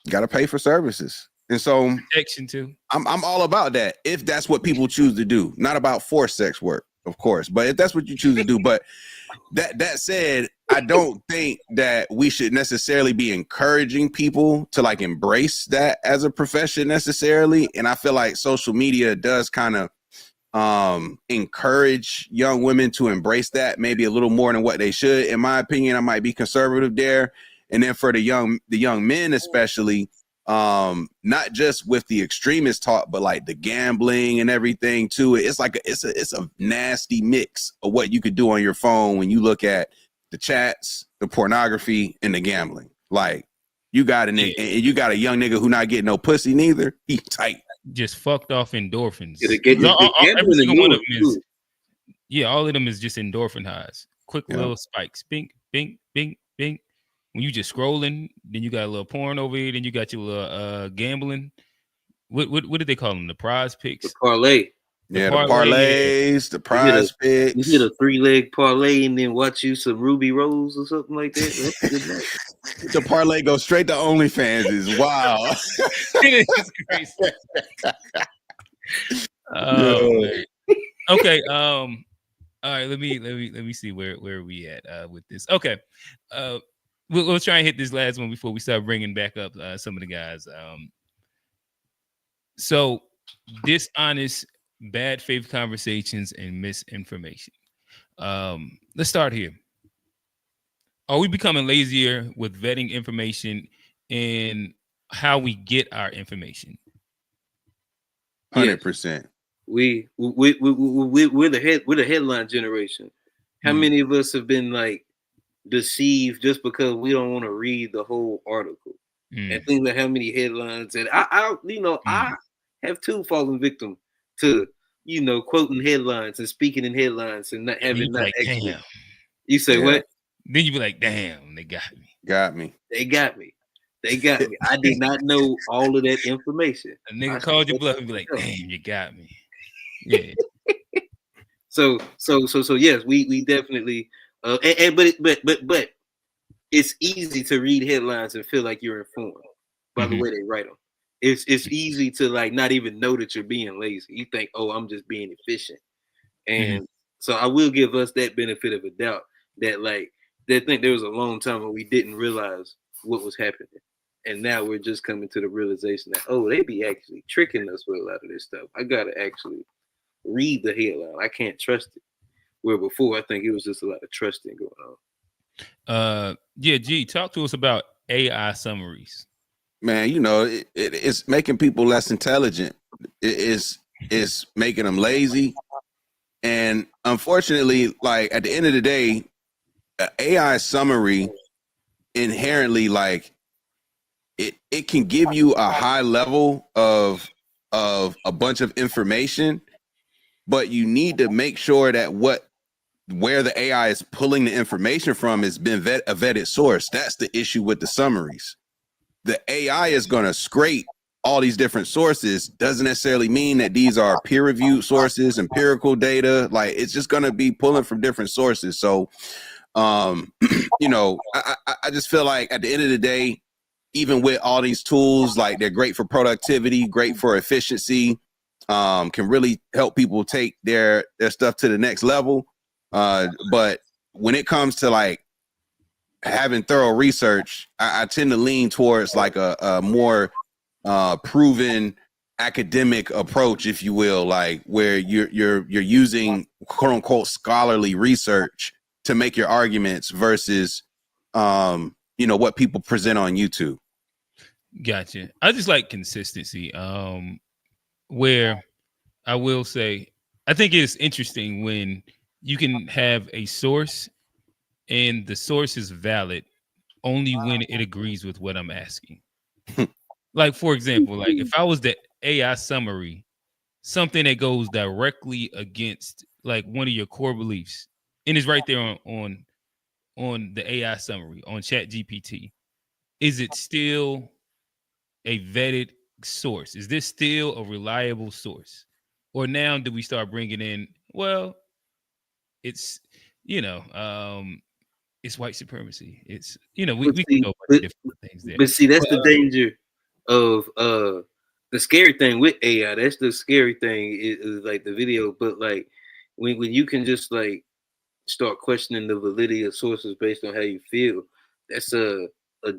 You got to pay for services. And so protection too. I'm all about that. If that's what people choose to do, not about forced sex work, of course, but if that's what you choose to do. But that said, I don't think that we should necessarily be encouraging people to like embrace that as a profession necessarily. And I feel like social media does kind of encourage young women to embrace that maybe a little more than what they should. In my opinion, I might be conservative there. And then for the young men especially, not just with the extremist talk, but like the gambling and everything too. It's like it's a nasty mix of what you could do on your phone when you look at the chats, the pornography, and the gambling. Like you got a young nigga who not getting no pussy neither. He tight. Just fucked off endorphins. Every single one of them is. Yeah, all of them is just endorphin highs. Quick little spikes. Bink, bink, bink, bink. When you just scrolling, then you got a little porn over here, then you got your little gambling. What did they call them? The prize picks? The parlay. The parlays, the prize picks. You get a 3-leg parlay and then watch you some Ruby Rose or something like that. That's good night. The parlay goes straight to OnlyFans. Is wow. It is crazy. Okay. All right. Let me see where we at with this. Okay. We'll try and hit this last one before we start bringing back up some of the guys. So dishonest, bad faith conversations and misinformation. Let's start here. Are we becoming lazier with vetting information and how we get our information? 100%. We're the headline generation. How many of us have been like deceived just because we don't want to read the whole article and think about how many headlines? And I have too fallen victim to quoting headlines and speaking in headlines and not having like, actually. damn. You say what? Then you be like, damn, they got me. Got me. They got me. They got me. I did not know all of that information. A nigga called your bluff and be like, damn, you got me. Yeah. So yes, we definitely but it's easy to read headlines and feel like you're informed by the way they write them. It's easy to like not even know that you're being lazy. You think, oh, I'm just being efficient. And so I will give us that benefit of a doubt that like they think there was a long time when we didn't realize what was happening. And now we're just coming to the realization that, oh, they be actually tricking us with a lot of this stuff. I gotta actually read the headline. I can't trust it. Where before I think it was just a lot of trusting going on. Yeah, G, talk to us about AI summaries. Man, you know, it's making people less intelligent. It's making them lazy. And unfortunately, like at the end of the day, AI summary inherently, like it can give you a high level of a bunch of information, but you need to make sure that where the AI is pulling the information from has been a vetted source. That's the issue with the summaries. The AI is going to scrape all these different sources. Doesn't necessarily mean that these are peer-reviewed sources, empirical data. Like it's just going to be pulling from different sources. So, you know, I just feel like at the end of the day, even with all these tools, like they're great for productivity, great for efficiency, can really help people take their stuff to the next level. But when it comes to like having thorough research, I tend to lean towards like a more proven academic approach, if you will, like where you're using quote unquote scholarly research to make your arguments versus you know what people present on YouTube. Gotcha. I just like consistency. Where I will say, I think it's interesting when you can have a source and the source is valid only when it agrees with what I'm asking. Like, for example, like if I was the AI summary, something that goes directly against like one of your core beliefs, and it's right there on the AI summary on ChatGPT, is it still a vetted source? Is this still a reliable source? Or now do we start bringing in, well, it's, you know, it's white supremacy. It's, you know, we can go by different things there. But see, that's the danger of the scary thing with AI. That's the scary thing is like the video. But like when you can just like start questioning the validity of sources based on how you feel, that's a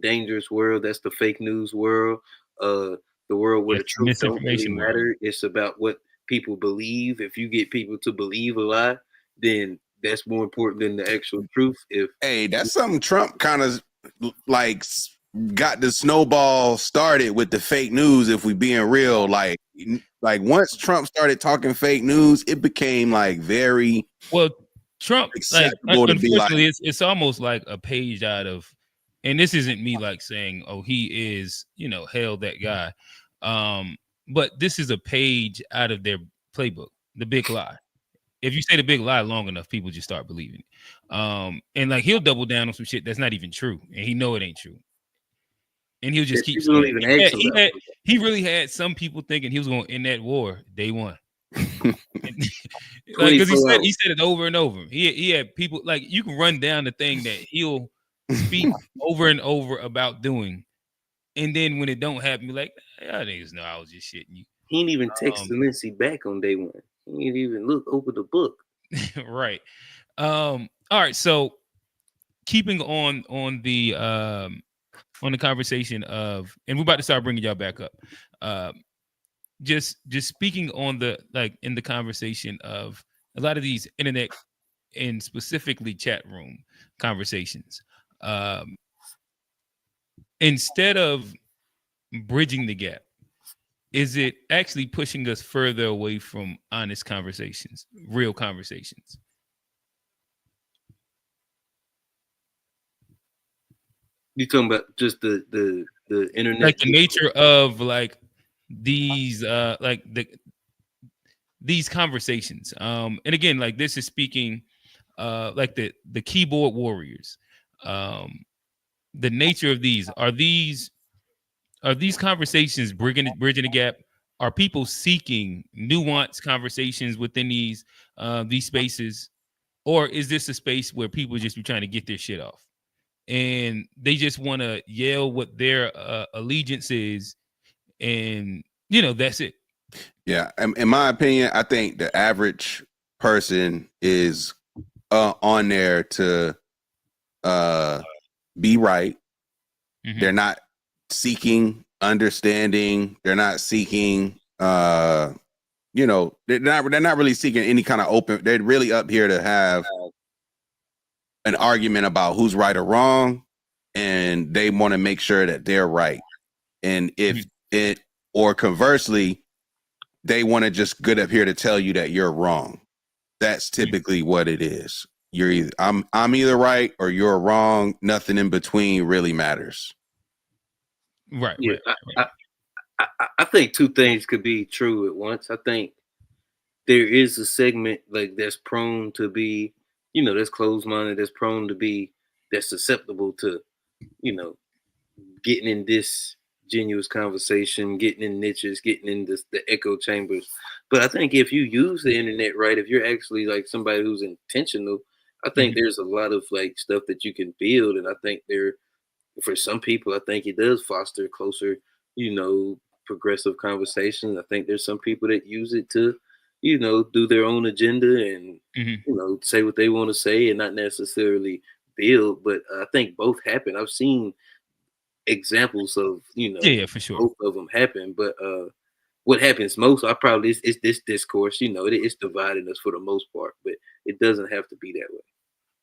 dangerous world. That's the fake news world. The world where the truth don't really matter. It's about what people believe. If you get people to believe a lie, then that's more important than the actual truth. Hey, that's something Trump kind of like got the snowball started with the fake news. If we being real, like once Trump started talking fake news, it became like very Trump. Like, unfortunately, it's almost like a page out of, and this isn't me like saying, oh, he is, you know, hell that guy. But this is a page out of their playbook, the big lie. If you say the big lie long enough, people just start believing it. And like he'll double down on some shit that's not even true, and he know it ain't true. And he'll just keep saying it. He really had some people thinking he was going to end that war day one. Like, because he said it over and over. He had people like, you can run down the thing that he'll speak over and over about doing, and then when it don't happen, be like, y'all niggas know I was just shitting you. He didn't even text Zelensky back on day one. He didn't even look over the book. Right. All right. So keeping on the conversation of, and we're about to start bringing y'all back up. Just speaking on the, like in the conversation of a lot of these internet and specifically chat room conversations, instead of bridging the gap, is it actually pushing us further away from honest conversations, real conversations? You talking about just the internet, like the nature of like these these conversations. And again, like this is speaking like the keyboard warriors. the nature of these are these conversations bridging the gap? Are people seeking nuanced conversations within these spaces, or is this a space where people just be trying to get their shit off and they just want to yell what their allegiance is, and that's it? Yeah, in my opinion, I think the average person is on there to be right. Mm-hmm. They're not seeking understanding. They're not seeking they're not really seeking any kind of open. They're really up here to have an argument about who's right or wrong, and they want to make sure that they're right. And if it, or conversely, they want to just get up here to tell you that you're wrong. That's typically what it is. You're either I'm either right or you're wrong. Nothing in between really matters. Right. Yeah, I think two things could be true at once. I think there is a segment like that's prone to be, that's closed-minded, that's prone to be, that's susceptible to, getting in this disingenuous conversation, getting in niches, getting in the echo chambers. But I think if you use the internet right, if you're actually like somebody who's intentional, I think there's a lot of like stuff that you can build. And I think for some people, I think it does foster closer, progressive conversations. I think there's some people that use it to, do their own agenda and, say what they want to say and not necessarily build. But I think both happen. I've seen examples of, yeah, for sure, both of them happen. But what happens most, is this discourse, it's dividing us for the most part, but it doesn't have to be that way.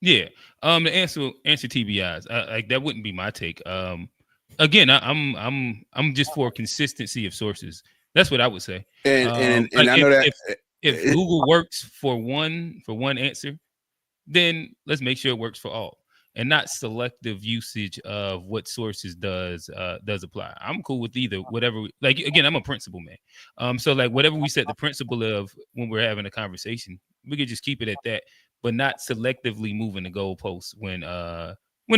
Yeah. To answer TBIs, like that wouldn't be my take. Again, I'm just for consistency of sources. That's what I would say. And I know that if Google works for one answer, then let's make sure it works for all, and not selective usage of what sources does apply. I'm cool with either, whatever. Like again, I'm a principle man. So like whatever we set the principle of when we're having a conversation, we could just keep it at that, but not selectively moving the goalposts when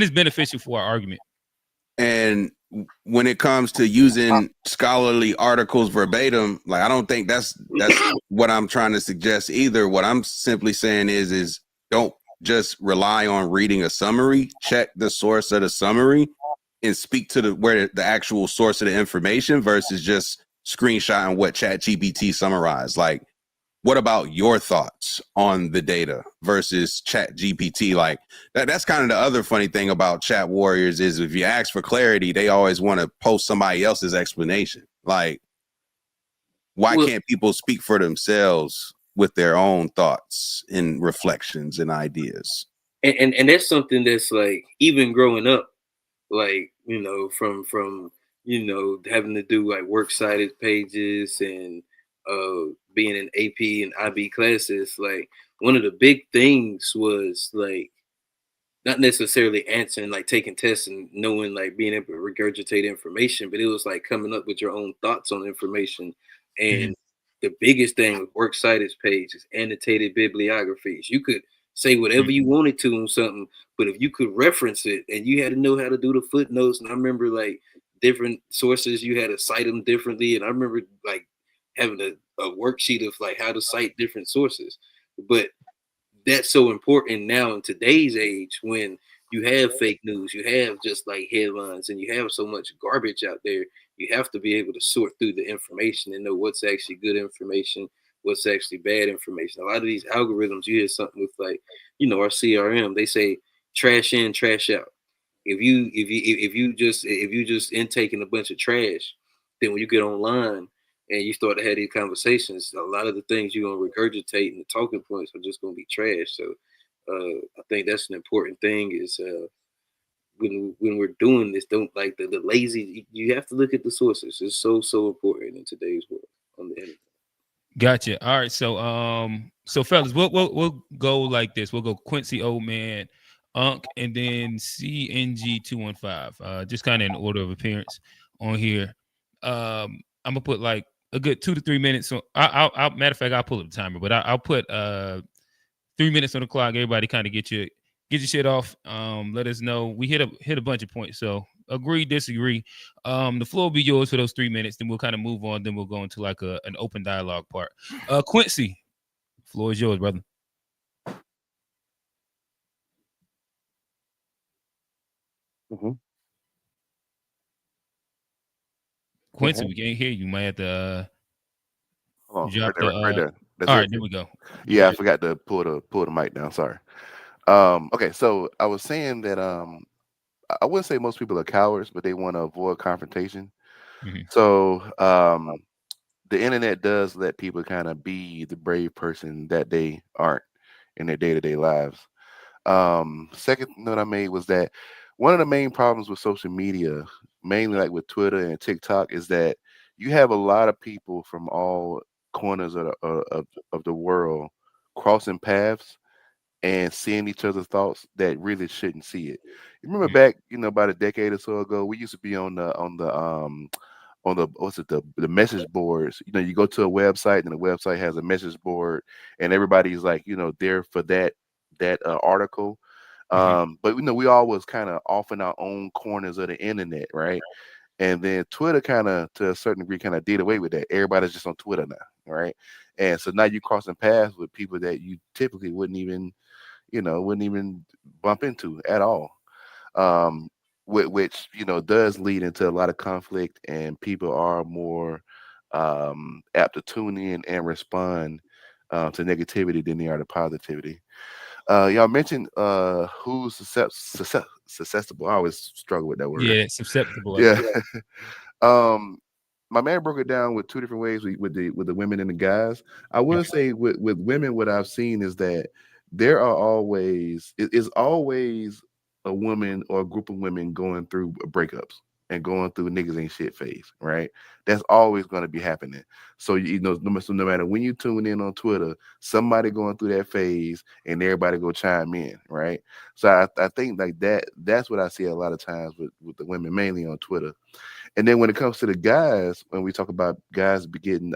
it's beneficial for our argument. And when it comes to using scholarly articles verbatim, like I don't think that's what I'm trying to suggest either. What I'm simply saying is don't just rely on reading a summary. Check the source of the summary and speak to where the actual source of the information versus just screenshotting what ChatGPT summarized. Like, what about your thoughts on the data versus ChatGPT? Like that's kind of the other funny thing about chat warriors is if you ask for clarity, they always want to post somebody else's explanation. Like, why can't people speak for themselves with their own thoughts and reflections and ideas? And that's something that's like, even growing up, like, from having to do like works cited pages and being in AP and IB classes, like one of the big things was like not necessarily answering, like taking tests and knowing, like being able to regurgitate information, but it was like coming up with your own thoughts on information. And the biggest thing with works cited pages, annotated bibliographies, you could say whatever you wanted to on something, but if you could reference it, and you had to know how to do the footnotes. And I remember like different sources, you had to cite them differently. And I remember like having a worksheet of like how to cite different sources. But that's so important now in today's age when you have fake news, you have just like headlines, and you have so much garbage out there. You have to be able to sort through the information and know what's actually good information, what's actually bad information. A lot of these algorithms, you hear something with like, our CRM, they say trash in, trash out. If you just intaking a bunch of trash, then when you get online and you start to have these conversations, a lot of the things you're gonna regurgitate and the talking points are just gonna be trash. So I think that's an important thing is when we're doing this, don't like the lazy, you have to look at the sources. It's so important in today's world on the internet. Gotcha. All right. So fellas, we'll go like this. We'll go Quincy Old Man, Unc, and then CNG215. Just kind of in order of appearance on here. I'm gonna put like a good 2 to 3 minutes. So I'll matter of fact, I'll pull up the timer, but I'll put 3 minutes on the clock. Everybody kind of get Get your shit off. Let us know. We hit a bunch of points. So agree, disagree. The floor will be yours for those 3 minutes. Then we'll kind of move on. Then we'll go into like an open dialogue part. Quincy, floor is yours, brother. Quincy, we can't hear you. Might have to drop right there. That's all it. right, there we go. Yeah, I forgot to pull the mic down. Sorry. Okay, so I was saying that I wouldn't say most people are cowards, but they want to avoid confrontation. So the internet does let people kind of be the brave person that they aren't in their day-to-day lives. Second note I made was that one of the main problems with social media, mainly like with Twitter and TikTok, is that you have a lot of people from all corners of the world crossing paths and seeing each other's thoughts that really shouldn't see it. You remember back, about a decade or so ago, we used to be on the what's it, the message boards. You go to a website and the website has a message board and everybody's like, there for that article. But we all was kind of off in our own corners of the internet, right? And then Twitter kind of, to a certain degree, kind of did away with that. Everybody's just on Twitter now, right? And so now you're crossing paths with people that you typically wouldn't even bump into at all. Which does lead into a lot of conflict, and people are more apt to tune in and respond to negativity than they are to positivity. Y'all mentioned who's susceptible. I always struggle with that word. Yeah, susceptible. Yeah. My man broke it down with two different ways with the women and the guys. I will say with women, what I've seen is that there are always it's always a woman or a group of women going through breakups and going through niggas ain't shit phase, right? That's always going to be happening. So no matter when you tune in on Twitter, somebody going through that phase and everybody go chime in, right? So I think like that's what I see a lot of times with the women, mainly on Twitter. And then when it comes to the guys, when we talk about guys be getting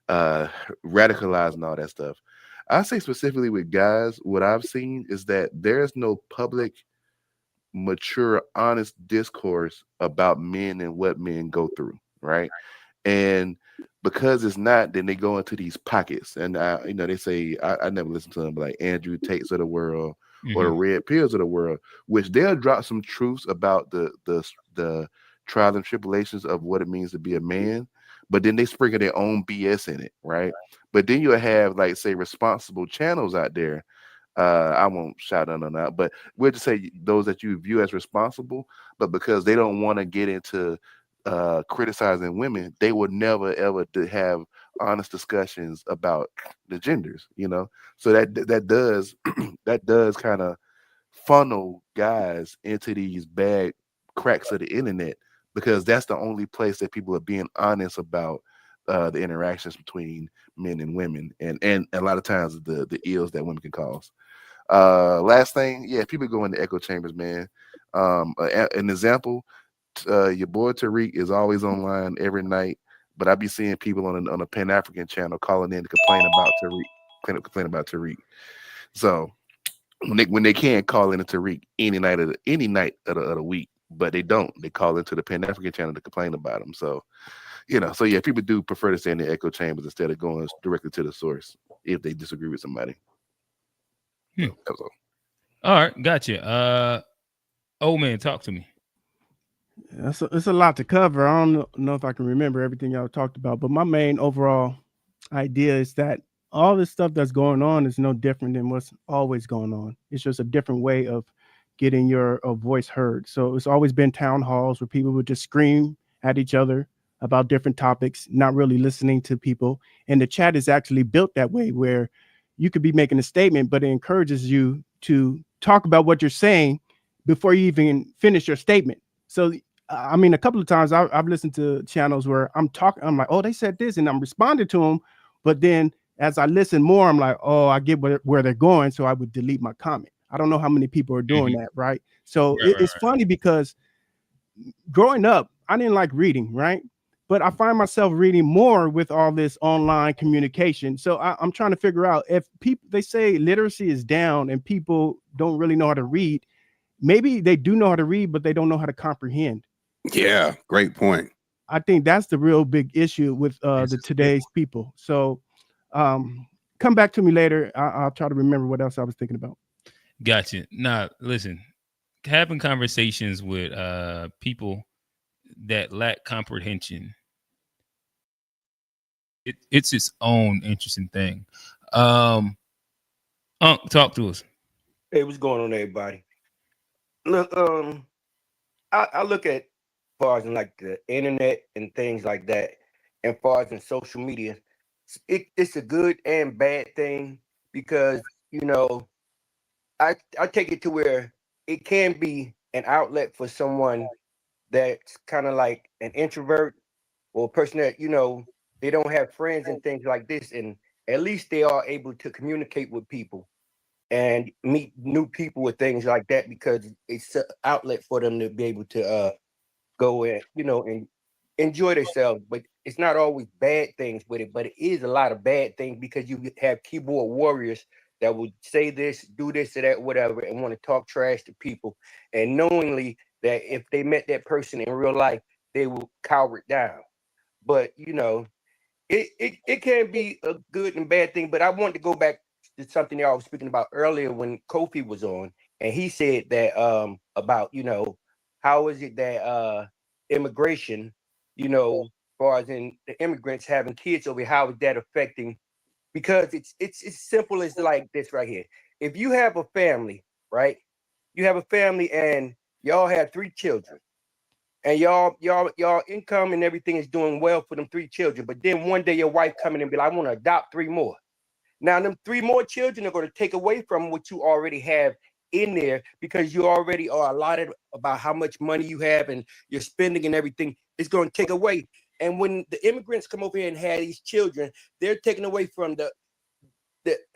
radicalized and all that stuff, I say specifically with guys, what I've seen is that there's no public, mature, honest discourse about men and what men go through, right? And because it's not, then they go into these pockets, and they say I never listen to them, but like Andrew Tates of the world or the Red Pills of the world, which they'll drop some truths about the trials and tribulations of what it means to be a man, but then they sprinkle their own BS in it, right? But then you'll have, like, say, responsible channels out there. I won't shout on that, but we'll just say those that you view as responsible, but because they don't want to get into criticizing women, they would never ever have honest discussions about the genders, So that does that does kind of funnel guys into these bad cracks of the internet, because that's the only place that people are being honest about the interactions between men and women, and a lot of times the ills that women can cause. Last thing, yeah, people go into echo chambers, man. An example, your boy Tariq is always online every night, but I be seeing people on a Pan-African channel calling in to complain about Tariq. So when they can call in to Tariq any night of the week, but they don't. They call into the Pan-African channel to complain about him. So so yeah, people do prefer to stay in the echo chambers instead of going directly to the source if they disagree with somebody. So that was all. All right, gotcha. Old man, talk to me. It's a lot to cover. I don't know if I can remember everything y'all talked about, but my main overall idea is that all this stuff that's going on is no different than what's always going on. It's just a different way of getting your voice heard. So it's always been town halls where people would just scream at each other about different topics, not really listening to people. And the chat is actually built that way, where you could be making a statement, but it encourages you to talk about what you're saying before you even finish your statement. So, I mean, a couple of times I've listened to channels where I'm like, oh, they said this, and I'm responding to them. But then as I listen more, I'm like, oh, I get where they're going. So I would delete my comment. I don't know how many people are doing that, right? So it's funny because growing up, I didn't like reading, right? but I find myself reading more with all this online communication. So I'm trying to figure out if people, they say literacy is down and people don't really know how to read. Maybe they do know how to read, but they don't know how to comprehend. Yeah, great point. I think that's the real big issue with the today's people. So come back to me later. I'll try to remember what else I was thinking about. Gotcha. Now, listen, having conversations with people that lack comprehension, it's its own interesting thing. Talk to us. Hey, what's going on, everybody? Look, I look at far as in like the internet and things like that, and far as in social media, it's a good and bad thing because I take it to where it can be an outlet for someone that's kind of like an introvert or a person that they don't have friends and things like this, and at least they are able to communicate with people and meet new people with things like that because it's an outlet for them to be able to go and and enjoy themselves. But it's not always bad things with it, but it is a lot of bad things because you have keyboard warriors that would say this, do this or that, whatever, and want to talk trash to people, and knowingly that if they met that person in real life, they will cower it down. But it can be a good and bad thing. But I want to go back to something that I was speaking about earlier when Kofi was on, and he said that about how is it that immigration, as far as in the immigrants having kids over here, how is that affecting? Because it's simple as like this right here. If you have a family, right? You have a family and y'all have 3 children. And y'all income and everything is doing well for them 3 children. But then one day your wife come in and be like, I want to adopt 3 more. Now them 3 more children are going to take away from what you already have in there because you already are allotted about how much money you have and your spending and everything is going to take away. And when the immigrants come over here and have these children, they're taking away from the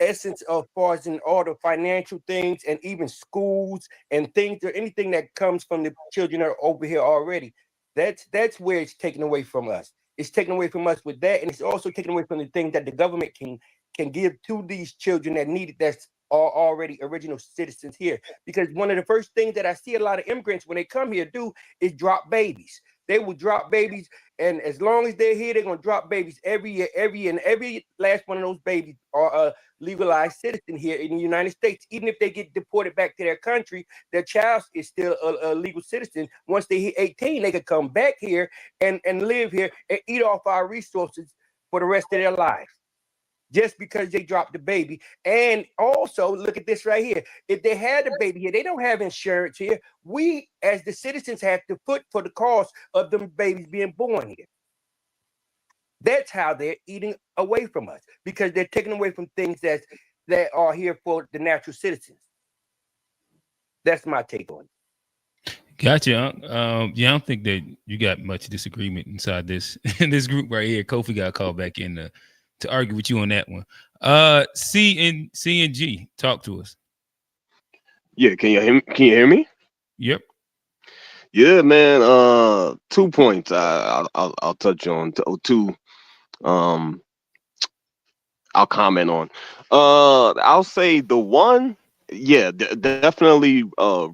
essence of far as in all the financial things and even schools and things or anything that comes from the children that are over here already. That's where it's taken away from us. It's taken away from us with that, and it's also taken away from the things that the government can give to these children that need it, that's already original citizens here. Because one of the first things that I see a lot of immigrants when they come here do is drop babies. They will drop babies, and as long as they're here, they're gonna drop babies every year, and every last one of those babies are a legalized citizen here in the United States. Even if they get deported back to their country, their child is still a legal citizen. Once they hit 18, they can come back here and live here and eat off our resources for the rest of their lives, just because they dropped the baby. And also, look at this right here. If they had a baby here, they don't have insurance here. We, as the citizens, have to foot for the cost of them babies being born here. That's how they're eating away from us, because they're taking away from things that are here for the natural citizens. That's my take on it. Gotcha. Yeah, I don't think that you got much disagreement inside this this group right here. Kofi got called back in to argue with you on that one. C and G, talk to us. Yeah, can you hear me? Yep. Yeah, man. 2 points. I'll touch on two. I'll comment on. I'll say the one. Yeah, definitely.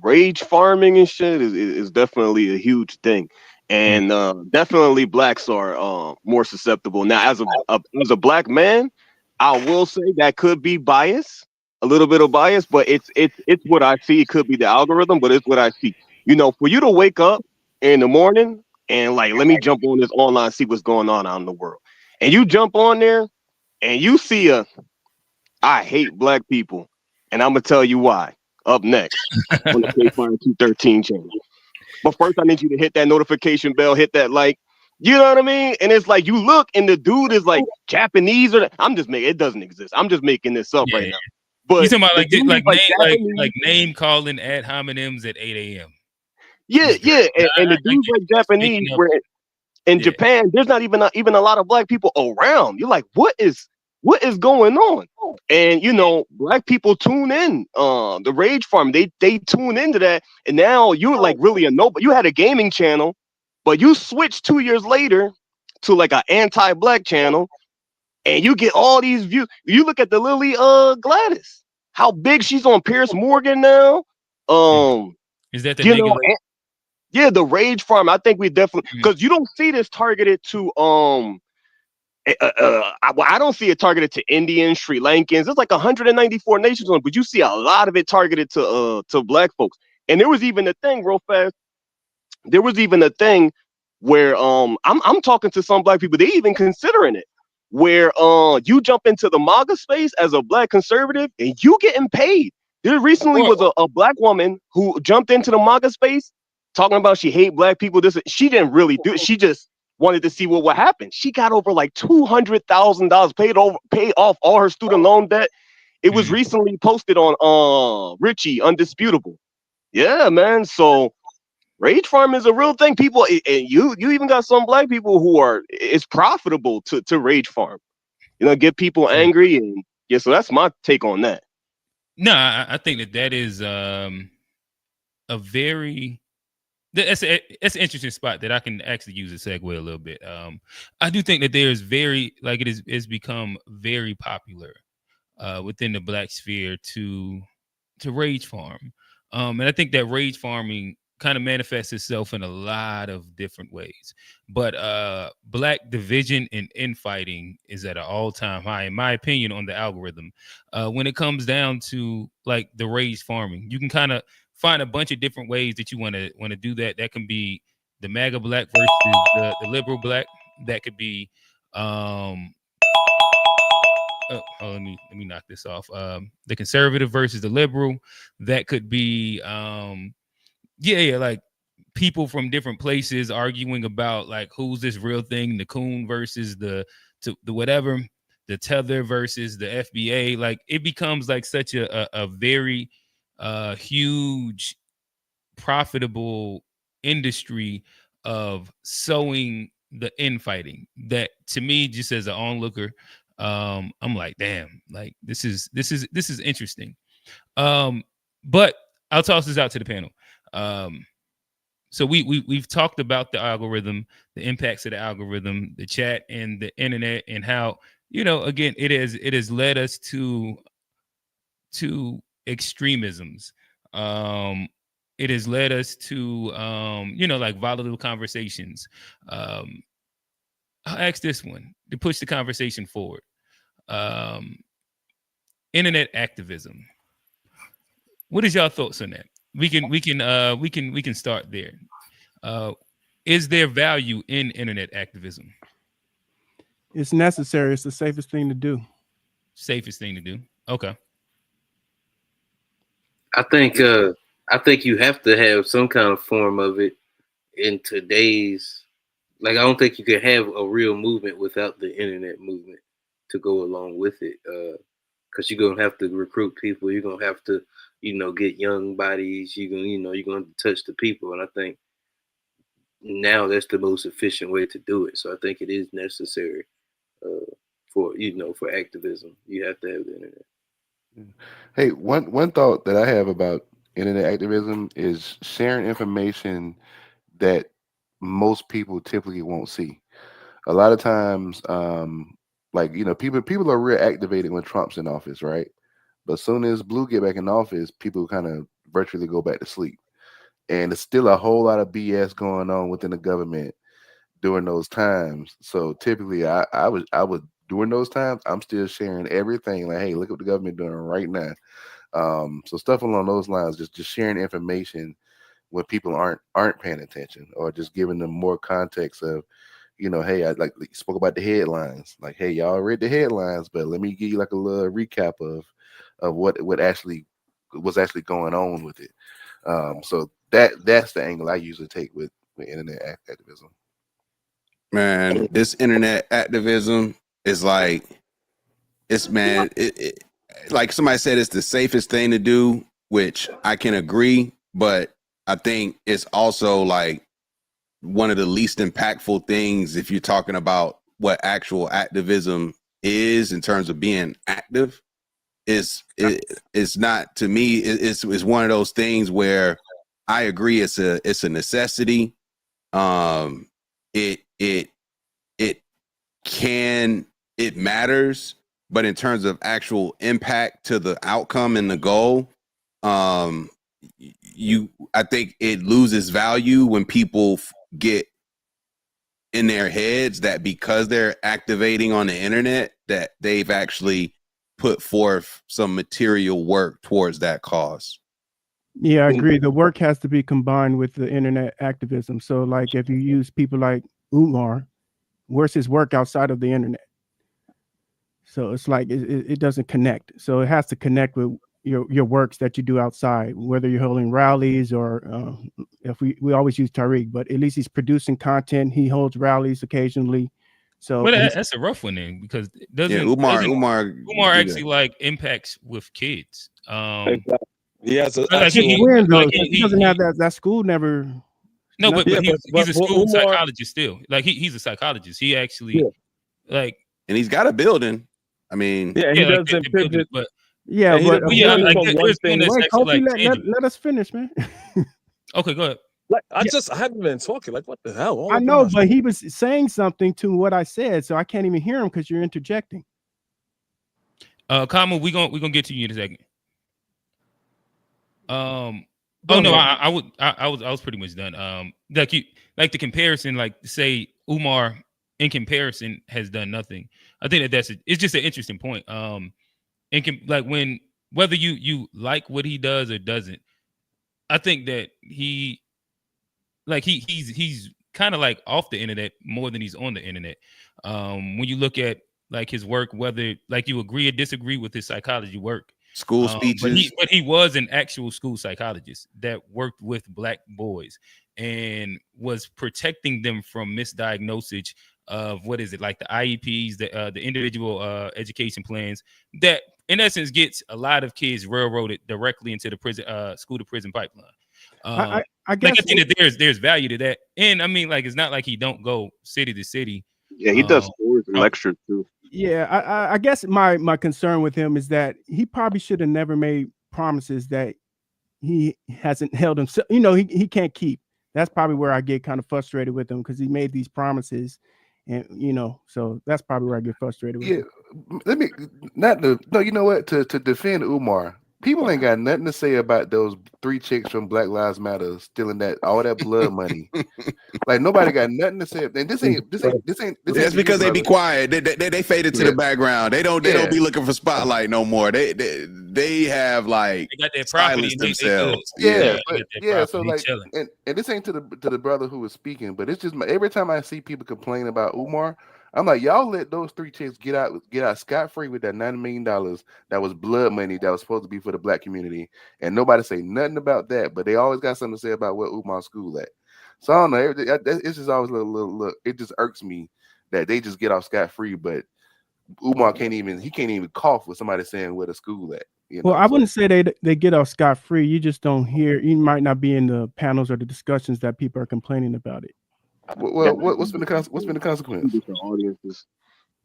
Rage farming and shit is definitely a huge thing, and definitely blacks are more susceptible. Now, as a black man, I will say that could be bias, a little bit of bias, but it's what I see. It could be the algorithm, but it's what I see. For you to wake up in the morning and like, let me jump on this online, see what's going on out in the world, and you jump on there and you see I hate black people, and I'm gonna tell you why. Up next on the K-Fire 213 channel. But first, I need you to hit that notification bell, hit that like. You know what I mean? And it's like you look, and the dude is like Japanese, or I'm just making, it doesn't exist. I'm just making this up right now. But you talking about like name calling ad hominems at 8 a.m. Yeah, and the dude's like Japanese, where in Japan, there's not even a lot of black people around. You're like, what is going on? And black people tune in. The Rage Farm, they tune into that, and now you're like really a nobody. You had a gaming channel, but you switched 2 years later to like an anti-black channel, and you get all these views. You look at the Lily Gladys, how big she's on Pierce Morgan now. Is that the you negative? know, yeah, the Rage Farm. I think we definitely, because you don't see this targeted to I don't see it targeted to Indians, Sri Lankans. There's like 194 nations on it, but you see a lot of it targeted to black folks. And there was even a thing, real fast. There was even a thing where I'm talking to some black people. They even considering it, where you jump into the MAGA space as a black conservative and you getting paid. There recently was a black woman who jumped into the MAGA space talking about she hate black people. She didn't really do it. She just wanted to see what would happen. She got over like $200,000 paid off all her student loan debt. It was recently posted on Richie Undisputable. Yeah, man. So Rage Farm is a real thing. People, and you even got some black people who are, it's profitable to Rage Farm. You know, get people angry, and yeah. So that's my take on that. No, I think that is a very that's an interesting spot that I can actually use a segue a little bit. I do think that there's it's become very popular within the black sphere to rage farm, and I think that rage farming kind of manifests itself in a lot of different ways. But black division and infighting is at an all-time high, in my opinion, on the algorithm. When it comes down to like the rage farming, you can kind of find a bunch of different ways that you want to do that. That can be the MAGA black versus the liberal black. That could be let me knock this off. The conservative versus the liberal. That could be like people from different places arguing about like who's this real thing, the coon versus the whatever, the tether versus the FBA. Like it becomes like such a very huge profitable industry of sowing the infighting that, to me, just as an onlooker, I'm like, damn, like this is interesting. But I'll toss this out to the panel. So we've talked about the algorithm, the impacts of the algorithm, the chat and the internet, and how, again, it has led us to extremisms. It has led us to like volatile conversations. I'll ask this one to push the conversation forward. Internet activism. What is y'all thoughts on that? We can start there. Is there value in internet activism? It's necessary. It's the safest thing to do. Safest thing to do. Okay. I think you have to have some kind of form of it in today's, like, I don't think you can have a real movement without the internet movement to go along with it. Because you're gonna have to recruit people, you're gonna have to, get young bodies, you're gonna touch the people. And I think now that's the most efficient way to do it. So I think it is necessary for activism. You have to have the internet. Hey, one thought that I have about internet activism is sharing information that most people typically won't see. A lot of times, people are real activated when Trump's in office, right? But as soon as Blue get back in office, people kind of virtually go back to sleep. And there's still a whole lot of BS going on within the government during those times. So typically, I was during those times, I'm still sharing everything. Like, hey, look what the government doing right now. So stuff along those lines, just sharing information when people aren't paying attention, or just giving them more context of, hey, I like spoke about the headlines. Like, hey, y'all read the headlines, but let me give you like a little recap of what actually was actually going on with it. So that's the angle I usually take with internet activism. Man, this internet activism is like, like somebody said, it's the safest thing to do, which I can agree, but I think it's also like one of the least impactful things if you're talking about what actual activism is in terms of being active. It's not, to me, it's one of those things where I agree it's a necessity. It it matters, but in terms of actual impact to the outcome and the goal, I think it loses value when people get in their heads that because they're activating on the internet that they've actually put forth some material work towards that cause. Yeah, I agree. The work has to be combined with the internet activism. So like if you use people like Umar, where's his work outside of the internet? So it's like it doesn't connect. So it has to connect with your works that you do outside, whether you're holding rallies or if we always use Tariq, but at least he's producing content. He holds rallies occasionally. So well, that's a rough one then, because Umar actually like impacts with kids. He has a like actual, he doesn't have that school never. No, but nothing. he's a school psychologist still. Like he's a psychologist. He actually like, and he's got a building. I mean, he doesn't pivot, but yeah, but like there's one that's wait, actually Kofi, like let us finish, man. Okay, go ahead. Like I haven't been talking. Like what the hell? Oh, I know, gosh. but he was saying something to what I said, so I can't even hear him because you're interjecting. Kama, we gonna get to you in a second. I was pretty much done. Like the comparison, like say Umar in comparison has done nothing. I think it's just an interesting point. Like whether you like what he does or doesn't, I think that he's kind of like off the internet more than he's on the internet. When you look at like his work, whether like you agree or disagree with his psychology work, school speeches, but he was an actual school psychologist that worked with Black boys and was protecting them from misdiagnosis of what is it, like the IEPs, the individual education plans that in essence gets a lot of kids railroaded directly into the prison school to prison pipeline. I guess like, I think that there's value to that, and I mean, like, it's not like he don't go city to city. Yeah, he does tours and lectures too. Yeah, I guess my concern with him is that he probably should have never made promises that he hasn't held himself. You know, he can't keep. That's probably where I get kind of frustrated with him, because he made these promises, and so that's probably where I get frustrated with him. You know what? To defend Umar, people ain't got nothing to say about those 3 chicks from Black Lives Matter stealing all that blood money. Like nobody got nothing to say. And this ain't. That's because they be quiet. They faded to the background. They don't be looking for spotlight no more. They have like they got their property themselves. So like, and this ain't to the brother who was speaking, but it's just every time I see people complain about Umar, I'm like, y'all let those 3 chicks get out scot-free with that $90 million that was blood money that was supposed to be for the Black community, and nobody say nothing about that, but they always got something to say about what Umar's school at. So I don't know. It's just always a little. It just irks me that they just get off scot-free, but Umar can't even cough with somebody saying where the school at. Well, I wouldn't say they get off scot-free. You just don't hear. You might not be in the panels or the discussions that people are complaining about it. Well, what's been the consequence?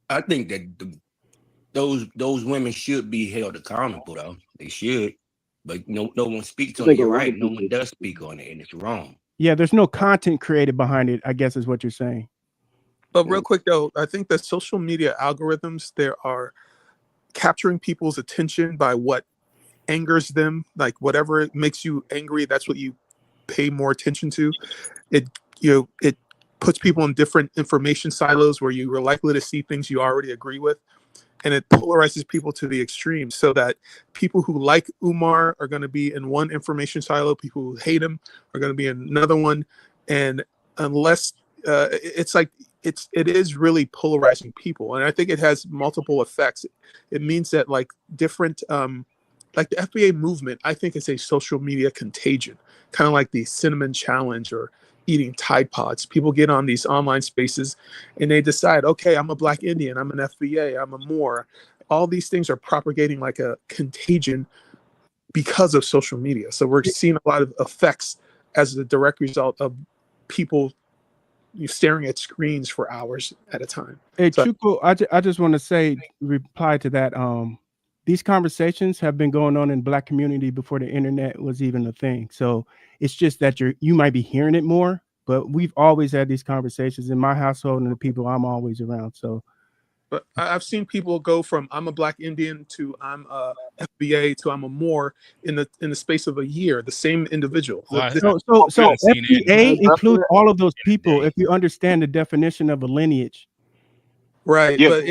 I think that those women should be held accountable, though. They should, but no one speaks on it. You're right. No one does speak on it, and it's wrong. Yeah, there's no content created behind it, I guess is what you're saying. But real quick though, I think that social media algorithms, they are capturing people's attention by what angers them. Like whatever makes you angry, that's what you pay more attention to. It puts people in different information silos where you are likely to see things you already agree with, and it polarizes people to the extreme, so that people who like Umar are going to be in one information silo, people who hate him are going to be in another one, and unless it is really polarizing people, and I think it has multiple effects. It means that like different like the FBA movement, I think it's a social media contagion, kind of like the cinnamon challenge or eating Tide Pods. People get on these online spaces and they decide, okay, I'm a Black Indian, I'm an FBA, I'm a Moor. All these things are propagating like a contagion because of social media. So we're seeing a lot of effects as a direct result of people staring at screens for hours at a time. Hey, Chuko, I just want to say, reply to that. These conversations have been going on in Black community before the internet was even a thing. So it's just that you might be hearing it more, but we've always had these conversations in my household and the people I'm always around. So But I've seen people go from I'm a Black Indian to I'm a FBA to I'm a Moor in the space of a year. The same individual. So FBA includes all of those people if you understand the definition of a lineage. Right, but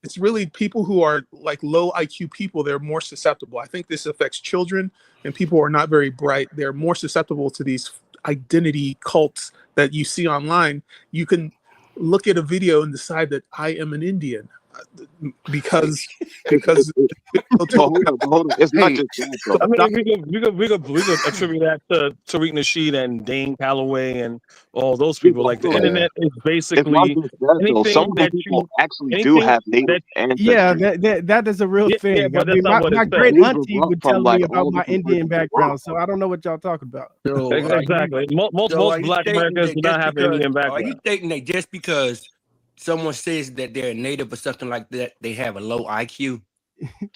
it's really people who are like low IQ people. They're more susceptible. I think this affects children and people who are not very bright. They're more susceptible to these identity cults that you see online. You can look at a video and decide that I am an Indian because hold on. It's not just that, though. I mean, we could attribute that to Tariq Nasheed and Dane Calloway and all those people. Like the internet is basically anything some of that these people you actually do have native ancestry. That is a real thing. Yeah, but I mean, that's not what it my says. great These were auntie brought would from, tell like, me all about my different Indian places of the background, so I don't know what y'all talking about. Exactly. Most Black Americans do not have Indian Are background. you stating that just because someone says that they're native or something like that, they have a low IQ?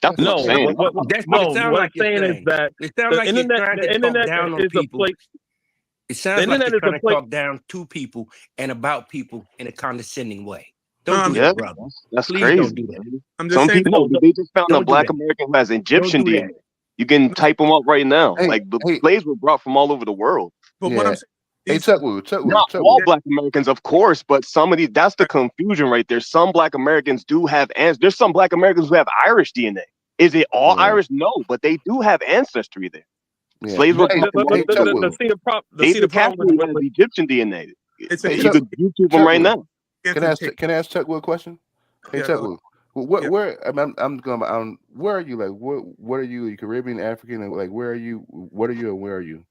That's No, That's what it sounds like. What I'm saying is that it sounds the like you're internet, trying the to internet talk down on is a people. place. It sounds The like internet you're is trying a to place. talk down to people and about people in a condescending way. Don't do Yeah, that, brother. that's Please crazy. don't do that. I'm Some saying, people, they just found a don't do Black that. American who has Egyptian do that. DNA. You can type them up right now. Hey, Like the slaves were brought from all over the world. But what I'm saying Hey, Chuckwood. Not all Black Americans, of course, but some of these, that's the confusion right there. Some Black Americans do have there's some Black Americans who have Irish DNA. Is it all Irish? No, but they do have ancestry there. Yeah. Slaves were Hey, brought from all over the world. David Cassidy has Egyptian DNA. You could YouTube him right now. Can I ask Chuckwood a question? Hey, Chuckwood. Where where are you? Like, what are you? Are you Caribbean, African, and like where are you? What are you and where are you?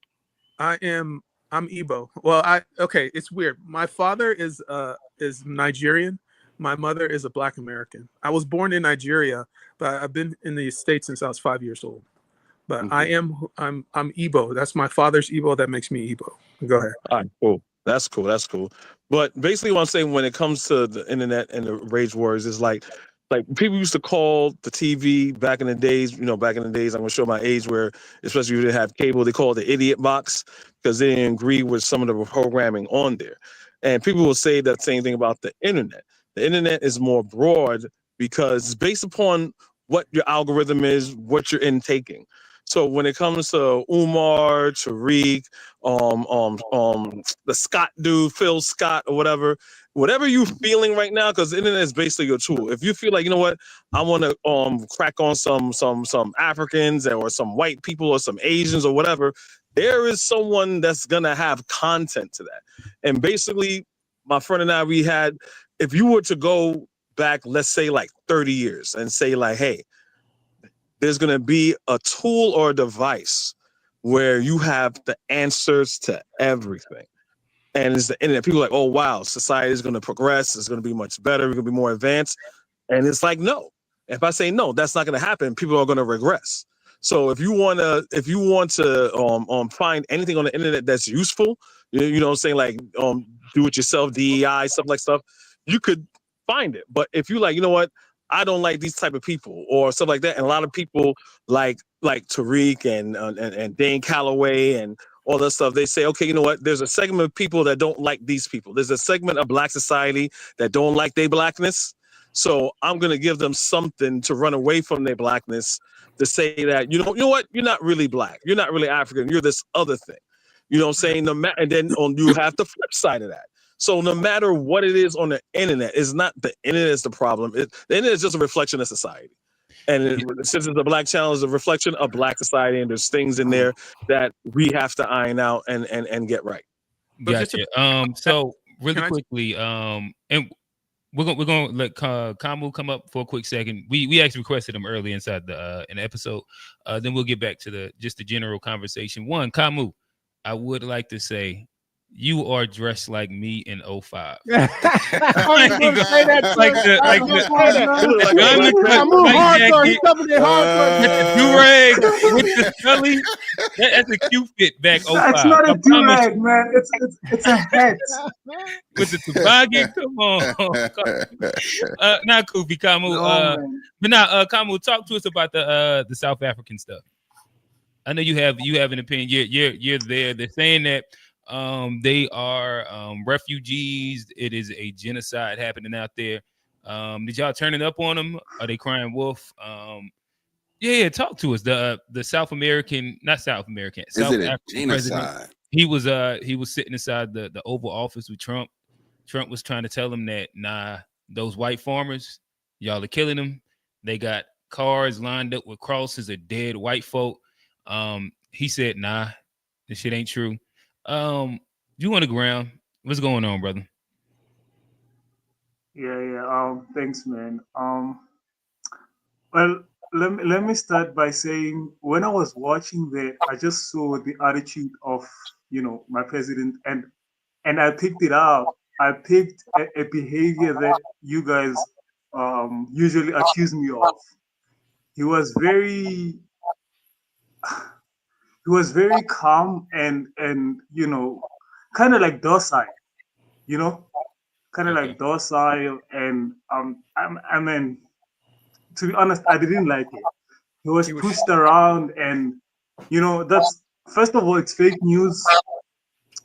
I'm Igbo. Well, it's weird. My father is Nigerian. My mother is a Black American. I was born in Nigeria, but I've been in the States since I was 5 years old. But I'm Igbo. That's my father's Igbo. That makes me Igbo. Go ahead. All right, cool. That's cool. But basically what I'm saying when it comes to the internet and the rage wars is like people used to call the TV back in the days, I'm gonna show my age where especially if you didn't have cable, they called it the idiot box because they didn't agree with some of the programming on there. And people will say that same thing about the internet. The internet is more broad because it's based upon what your algorithm is, what you're intaking. So when it comes to Umar, Tariq, the Scott dude, Phil Scott or whatever you feeling right now, because the internet is basically your tool. If you feel like, you know what, I want to crack on some Africans or some white people or some Asians or whatever, there is someone that's gonna have content to that. And basically, my friend and I, we had, if you were to go back, let's say like 30 years and say like, hey, there's going to be a tool or a device where you have the answers to everything. And it's the internet. People are like, oh, wow, society is going to progress. It's going to be much better. We're going to be more advanced. And it's like, no. If I say no, that's not going to happen. People are going to regress. So if you want to find anything on the internet that's useful, you know what I'm saying, like do it yourself, DEI, stuff, you could find it. But if you like, you know what, I don't like these type of people or stuff like that. And a lot of people like Tariq and Dane Calloway and all that stuff, they say, okay, you know what? There's a segment of people that don't like these people. There's a segment of Black society that don't like their Blackness. So I'm going to give them something to run away from their Blackness to say that, you know what? You're not really Black. You're not really African. You're this other thing. You know what I'm saying? And then you have the flip side of that. So no matter what it is on the internet, it's not the internet is the problem. The internet is just a reflection of society. And since it's a Black channel, it's a reflection of Black society, and there's things in there that we have to iron out and get right. Gotcha. So really quickly, and we're gonna let Kamu come up for a quick second. We actually requested him early inside the in the episode. Then we'll get back to the general conversation. One, Kamu, I would like to say, you are dressed like me in 05. I was going to say that too. Do-rag with the Scully. That's a cute fit back 05. That's not a do-rag, man. It's a hat. With the toboggan, come on. Not Kofi, Kamu. But now, Kamu, talk to us about the South African stuff. I know you have an opinion. You're there. They're saying that they are refugees. It is a genocide happening out there. Did y'all turn it up on them? Are they crying wolf? Yeah, talk to us. The South American, not South American, South African president. He was sitting inside the Oval Office with Trump. Trump was trying to tell him that, nah, those white farmers, y'all are killing them. They got cars lined up with crosses of dead white folk. He said, nah, this shit ain't true. You on the ground. What's going on, brother? Yeah. Thanks, man. Well, let me start by saying when I was watching that, I just saw the attitude of my president, and I picked it up. I picked a behavior that you guys usually accuse me of. He was very calm and kind of like docile, docile, and I mean, to be honest, I didn't like it. He was pushed around, and that's, first of all, it's fake news.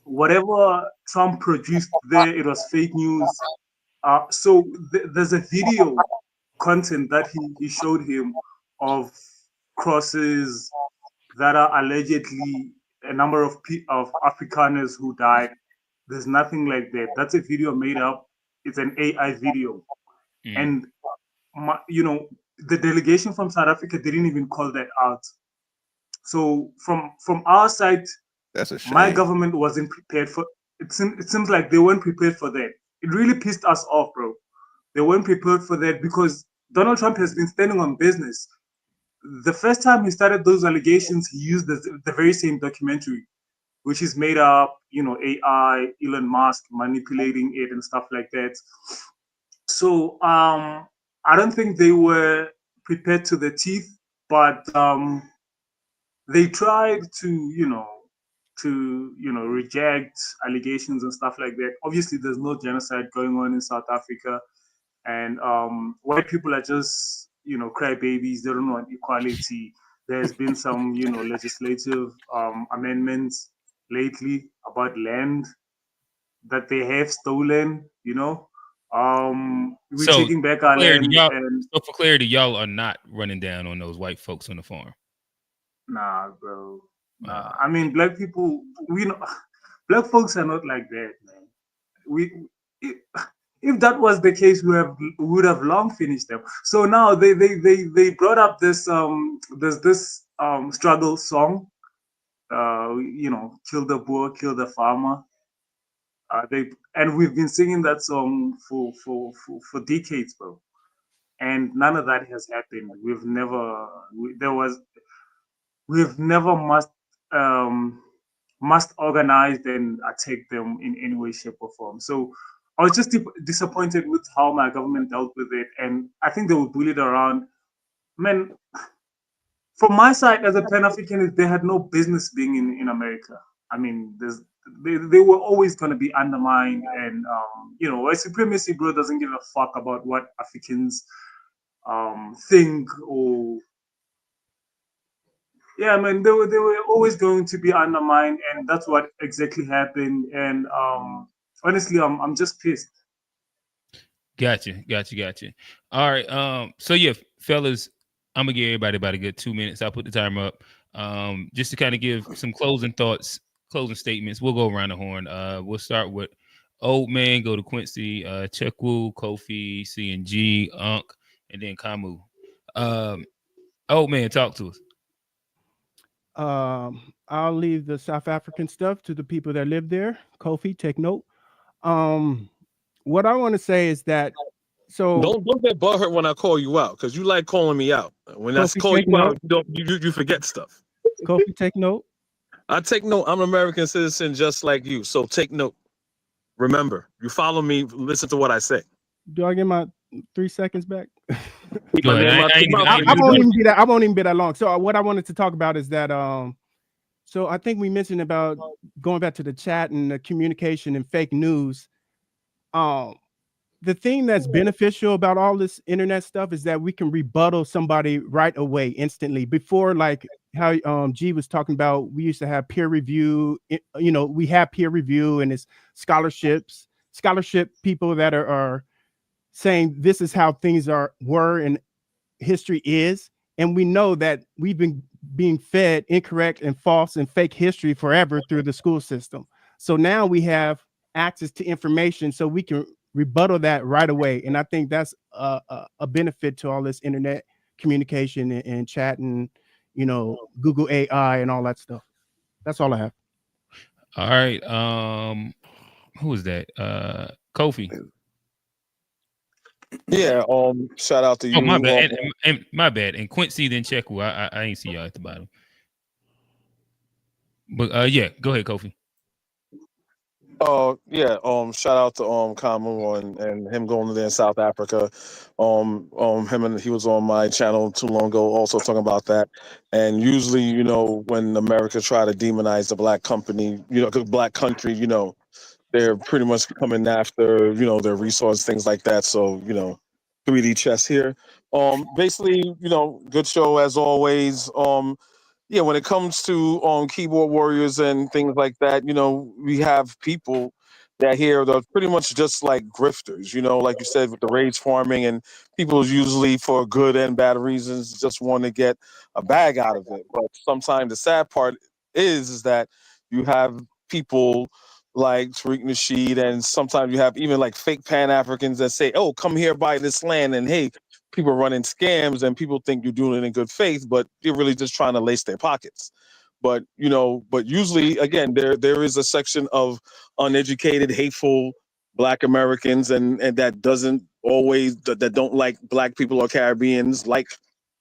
Whatever Trump produced there, it was fake news. So there's a video content that he showed him of crosses that are allegedly a number of Afrikaners who died. There's nothing like that. That's a video made up. It's an AI video, and the delegation from South Africa didn't even call that out. So from our side, that's a shame. My government wasn't prepared for it. It seems like they weren't prepared for that. It really pissed us off, bro. They weren't prepared for that because Donald Trump has been standing on business. The first time he started those allegations, he used the very same documentary, which is made up, AI, Elon Musk manipulating it and stuff like that. So I don't think they were prepared to the teeth, but they tried to, reject allegations and stuff like that. Obviously, there's no genocide going on in South Africa, and white people are just, crybabies. They don't want equality. There's been some, legislative amendments lately about land that they have stolen. We're taking back our land. So for clarity, y'all are not running down on those white folks on the farm. Nah, bro. Nah. I mean, black people, black folks are not like that, man. If that was the case, we would have long finished them. So now they brought up this struggle song, kill the boer, kill the farmer. And we've been singing that song for decades, bro. And none of that has happened. We've never must organized and attack them in any way, shape, or form. So I was just disappointed with how my government dealt with it, and I think they were bullied around. Man, from my side as a Pan-Africanist, they had no business being in America. I mean, they were always going to be undermined, and white supremacy, bro, doesn't give a fuck about what Africans think or. Yeah, man, they were always going to be undermined, and that's what exactly happened. And honestly, I'm just pissed. Gotcha. All right. So yeah, fellas, I'm gonna give everybody about a good 2 minutes. I'll put the timer up. Just to kind of give some closing thoughts, closing statements. We'll go around the horn. We'll start with Old Man, go to Quincy, Chekwu, Kofi, CNG, Unc, and then Kamu. Old Man, talk to us. I'll leave the South African stuff to the people that live there. Kofi, take note. What I want to say is that don't get butthurt when I call you out, because you like calling me out. When I call you out, you forget stuff. Kofi, take note. I take note. I'm an American citizen just like you, so take note. Remember, you follow me. Listen to what I say. Do I get my 3 seconds back? I won't even be that long. So what I wanted to talk about is that so I think we mentioned about going back to the chat and the communication and fake news. The thing that's beneficial about all this internet stuff is that we can rebuttal somebody right away, instantly. Before, like how G was talking about, we used to have peer review. We have peer review, and it's scholarship people that are saying this is how things were and history is. And we know that we've been being fed incorrect and false and fake history forever through the school system. So now we have access to information so we can rebuttal that right away. And I think that's a benefit to all this internet communication and chat and, you know, Google AI and all that stuff. That's all I have. All right. Who is that? Kofi. Yeah. Shout out to you. Oh, my bad. And my bad. And Quincy then Cheku. I ain't see y'all at the bottom. But yeah, go ahead, Kofi. Yeah. Shout out to Kamu and him going there in South Africa. He was on my channel too long ago, also talking about that. And usually, you know, when America try to demonize the black company, you know, black country, you know, they're pretty much coming after, you know, their resources, things like that. So, you know, 3D chess here. Basically, you know, good show as always. Yeah, when it comes to keyboard warriors and things like that, you know, we have people that here that are pretty much just like grifters, you know, like you said with the rage farming, and people usually for good and bad reasons just want to get a bag out of it. But sometimes the sad part is that you have people like Tariq Nasheed, and sometimes you have even like fake Pan-Africans that say, oh, come here, buy this land, and hey, people running scams and people think you're doing it in good faith, but you're really just trying to lace their pockets. But you know, but usually again, there is a section of uneducated, hateful Black Americans, and that doesn't always that don't like Black people or Caribbeans, like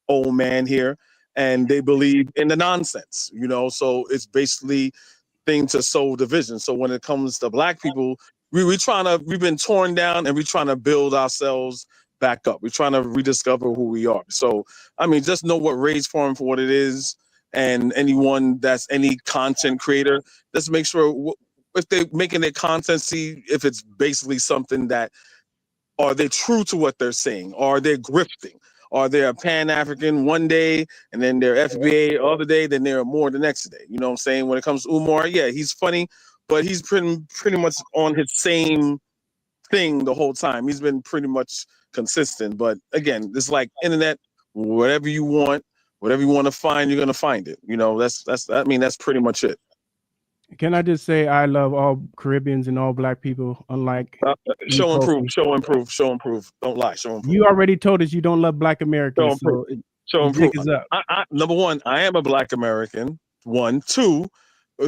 old man here, and they believe in the nonsense, you know. So it's basically thing to sow division. So when it comes to Black people, we've been torn down and we're trying to build ourselves back up. We're trying to rediscover who we are. So I mean, just know what Rage Forum for what it is, and anyone that's any content creator, just make sure if they're making their content, see if it's basically something that, are they true to what they're saying? Are they grifting? Are they a Pan-African one day and then they're FBA other day, then they're more the next day? You know what I'm saying? When it comes to Umar, yeah, he's funny, but he's pretty much on his same thing the whole time. He's been pretty much consistent. But again, it's like internet, whatever you want to find, you're gonna find it. You know, that's pretty much it. Can I just say I love all Caribbeans and all Black people, unlike show improve. Don't lie, show improve. You already told us you don't love Black Americans, so show you improve. take us up. Number one, I am a Black American. 1, 2,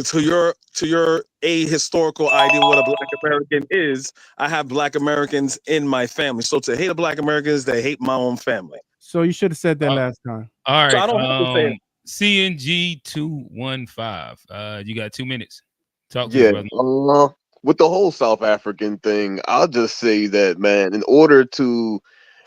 to your historical idea what a Black American is, I have Black Americans in my family. So to hate a Black Americans, they hate my own family. So you should have said that last time. All right. So I don't have to say it. CNG 215. You got 2 minutes. Talk to me, brother. With the whole South African thing, I'll just say that, man, in order to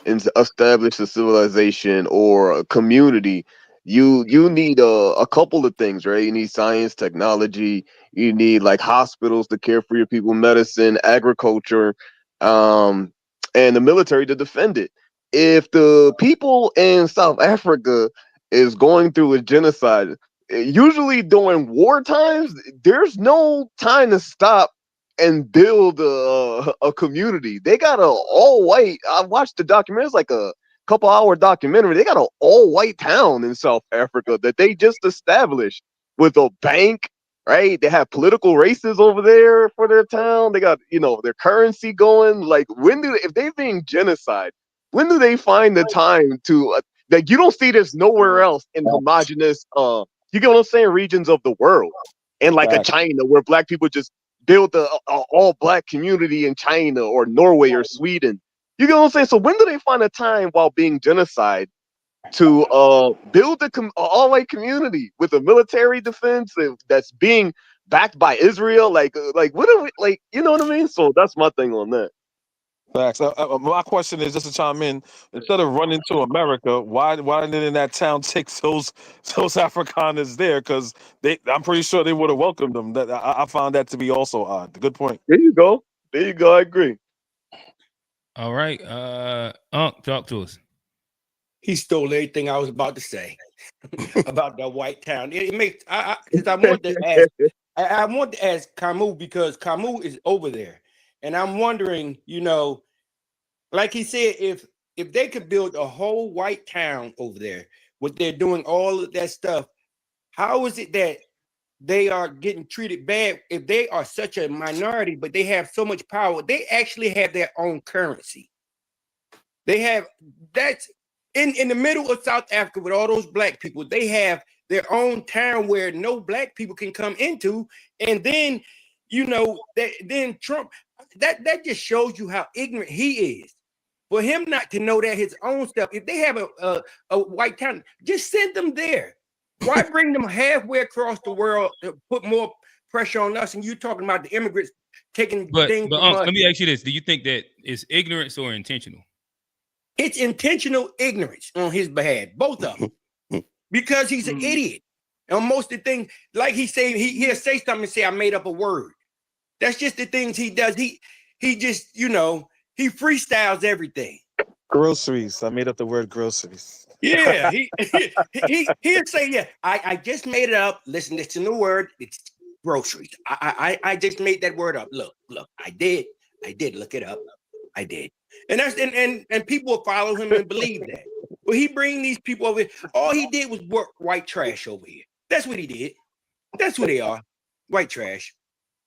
establish a civilization or a community, you need a couple of things, right? You need science, technology. You need like hospitals to care for your people, medicine, agriculture, and the military to defend it. If the people in South Africa is going through a genocide, usually during war times, there's no time to stop and build a community. They got a all white. I watched the documentary. It's like a couple-hour documentary. They got an all white town in South Africa that they just established with a bank. Right? They have political races over there for their town. They got, you know, their currency going. Like, if they're being genocide, when do they find the time to that? You don't see this nowhere else in homogenous you get what I'm saying, regions of the world, and like a China where Black people just build a all Black community in China or Norway or Sweden. You get what I'm saying? So when do they find a time while being genocide to build a all white community with a military defense that's being backed by Israel? Like what are we, like? You know what I mean? So that's my thing on that. Facts. My question is, just to chime in, instead of running to America, why didn't that town take those Afrikaners there? Because I'm pretty sure they would have welcomed them. That I found that to be also odd. Good point. There you go. I agree. All right. Talk to us. He stole everything I was about to say about that white town. It makes I want to ask Camus, because Camus is over there, and I'm wondering, you know, like he said, if they could build a whole white town over there, what they're doing, all of that stuff, how is it that they are getting treated bad if they are such a minority, but they have so much power? They actually have their own currency. They have that's in the middle of South Africa with all those black people. They have their own town where no black people can come into, and then then Trump. That just shows you how ignorant he is. For him not to know that his own stuff. If they have a white town, just send them there. Why bring them halfway across the world to put more pressure on us? And you talking about the immigrants taking things from us. Let me ask you this: do you think that it's ignorance or intentional? It's intentional ignorance on his behalf, both of them, because he's an idiot. And most of the things, like he'll say something and say, "I made up a word." That's just the things he does. He just he freestyles everything. Groceries. I made up the word groceries. Yeah, he'll say, "Yeah, I just made it up. Listen to the word. It's groceries. I just made that word up. Look, I did look it up. I did." And that's and people will follow him and believe that. Well, he bring these people over here. All he did was work white trash over here. That's what he did. That's who they are. White trash.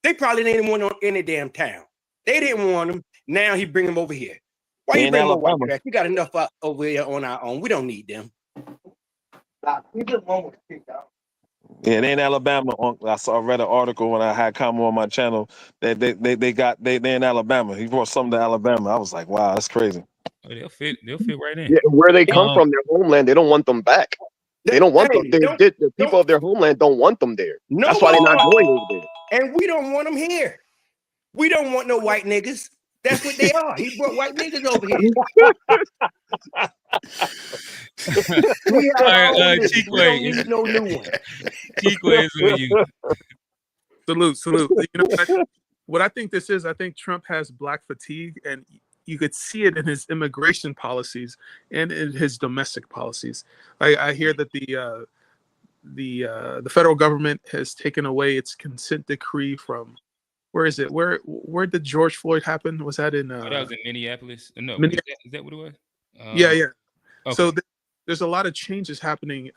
They probably didn't want them in the damn town. They didn't want them. Now he bring them over here. Why you bring more white trash? We got enough over here on our own. We don't need them. Yeah, they in Alabama. I read an article when I had Kamo on my channel that they in Alabama. He brought something to Alabama. I was like, wow, that's crazy. Oh, they'll fit right in. Yeah, where they come from, their homeland, they don't want them back. They don't want them. The people of their homeland don't want them there. No, that's why they're not going over there. And we don't want them here. We don't want no white niggas. That's what they are. He brought white niggas over here. We don't need no new one. Salute. You know what I think this is? I think Trump has black fatigue, and you could see it in his immigration policies and in his domestic policies. I hear that the federal government has taken away its consent decree from. Where is it? Where did George Floyd happen? Was that in? That was in Minneapolis. No, Minneapolis. Is that what it was? Yeah. Okay. So there's a lot of changes happening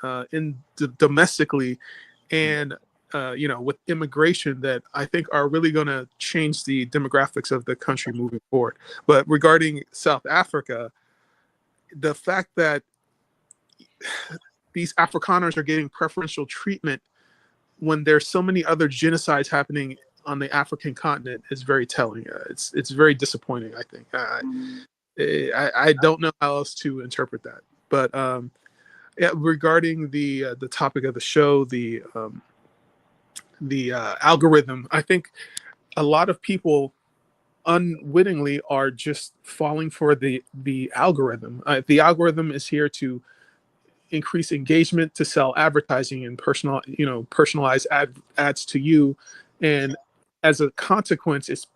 domestically, and with immigration that I think are really going to change the demographics of the country moving forward. But regarding South Africa, the fact that these Afrikaners are getting preferential treatment when there's so many other genocides happening on the African continent is very telling. It's very disappointing, I think. I don't know how else to interpret that. But regarding the topic of the show, the algorithm, I think a lot of people unwittingly are just falling for the algorithm. The algorithm is here to increase engagement, to sell advertising and personalized ads to you, and as a consequence, it's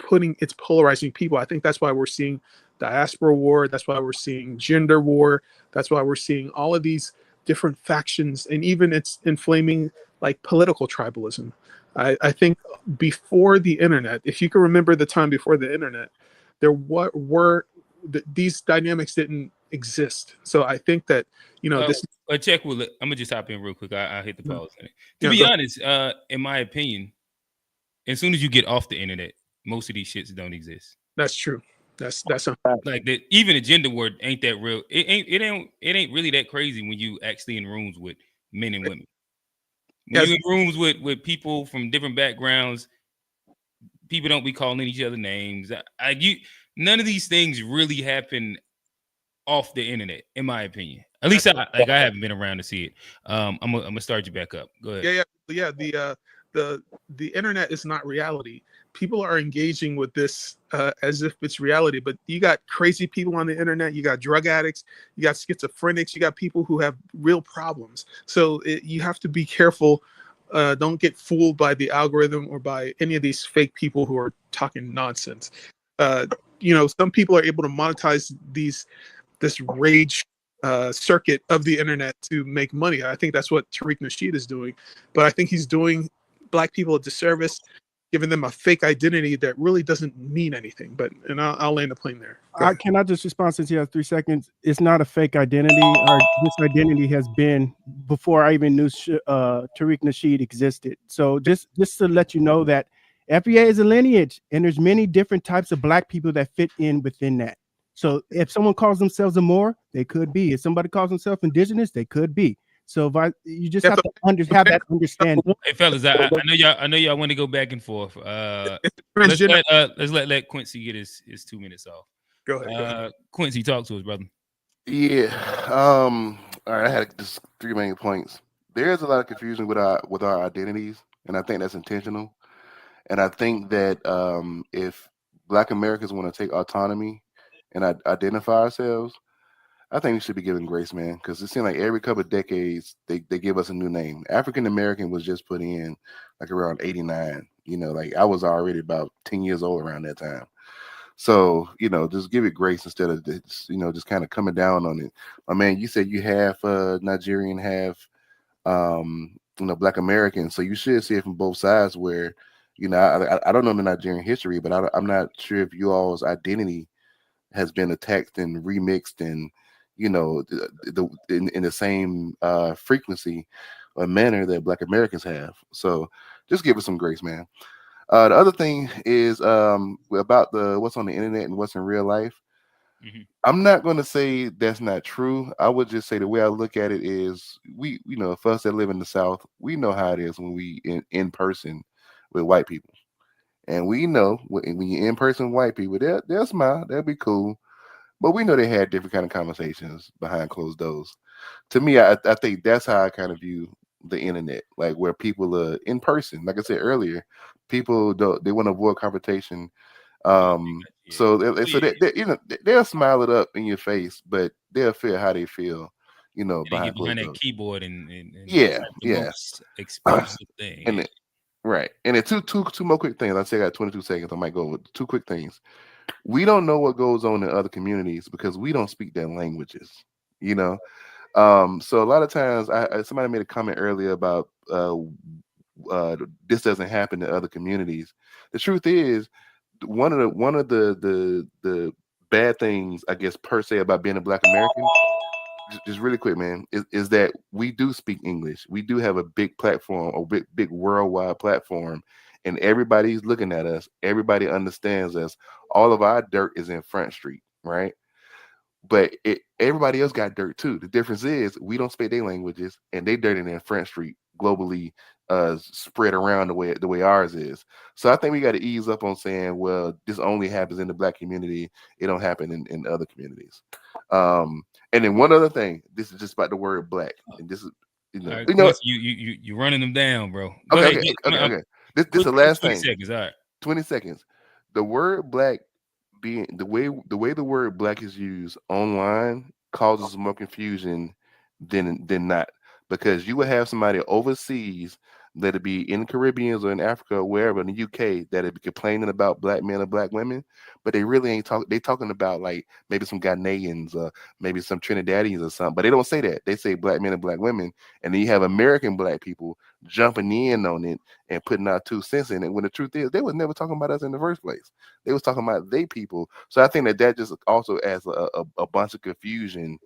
polarizing people. I think that's why we're seeing diaspora war. That's why we're seeing gender war. That's why we're seeing all of these different factions, and even it's inflaming like political tribalism. I think before the internet, if you can remember the time before the internet, these dynamics didn't exist. So I think that this. Check with it. I'm gonna just hop in real quick. I hit the pause. To be honest, in my opinion, as soon as you get off the internet, most of these shits don't exist. That's true. That's a fact. Like that. Even the gender word ain't that real. It ain't really that crazy when you actually in rooms with men and women. When you're in rooms with people from different backgrounds, people don't be calling each other names. None of these things really happen off the internet, in my opinion. At least I haven't been around to see it. I'm gonna start you back up. Go ahead. Yeah. The internet is not reality. People are engaging with this as if it's reality, but you got crazy people on the internet. You got drug addicts. You got schizophrenics. You got people who have real problems. So you have to be careful. Don't get fooled by the algorithm or by any of these fake people who are talking nonsense. Some people are able to monetize this rage circuit of the internet to make money. I think that's what Tariq Nasheed is doing, but I think he's doing Black people a disservice. giving them a fake identity that really doesn't mean anything. But I'll land the plane there. Can I just respond since you have 3 seconds? It's not a fake identity. This identity has been before I even knew Tariq Nasheed existed. So just to let you know that FBA is a lineage, and there's many different types of Black people that fit in within that. So if someone calls themselves a Moor, they could be. If somebody calls themselves indigenous, they could be. So you just have to have that understanding. Hey fellas, I know y'all want to go back and forth. Let's let Quincy get his 2 minutes off. Go ahead. Quincy, talk to us, brother. Yeah. All right. I had just 3 main points. There's a lot of confusion with our identities, and I think that's intentional. And I think that if Black Americans want to take autonomy and identify ourselves, I think we should be given grace, man, because it seems like every couple of decades they give us a new name. African American was just put in like around 89. Like I was already about 10 years old around that time. So, just give it grace instead of just kind of coming down on it. My man, you said you have Nigerian, have Black American, so you should see it from both sides. Where I don't know the Nigerian history, but I'm not sure if you all's identity has been attacked and remixed and in the same frequency or manner that Black Americans have. So just give us some grace, man. The other thing is about what's on the internet and what's in real life. Mm-hmm. I'm not going to say that's not true. I would just say the way I look at it is we for us that live in the South, we know how it is when we in person with white people. And we know when you're in person with white people, they'll smile, they'll be cool. But we know they had different kind of conversations behind closed doors. To me, I think that's how I kind of view the internet, like where people are in person. Like I said earlier, people they want to avoid confrontation. So they'll smile it up in your face, but they'll feel how they feel, behind that keyboard and yeah. Explosive thing. And right. And then two more quick things. I say I got 22 seconds. I might go with 2 quick things. We don't know what goes on in other communities because we don't speak their languages, So a lot of times, somebody made a comment earlier about this doesn't happen in other communities. The truth is, one of the bad things, I guess, per se about being a Black American, just really quick, man, is that we do speak English. We do have a big platform, a big worldwide platform. And everybody's looking at us. Everybody understands us. All of our dirt is in Front Street, right? But everybody else got dirt too. The difference is we don't speak their languages, and they dirt in Front Street globally, spread around the way ours is. So I think we got to ease up on saying, well, this only happens in the Black community. It don't happen in other communities. And then one other thing. This is just about the word Black, and this is you running them down, bro. Okay. This is the last 20 thing. 20 seconds. All right. 20 seconds. The word Black being the way the word Black is used online causes more confusion than not, because you would have somebody overseas, let it be in the Caribbean or in Africa or wherever in the UK, that be complaining about Black men or Black women, but they really ain't talking about like maybe some Ghanaians or maybe some Trinidadians or something, but they don't say that. They say Black men and Black women, and then you have American Black people jumping in on it and putting out 2 cents in it, when the truth is they was never talking about us in the first place. They was talking about they people. So I think that just also adds a bunch of confusion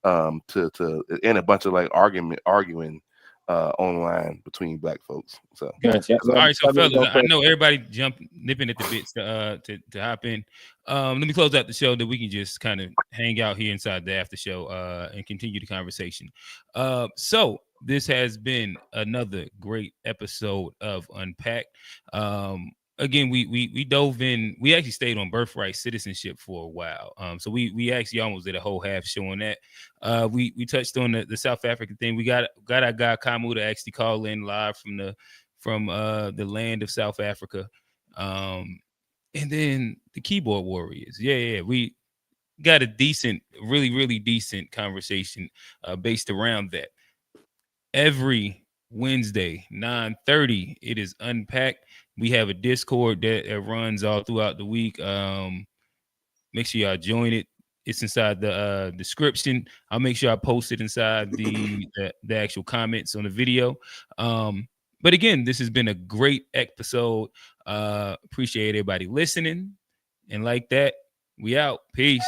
to and a bunch of like arguing online between Black folks. So gotcha. All right, so fellas, I know everybody nipping at the bits to hop in. Let me close out the show that we can just kind of hang out here inside the after show and continue the conversation. So this has been another great episode of Unpacked. Again, we dove in. We actually stayed on birthright citizenship for a while. So we actually almost did a whole half show on that. We touched on the South African thing. We got our guy Kamu to actually call in live from the land of South Africa. And then the keyboard warriors. Yeah. We got a decent, really decent conversation based around that. Every Wednesday, 9:30, it is Unpacked. We have a Discord that runs all throughout the week. Make sure y'all join it. It's inside the description. I'll make sure I post it inside the actual comments on the video. But But again, this has been a great episode. Appreciate everybody listening. And like that, we out. Peace.